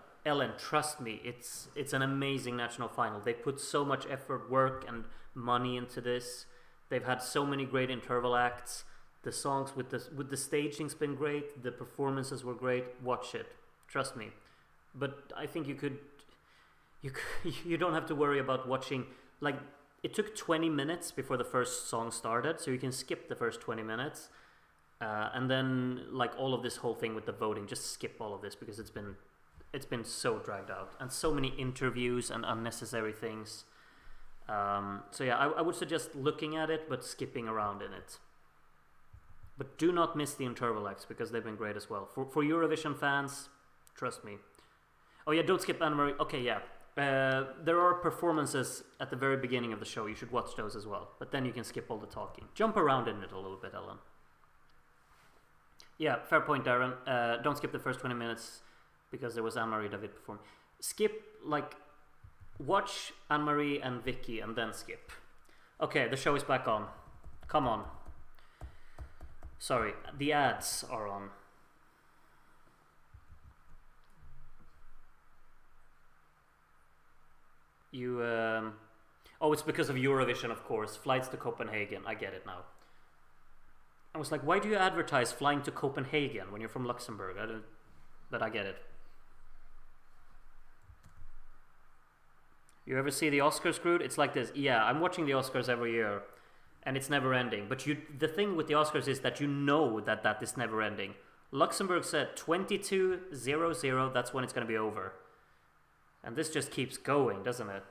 trust me, it's an amazing national final. They put so much effort, work, and money into this. They've had so many great interval acts. The songs with the staging's been great. The performances were great. Watch it. Trust me. But I think you don't have to worry about watching, like, it took 20 minutes before the first song started, so you can skip the first 20 minutes. And then like all of this whole thing with the voting, just skip all of this because it's been so dragged out and so many interviews and unnecessary things. So yeah, I would suggest looking at it but skipping around in it. But do not miss the interval acts because they've been great as well. For Eurovision fans, trust me. Oh yeah, don't skip Anne-Marie. Okay, yeah. There are performances at the very beginning of the show. You should watch those as well. But then you can skip all the talking. Jump around in it a little bit, Ellen. Yeah, fair point, Darren. Don't skip the first 20 minutes because there was Anne-Marie David performing. Skip, like, watch Anne-Marie and Vicky and then skip. Okay, the show is back on. Come on. Sorry, the ads are on. You, oh, it's because of Eurovision, of course. Flights to Copenhagen. I get it now. I was like, why do you advertise flying to Copenhagen when you're from Luxembourg? But I get it. You ever see the Oscars screwed? It's like this. Yeah, I'm watching the Oscars every year, and it's never ending. But the thing with the Oscars is that you know that is never ending. Luxembourg said 22:00. That's when it's going to be over. And this just keeps going, doesn't it?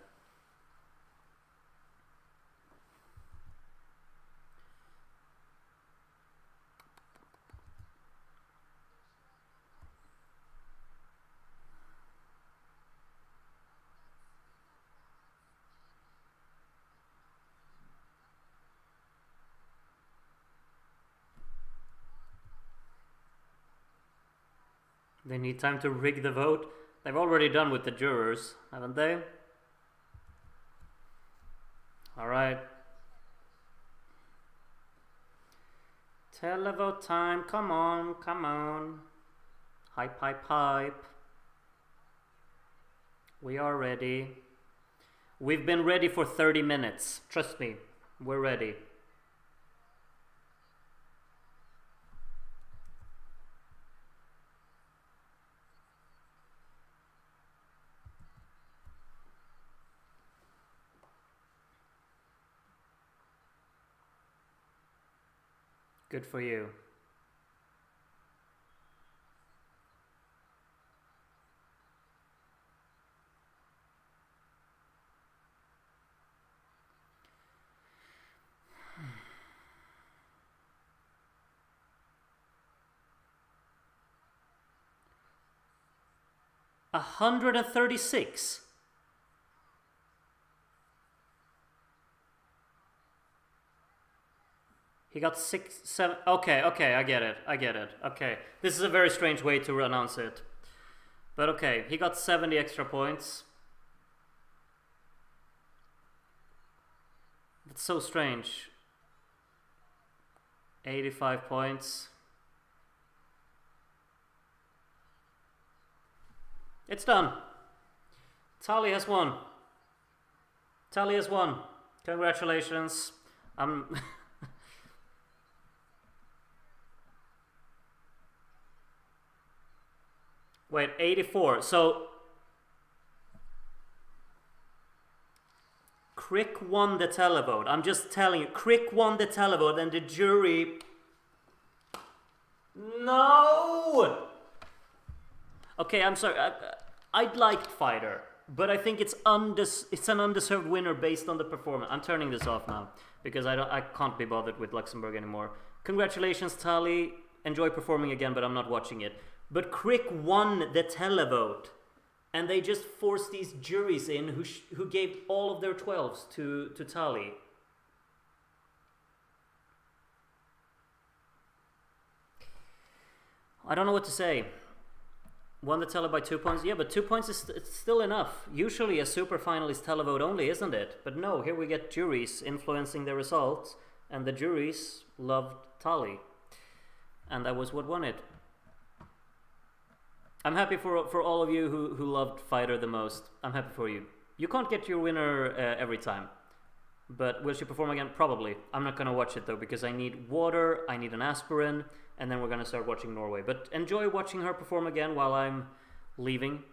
They need time to rig the vote. They've already done with the jurors, haven't they? Alright. Televote time, come on, come on. Hype, hype, hype. We are ready. We've been ready for 30 minutes. Trust me, we're ready. Good for you. $136. He got 6, 7. Okay, I get it. Okay, this is a very strange way to announce it. But okay, he got 70 extra points. That's so strange. 85 points. It's done. Tali has won. Congratulations. Wait, 84. So Crick won the televote. I'm just telling you, Crick won the televote and the jury... No! Okay, I'm sorry. I liked Fighter, but I think it's an undeserved winner based on the performance. I'm turning this off now because I can't be bothered with Luxembourg anymore. Congratulations, Tali. Enjoy performing again, but I'm not watching it. But Crick won the televote, and they just forced these juries in who gave all of their 12s to Tali. I don't know what to say. Won the tele by 2 points. Yeah, but 2 points is still enough. Usually a super finalist televote only, isn't it? But no, here we get juries influencing the results, and the juries loved Tali. And that was what won it. I'm happy for all of you who loved Fighter the most. I'm happy for you. You can't get your winner every time. But will she perform again? Probably. I'm not going to watch it though because I need water, I need an aspirin, and then we're going to start watching Norway. But enjoy watching her perform again while I'm leaving.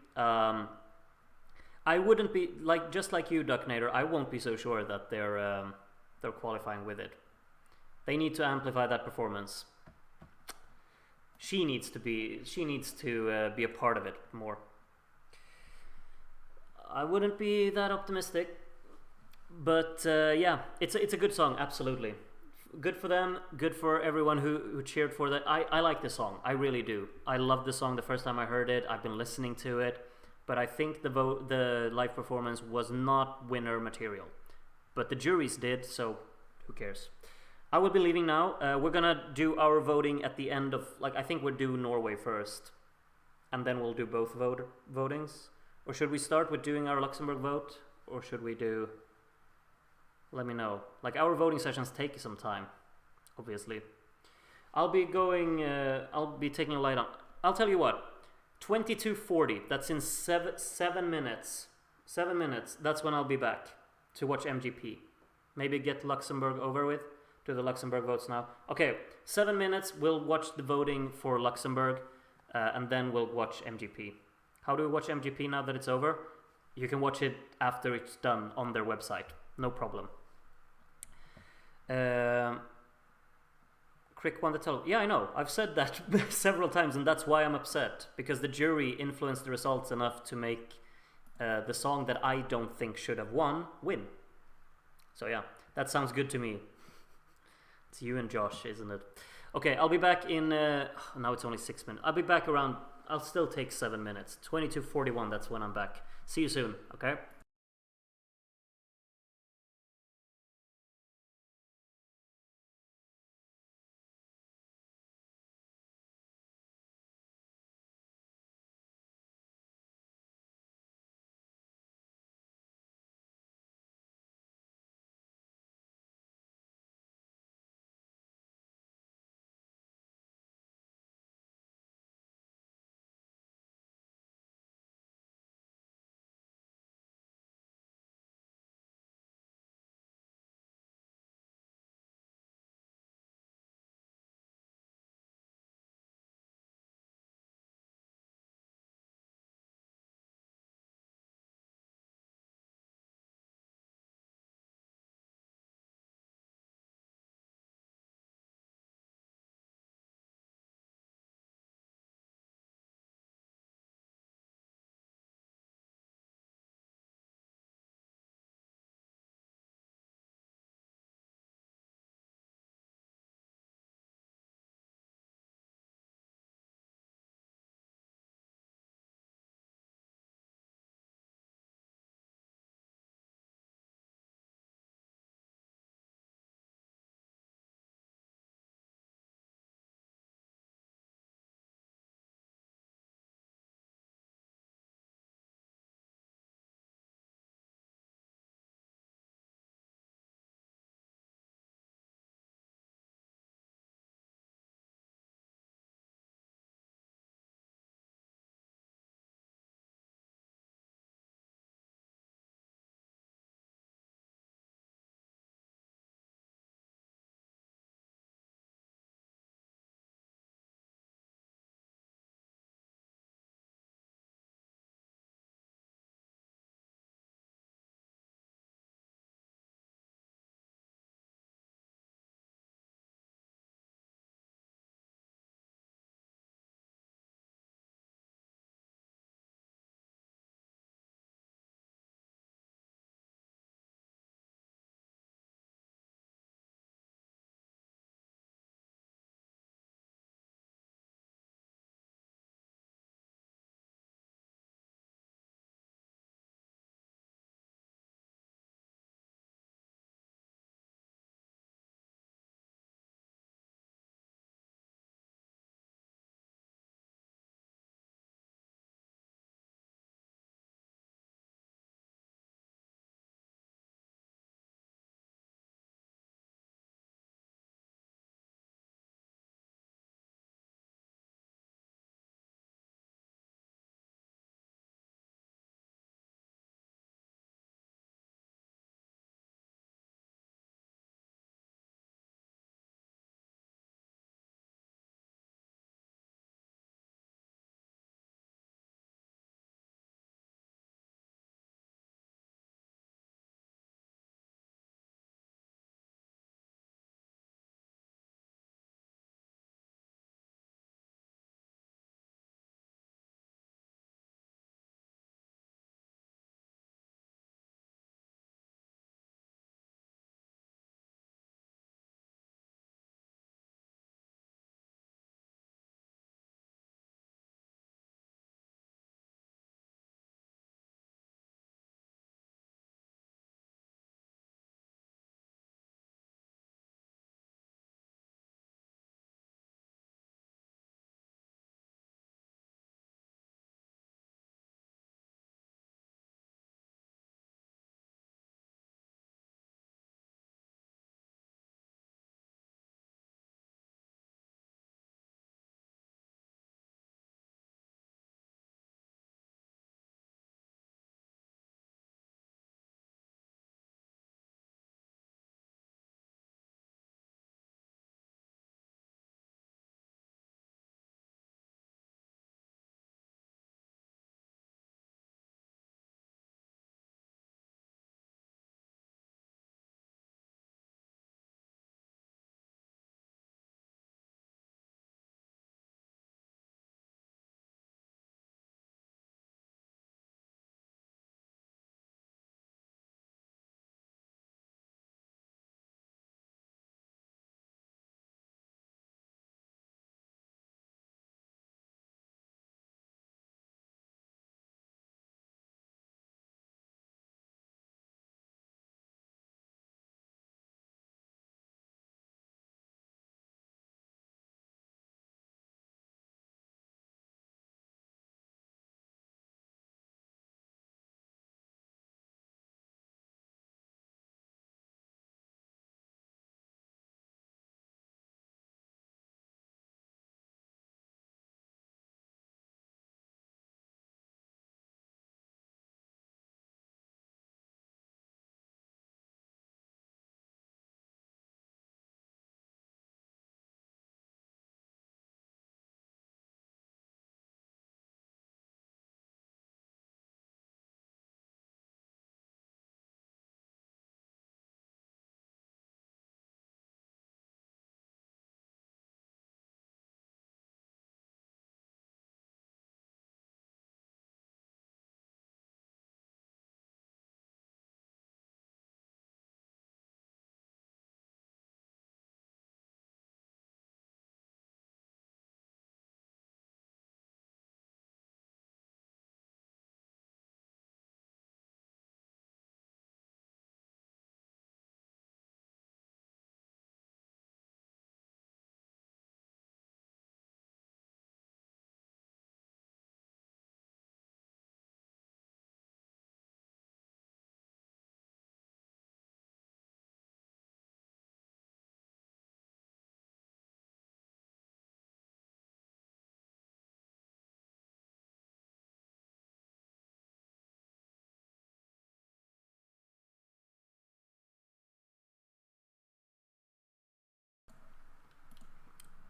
I wouldn't be like just like you, Ducknator. I won't be so sure that they're qualifying with it. They need to amplify that performance. She needs to be a part of it more. I wouldn't be that optimistic, but yeah, it's a good song, absolutely. Good for them, good for everyone who cheered for that. I like the song, I really do. I loved the song the first time I heard it. I've been listening to it, but I think the live performance was not winner material. But the juries did, so who cares? I will be leaving now. We're gonna do our voting at the end of, like, I think we'll do Norway first, and then we'll do both votings. Or should we start with doing our Luxembourg vote, or should we do? Let me know. Like, our voting sessions take some time, obviously. I'll be taking a light on. I'll tell you what. 22:40. That's in 7 minutes. 7 minutes. That's when I'll be back to watch MGP. Maybe get Luxembourg over with. Do the Luxembourg votes now. Okay, 7 minutes. We'll watch the voting for Luxembourg, and then we'll watch MGP. How do we watch MGP now that it's over? You can watch it after it's done on their website. No problem. Crick won the title. Yeah, I know. I've said that several times, and that's why I'm upset. Because the jury influenced the results enough to make the song that I don't think should have won win. So yeah, that sounds good to me. It's you and Josh, isn't it? Okay, I'll be back in... now it's only 6 minutes. I'll be back around... I'll still take 7 minutes. 22:41, that's when I'm back. See you soon, okay?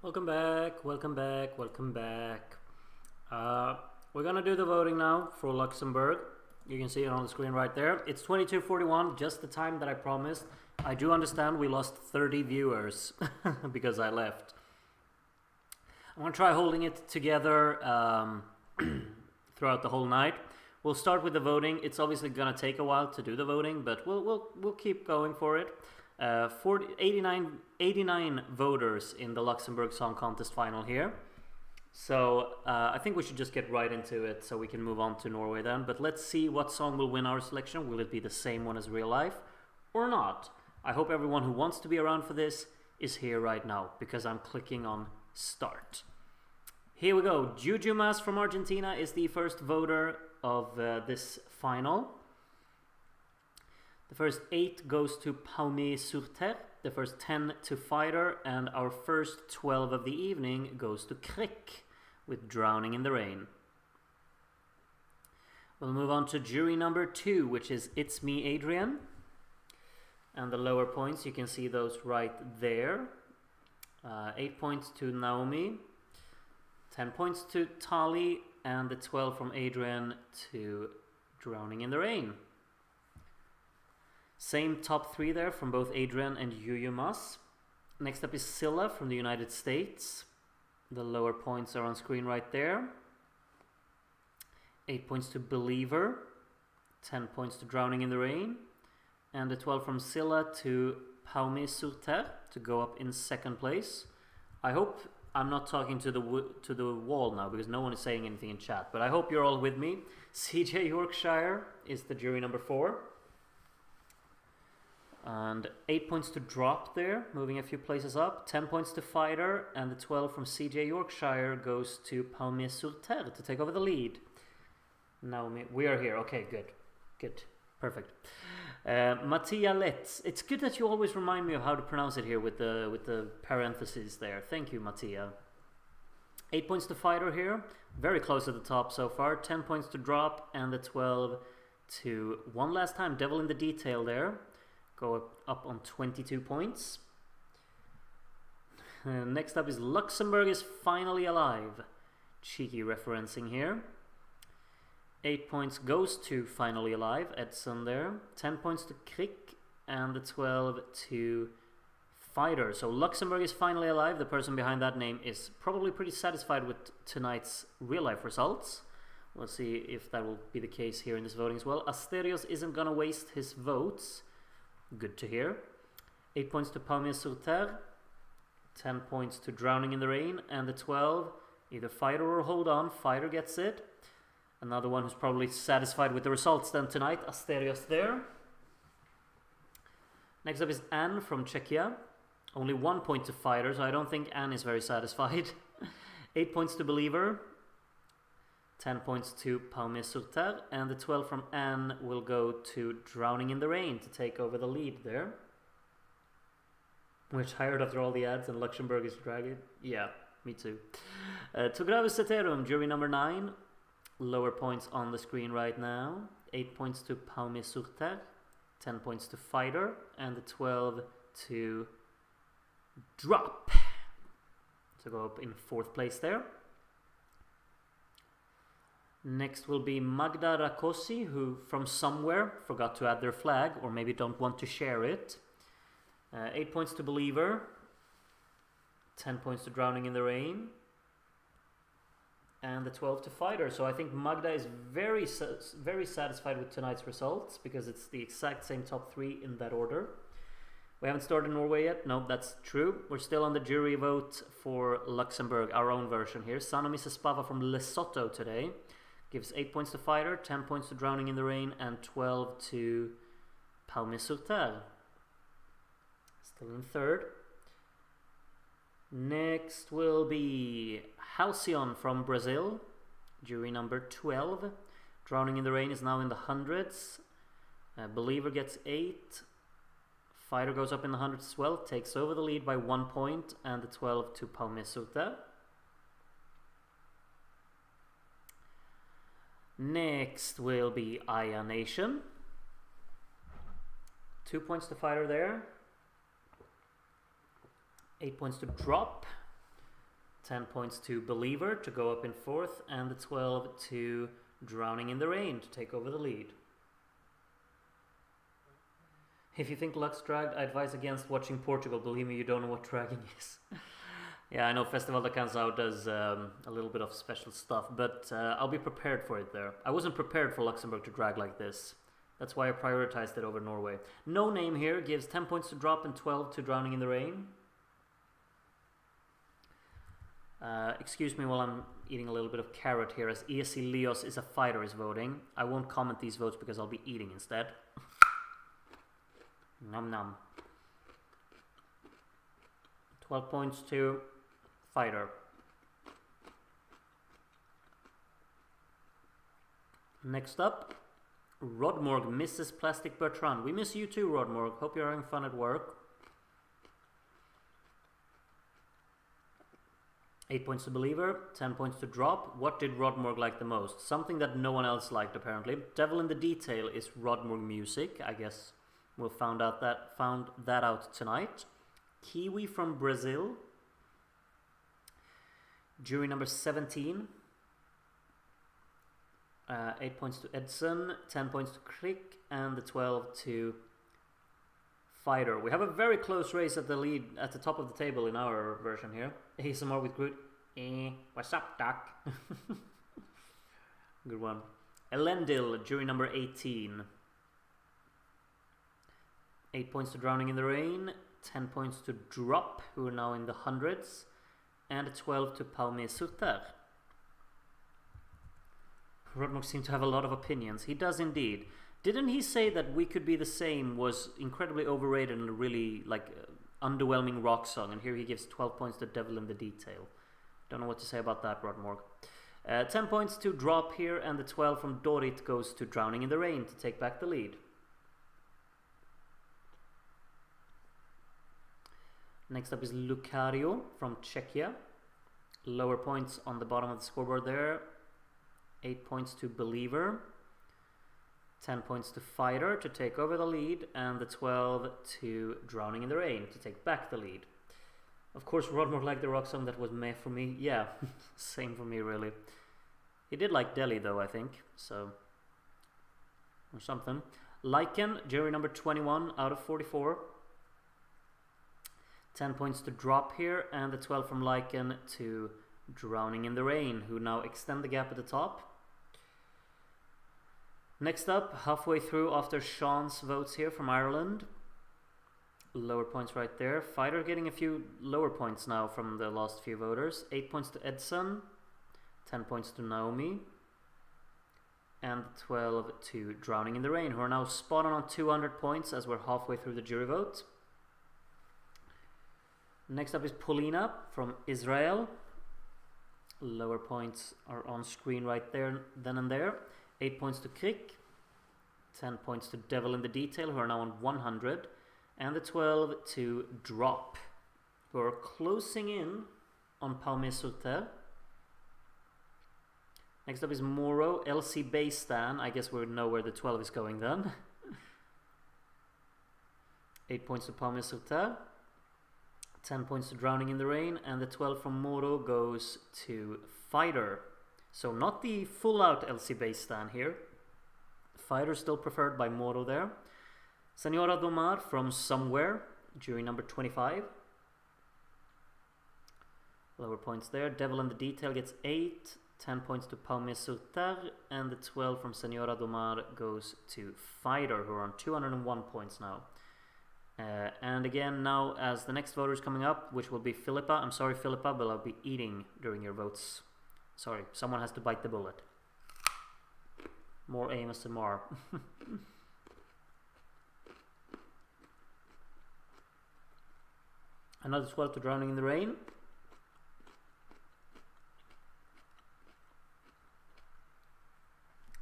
Welcome back, welcome back, welcome back. We're gonna do the voting now for Luxembourg. You can see it on the screen right there. It's 22:41, just the time that I promised. I do understand we lost 30 viewers because I left. I'm gonna try holding it together throughout the whole night. We'll start with the voting. It's obviously gonna take a while to do the voting, but we'll keep going for it. 89 voters in the Luxembourg Song Contest final here. So I think we should just get right into it so we can move on to Norway then. But let's see what song will win our selection. Will it be the same one as Real Life or not? I hope everyone who wants to be around for this is here right now because I'm clicking on start. Here we go. Juju Mas from Argentina is the first voter of this final. The first 8 goes to Palmé-sur-Terre, the first 10 to Fighter, and our first 12 of the evening goes to Crick with Drowning in the Rain. We'll move on to jury number 2, which is It's Me, Adrian. And the lower points, you can see those right there. 8 points to Naomi, 10 points to Tali, and the 12 from Adrian to Drowning in the Rain. Same top 3 there from both Adrian and Juju Mas. Next up is Scylla from the United States. The lower points are on screen right there. 8 points to Believer, 10 points to Drowning in the Rain, and the 12 from Scylla to Palmé-sur-Terre to go up in second place. I hope I'm not talking to the wall now because no one is saying anything in chat, but I hope you're all with me. CJ Yorkshire is the jury number 4. And 8 points to Drop there, moving a few places up. 10 points to Fighter, and the 12 from CJ Yorkshire goes to Palmé-sur-Terre to take over the lead. Naomi, we are here. Okay, good, perfect. Mattia Letz. It's good that you always remind me of how to pronounce it here with the parentheses there. Thank you, Mattia. 8 points to Fighter here, very close at the top so far. 10 points to Drop, and the 12 to one last time Devil in the Detail there. Go up on 22 points. Next up is Luxembourg is Finally Alive. Cheeky referencing here. 8 points goes to Finally Alive, Edson there. 10 points to Crick, and the 12 to Fighter. So Luxembourg is Finally Alive. The person behind that name is probably pretty satisfied with tonight's real life results. We'll see if that will be the case here in this voting as well. Asterios isn't gonna waste his votes. Good to hear. 8 points to Palmé-sur-Terre, 10 points to Drowning in the Rain, and the 12, either Fighter or Hold On. Fighter gets it. Another one who's probably satisfied with the results then tonight, Asterios there. Next up is Anne from Czechia. Only 1 point to Fighter, so I don't think Anne is very satisfied. 8 points to Believer, 10 points to Palmé-sur-Terre, and the 12 from Anne will go to Drowning in the Rain to take over the lead there. We're tired after all the ads and Luxembourg is dragging. Yeah, me too. To Gravis Ceterum, jury number 9. Lower points on the screen right now. 8 points to Palmé-sur-Terre, 10 points to Fighter, and the 12 to Drop. So go up in 4th place there. Next will be Magda Rakosi, who from somewhere forgot to add their flag, or maybe don't want to share it. 8 points to Believer, 10 points to Drowning in the Rain, and the 12 to Fighter. So I think Magda is very satisfied with tonight's results because it's the exact same top 3 in that order. We haven't started Norway yet. No, that's true. We're still on the jury vote for Luxembourg, our own version here. Sanomi Sespava from Lesotho today. Gives 8 points to Fighter, 10 points to Drowning in the Rain, and 12 to Palmé-sur-Terre. Still in 3rd. Next will be Halcyon from Brazil, jury number 12. Drowning in the Rain is now in the hundreds. Believer gets 8. Fighter goes up in the hundreds as well, takes over the lead by 1 point, and the 12 to Palmé-sur-Terre. Next will be Aya Nation. 2 points to Fighter there. 8 points to Drop. 10 points to Believer to go up in 4th, and the 12 to Drowning in the Rain to take over the lead. If you think Lux dragged, I advise against watching Portugal. Believe me, you don't know what dragging is. Yeah, I know Festival da Canção does a little bit of special stuff, but I'll be prepared for it there. I wasn't prepared for Luxembourg to drag like this. That's why I prioritized it over Norway. No Name here gives 10 points to Drop and 12 to Drowning in the Rain. Excuse me while I'm eating a little bit of carrot here, as ESC Leos is a fighter is voting. I won't comment these votes because I'll be eating instead. Nom nom. 12 points to Fighter. Next up, Rodmorg, Mrs. Plastic Bertrand. We miss you too, Rodmorg. Hope you're having fun at work. 8 points to Believer, 10 points to Drop. What did Rodmorg like the most? Something that no one else liked, apparently. Devil in the Detail is Rodmorg music. I guess we'll found that out tonight. Kiwi from Brazil. Jury number 17. 8 points to Edson, 10 points to Crick, and the 12 to Fighter. We have a very close race at the lead, at the top of the table in our version here. ASMR with Groot. What's up, Doc? Good one. Elendil, jury number 18. 8 points to Drowning in the Rain, 10 points to Drop, who are now in the hundreds, and 12 to Palme Sutter. Rodmorg seemed to have a lot of opinions. He does indeed. Didn't he say that We Could Be the Same was incredibly overrated and a really underwhelming rock song? And here he gives 12 points to Devil in the Detail. Don't know what to say about that, Rodmorg. 10 points to Drop here, and the 12 from Dorit goes to Drowning in the Rain to take back the lead. Next up is Lucario from Czechia. Lower points on the bottom of the scoreboard there. 8 points to Believer. 10 points to Fighter to take over the lead, and the 12 to Drowning in the Rain to take back the lead. Of course, Rodmorg liked the rock song that was meh for me. Yeah, same for me really. He did like Delhi though, I think, so, or something. Lycan, jury number 21 out of 44. 10 points to Drop here, and the 12 from Lycan to Drowning in the Rain, who now extend the gap at the top. Next up, halfway through after Sean's votes here from Ireland. Lower points right there. Fighter getting a few lower points now from the last few voters. 8 points to Edson, 10 points to Naomi, and 12 to Drowning in the Rain, who are now spot on 200 points as we're halfway through the jury vote. Next up is Polina from Israel. Lower points are on screen right there, then and there. 8 points to Crick, 10 points to Devil in the Detail, who are now on 100, and the 12 to Drop, who are closing in on Palme Sutter. Next up is Moro, LC Baystan. I guess we know where the 12 is going then. 8 points to Palme Sutter, 10 points to Drowning in the Rain, and the 12 from Moro goes to Fighter. So not the full-out LC Baystan here. Fighter still preferred by Moro there. Senora Domar from Somewhere, jury number 25. Lower points there. Devil in the Detail gets 8, 10 points to Palme Sutter, and the 12 from Senora Domar goes to Fighter, who are on 201 points now. And again, now as the next voter is coming up, which will be Philippa. I'm sorry, Philippa, but I'll be eating during your votes. Sorry, someone has to bite the bullet. More ASMR. Another 12 to Drowning in the Rain.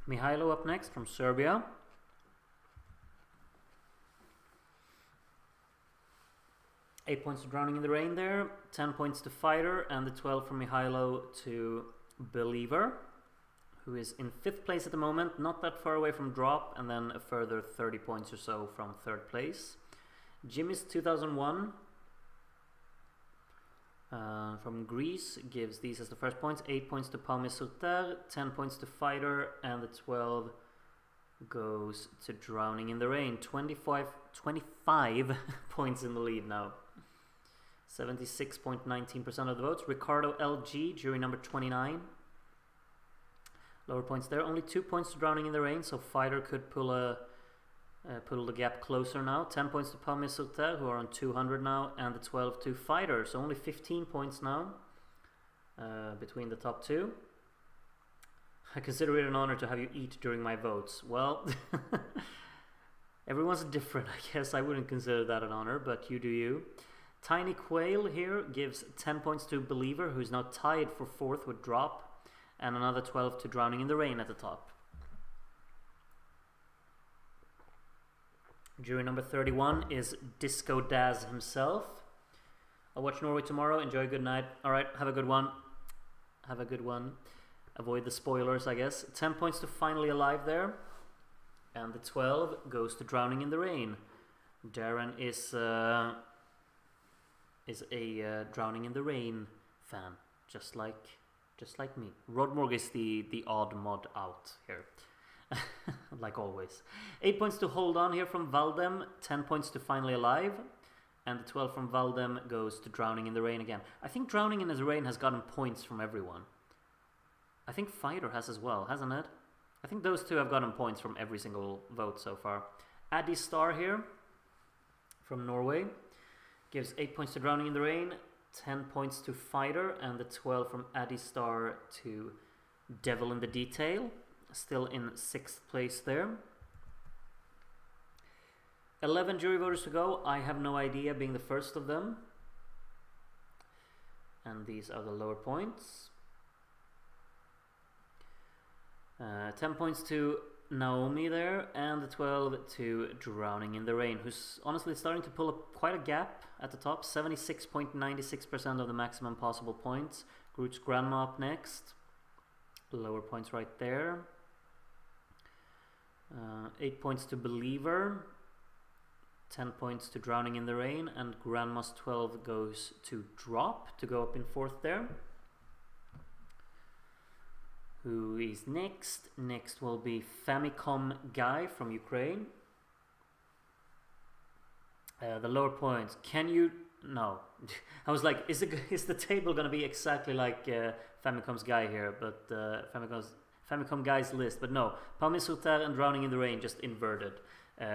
Mihailo up next from Serbia. Eight points to Drowning in the Rain there, 10 points to Fighter, and the 12 from Mihailo to Believer, who is in 5th place at the moment, not that far away from Drop, and then a further 30 points or so from 3rd place. Jimmy's 2001. from Greece gives these as the first points. 8 points to Palme Souter, 10 points to Fighter, and the 12 goes to Drowning in the Rain. 25 points in the lead now. 76.19% of the votes. Ricardo LG, jury number 29. Lower points there. Only 2 points to Drowning in the Rain, so Fighter could pull the gap closer now. 10 points to Palme Souter, who are on 200 now, and the 12 to Fighter. So only 15 points now between the top two. I consider it an honor to have you eat during my votes. Well, everyone's different, I guess. I wouldn't consider that an honor, but you do you. Tiny Quail here gives 10 points to Believer, who's now tied for 4th with Drop, and another 12 to Drowning in the Rain at the top. Jury number 31 is Disco Daz himself. I'll watch Norway tomorrow. Enjoy a good night. Alright, have a good one. Have a good one. Avoid the spoilers, I guess. 10 points to Finally Alive there. And the 12 goes to Drowning in the Rain. Darren is a Drowning in the Rain fan, just like me. Rodmorg is the odd mod out here. Like always. 8 points to Hold On here from Valdem, 10 points to Finally Alive, and the 12 from Valdem goes to Drowning in the Rain again. I think Drowning in the Rain has gotten points from everyone. I think Fighter has as well, hasn't it? I think those two have gotten points from every single vote so far. Addy Star here from Norway gives 8 points to Drowning in the Rain, 10 points to Fighter, and the 12 from Addy Star to Devil in the Detail. Still in 6th place there. 11 jury voters to go. I have no idea, being the first of them. And these are the lower points. 10 points to Naomi there, and the 12 to Drowning in the Rain, who's honestly starting to pull up quite a gap at the top. 76.96% of the maximum possible points. Groot's Grandma up next. Lower points right there. 8 points to Believer, 10 points to Drowning in the Rain, and Grandma's 12 goes to Drop to go up in 4th there. Who is next? Next will be Famicom Guy from Ukraine. The lower points. Can you... No. I was like, is the table going to be exactly like Famicom's Guy here? But Famicom Guy's list. But no. Palme Souter and Drowning in the Rain just inverted.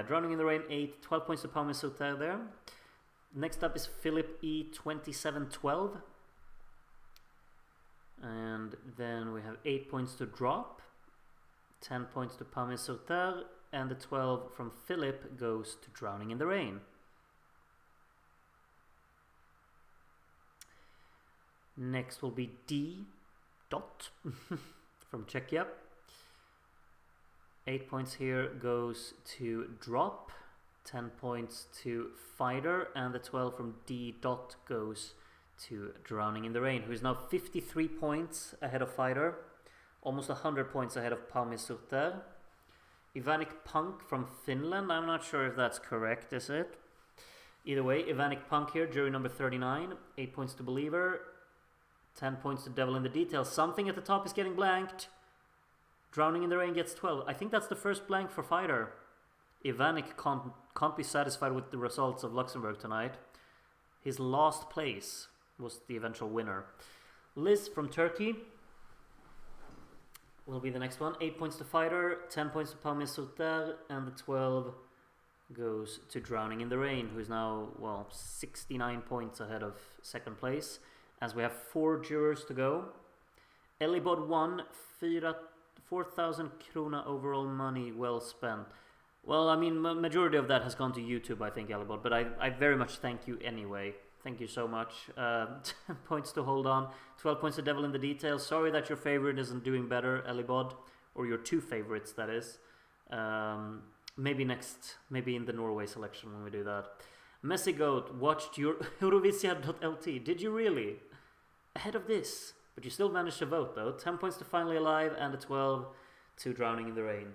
Drowning in the Rain 8, 12 points to Palme Souter there. Next up is Philip E 2712. And then we have 8 points to Drop, 10 points to Palme Souter, and the 12 from Philip goes to Drowning in the Rain. Next will be D. Dot from Czechia. 8 points here goes to Drop, 10 points to Fighter, and the 12 from D. Dot goes to Drowning in the Rain, who is now 53 points ahead of Fighter, almost 100 points ahead of Palme Souter. Ivanic Punk from Finland, I'm not sure if that's correct, is it? Either way, Ivanic Punk here, jury number 39, 8 points to Believer, 10 points to Devil in the Details. Something at the top is getting blanked. Drowning in the Rain gets 12. I think that's the first blank for Fighter. Ivanic can't be satisfied with the results of Luxembourg tonight. His last place was the eventual winner. Liz from Turkey will be the next one. 8 points to Fighter, 10 points to Palme Souter, and the 12 goes to Drowning in the Rain, who is now, well, 69 points ahead of second place, as we have 4 jurors to go. Elibod 1, 4,000 krona overall money well spent. Well, I mean, majority of that has gone to YouTube, I think, Elibod, but I very much thank you anyway. Thank you so much. 10 points to Hold On, 12 points to Devil in the Details. Sorry that your favorite isn't doing better, Elibod, or your 2 favorites, that is. Maybe in the Norway selection when we do that. Messy Goat watched your Eurovisia.lt. Did you really? Ahead of this. But you still managed to vote though. 10 points to Finally Alive and a 12 to Drowning in the Rain.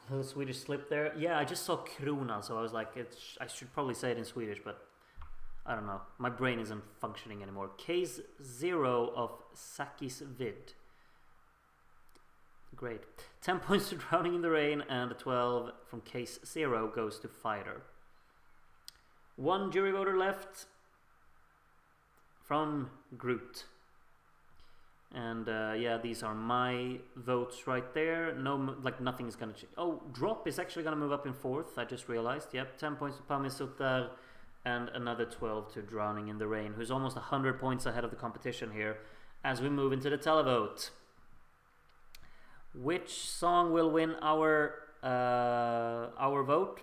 A little Swedish slip there. Yeah, I just saw Krona, so I was like, I should probably say it in Swedish, but I don't know. My brain isn't functioning anymore. Case 0 of Sakis Vid. Great. 10 points to Drowning in the Rain, and 12 from Case 0 goes to Fighter. 1 jury voter left from Groot. And yeah, these are my votes right there. No, like nothing is gonna change. Oh, Drop is actually gonna move up in 4th. I just realized. Yep, 10 points to Pamisuttar, and another 12 to Drowning in the Rain, who's almost 100 points ahead of the competition here. As we move into the televote, which song will win our vote?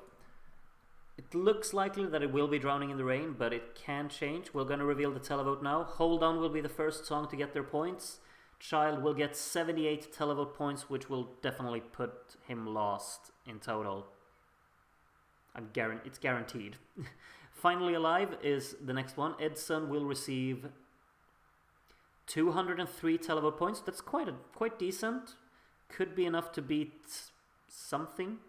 It looks likely that it will be Drowning in the Rain, but it can change. We're going to reveal the televote now. Hold On will be the first song to get their points. Child will get 78 televote points, which will definitely put him last in total. It's guaranteed. Finally Alive is the next one. Edson will receive 203 televote points. That's quite decent. Could be enough to beat something,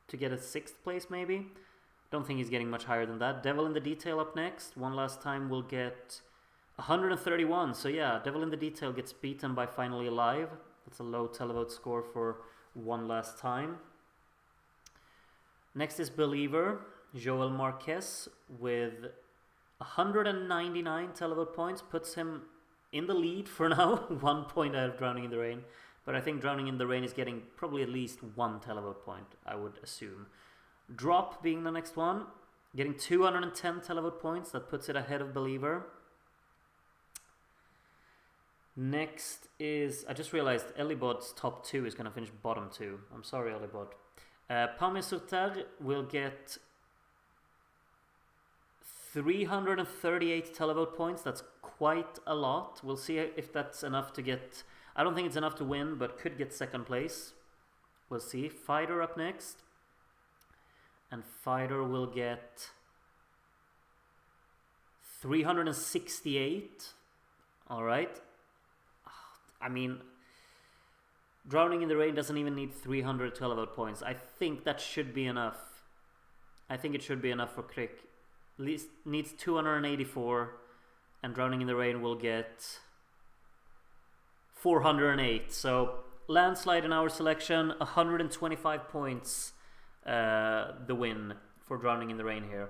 to get a 6th place maybe. Don't think he's getting much higher than that. Devil in the Detail up next. One Last Time will get 131. So yeah, Devil in the Detail gets beaten by Finally Alive. That's a low televote score for One Last Time. Next is Believer. Joel Marquez with 199 televote points. Puts him in the lead for now. 1 point out of Drowning in the Rain. But I think Drowning in the Rain is getting probably at least 1 televote point, I would assume. Drop being the next one, getting 210 televote points. That puts it ahead of Believer. Next is, I just realized Elibot's top 2 is going to finish bottom 2. I'm sorry, Elibot. Pamisuttar will get 338 televote points. That's quite a lot. We'll see if that's enough to get... I don't think it's enough to win, but could get 2nd place. We'll see. Fighter up next. And Fighter will get 368. Alright. I mean, Drowning in the Rain doesn't even need 300 televote points. I think that should be enough. I think it should be enough for Crick. At least needs 284. And Drowning in the Rain will get 408. So landslide in our selection. 125 points. The win for Drowning in the Rain here.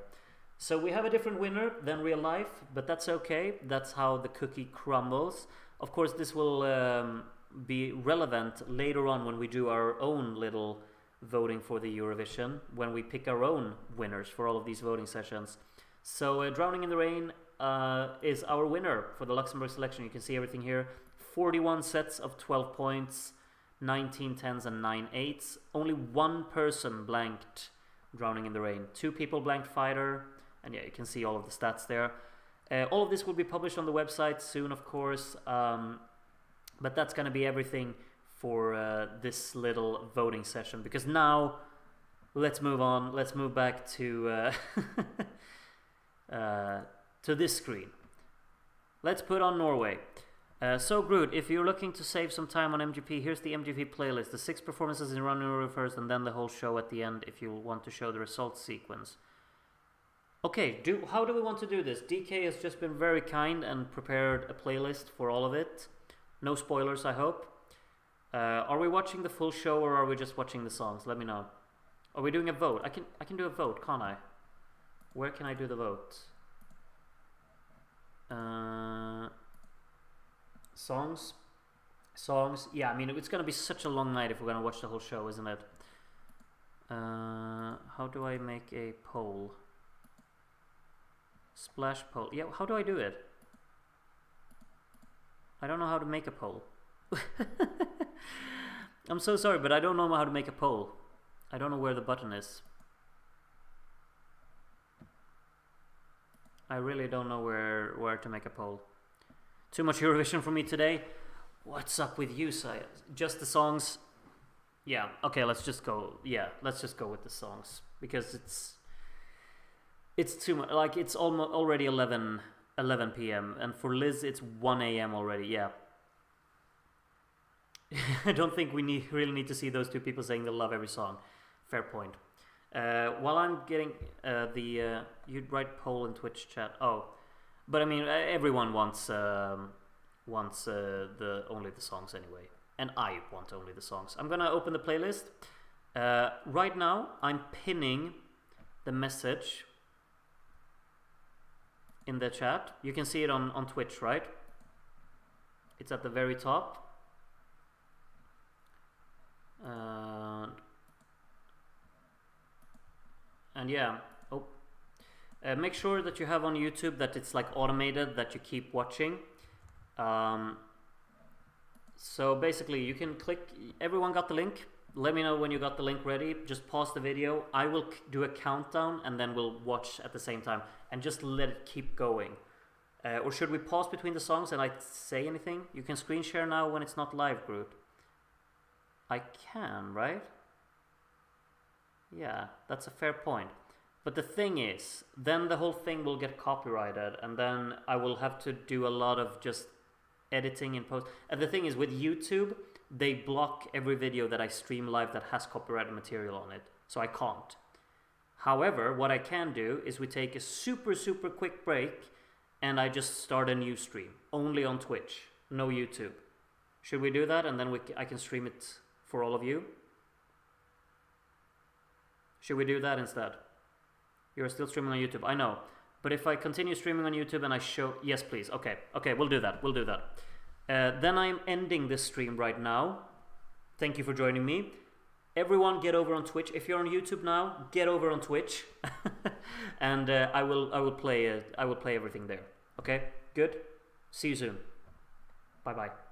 So we have a different winner than real life, but that's okay. That's how the cookie crumbles. Of course, this will be relevant later on when we do our own little voting for the Eurovision, when we pick our own winners for all of these voting sessions. So Drowning in the Rain is our winner for the Luxembourg selection. You can see everything here. 41 sets of 12 points. 19 10s and 9 8s. Only one person blanked Drowning in the Rain. 2 people blanked Fighter. And yeah, you can see all of the stats there. All of this will be published on the website soon, of course. But that's going to be everything for this little voting session. Because now, let's move on. Let's move back to this screen. Let's put on Norway. So Groot, if you're looking to save some time on MGP, here's the MGP playlist. The 6 performances in running order first, and then the whole show at the end if you want to show the results sequence. Okay, how do we want to do this? DK has just been very kind and prepared a playlist for all of it. No spoilers, I hope. Are we watching the full show or are we just watching the songs? Let me know. Are we doing a vote? I can do a vote, can't I? Where can I do the vote? Songs. Yeah, I mean, it's going to be such a long night if we're going to watch the whole show, isn't it? How do I make a poll? Splash poll. Yeah, how do I do it? I don't know how to make a poll. I'm so sorry, but I don't know how to make a poll. I don't know where the button is. I really don't know where to make a poll. Too much Eurovision for me today. What's up with you, Saya? Just the songs? Yeah, okay, let's just go. Yeah, let's just go with the songs. Because it's too much. Like, it's already 11 p.m. And for Liz, it's 1 a.m. already. Yeah. I don't think we really need to see those two people saying they love every song. Fair point. While I'm getting you'd write poll in Twitch chat. Oh, But I mean, everyone wants only the songs anyway, and I want only the songs. I'm gonna open the playlist. Right now, I'm pinning the message in the chat. You can see it on Twitch, right? It's at the very top. And yeah, make sure that you have on YouTube that it's like automated, that you keep watching. So basically you can click, everyone got the link? Let me know when you got the link ready. Just pause the video. I will do a countdown and then we'll watch at the same time and just let it keep going. Or should we pause between the songs and I say anything? You can screen share now when it's not live, Groot. I can, right? Yeah, that's a fair point. But the thing is, then the whole thing will get copyrighted and then I will have to do a lot of just editing in post. And the thing is, with YouTube, they block every video that I stream live that has copyrighted material on it. So I can't. However, what I can do is we take a super quick break and I just start a new stream. Only on Twitch, no YouTube. Should we do that? And then I can stream it for all of you? Should we do that instead? You're still streaming on YouTube, I know. But if I continue streaming on YouTube and I show... Yes, please. Okay, we'll do that. Then I'm ending this stream right now. Thank you for joining me. Everyone get over on Twitch. If you're on YouTube now, get over on Twitch. And I will play everything there. Okay? Good? See you soon. Bye-bye.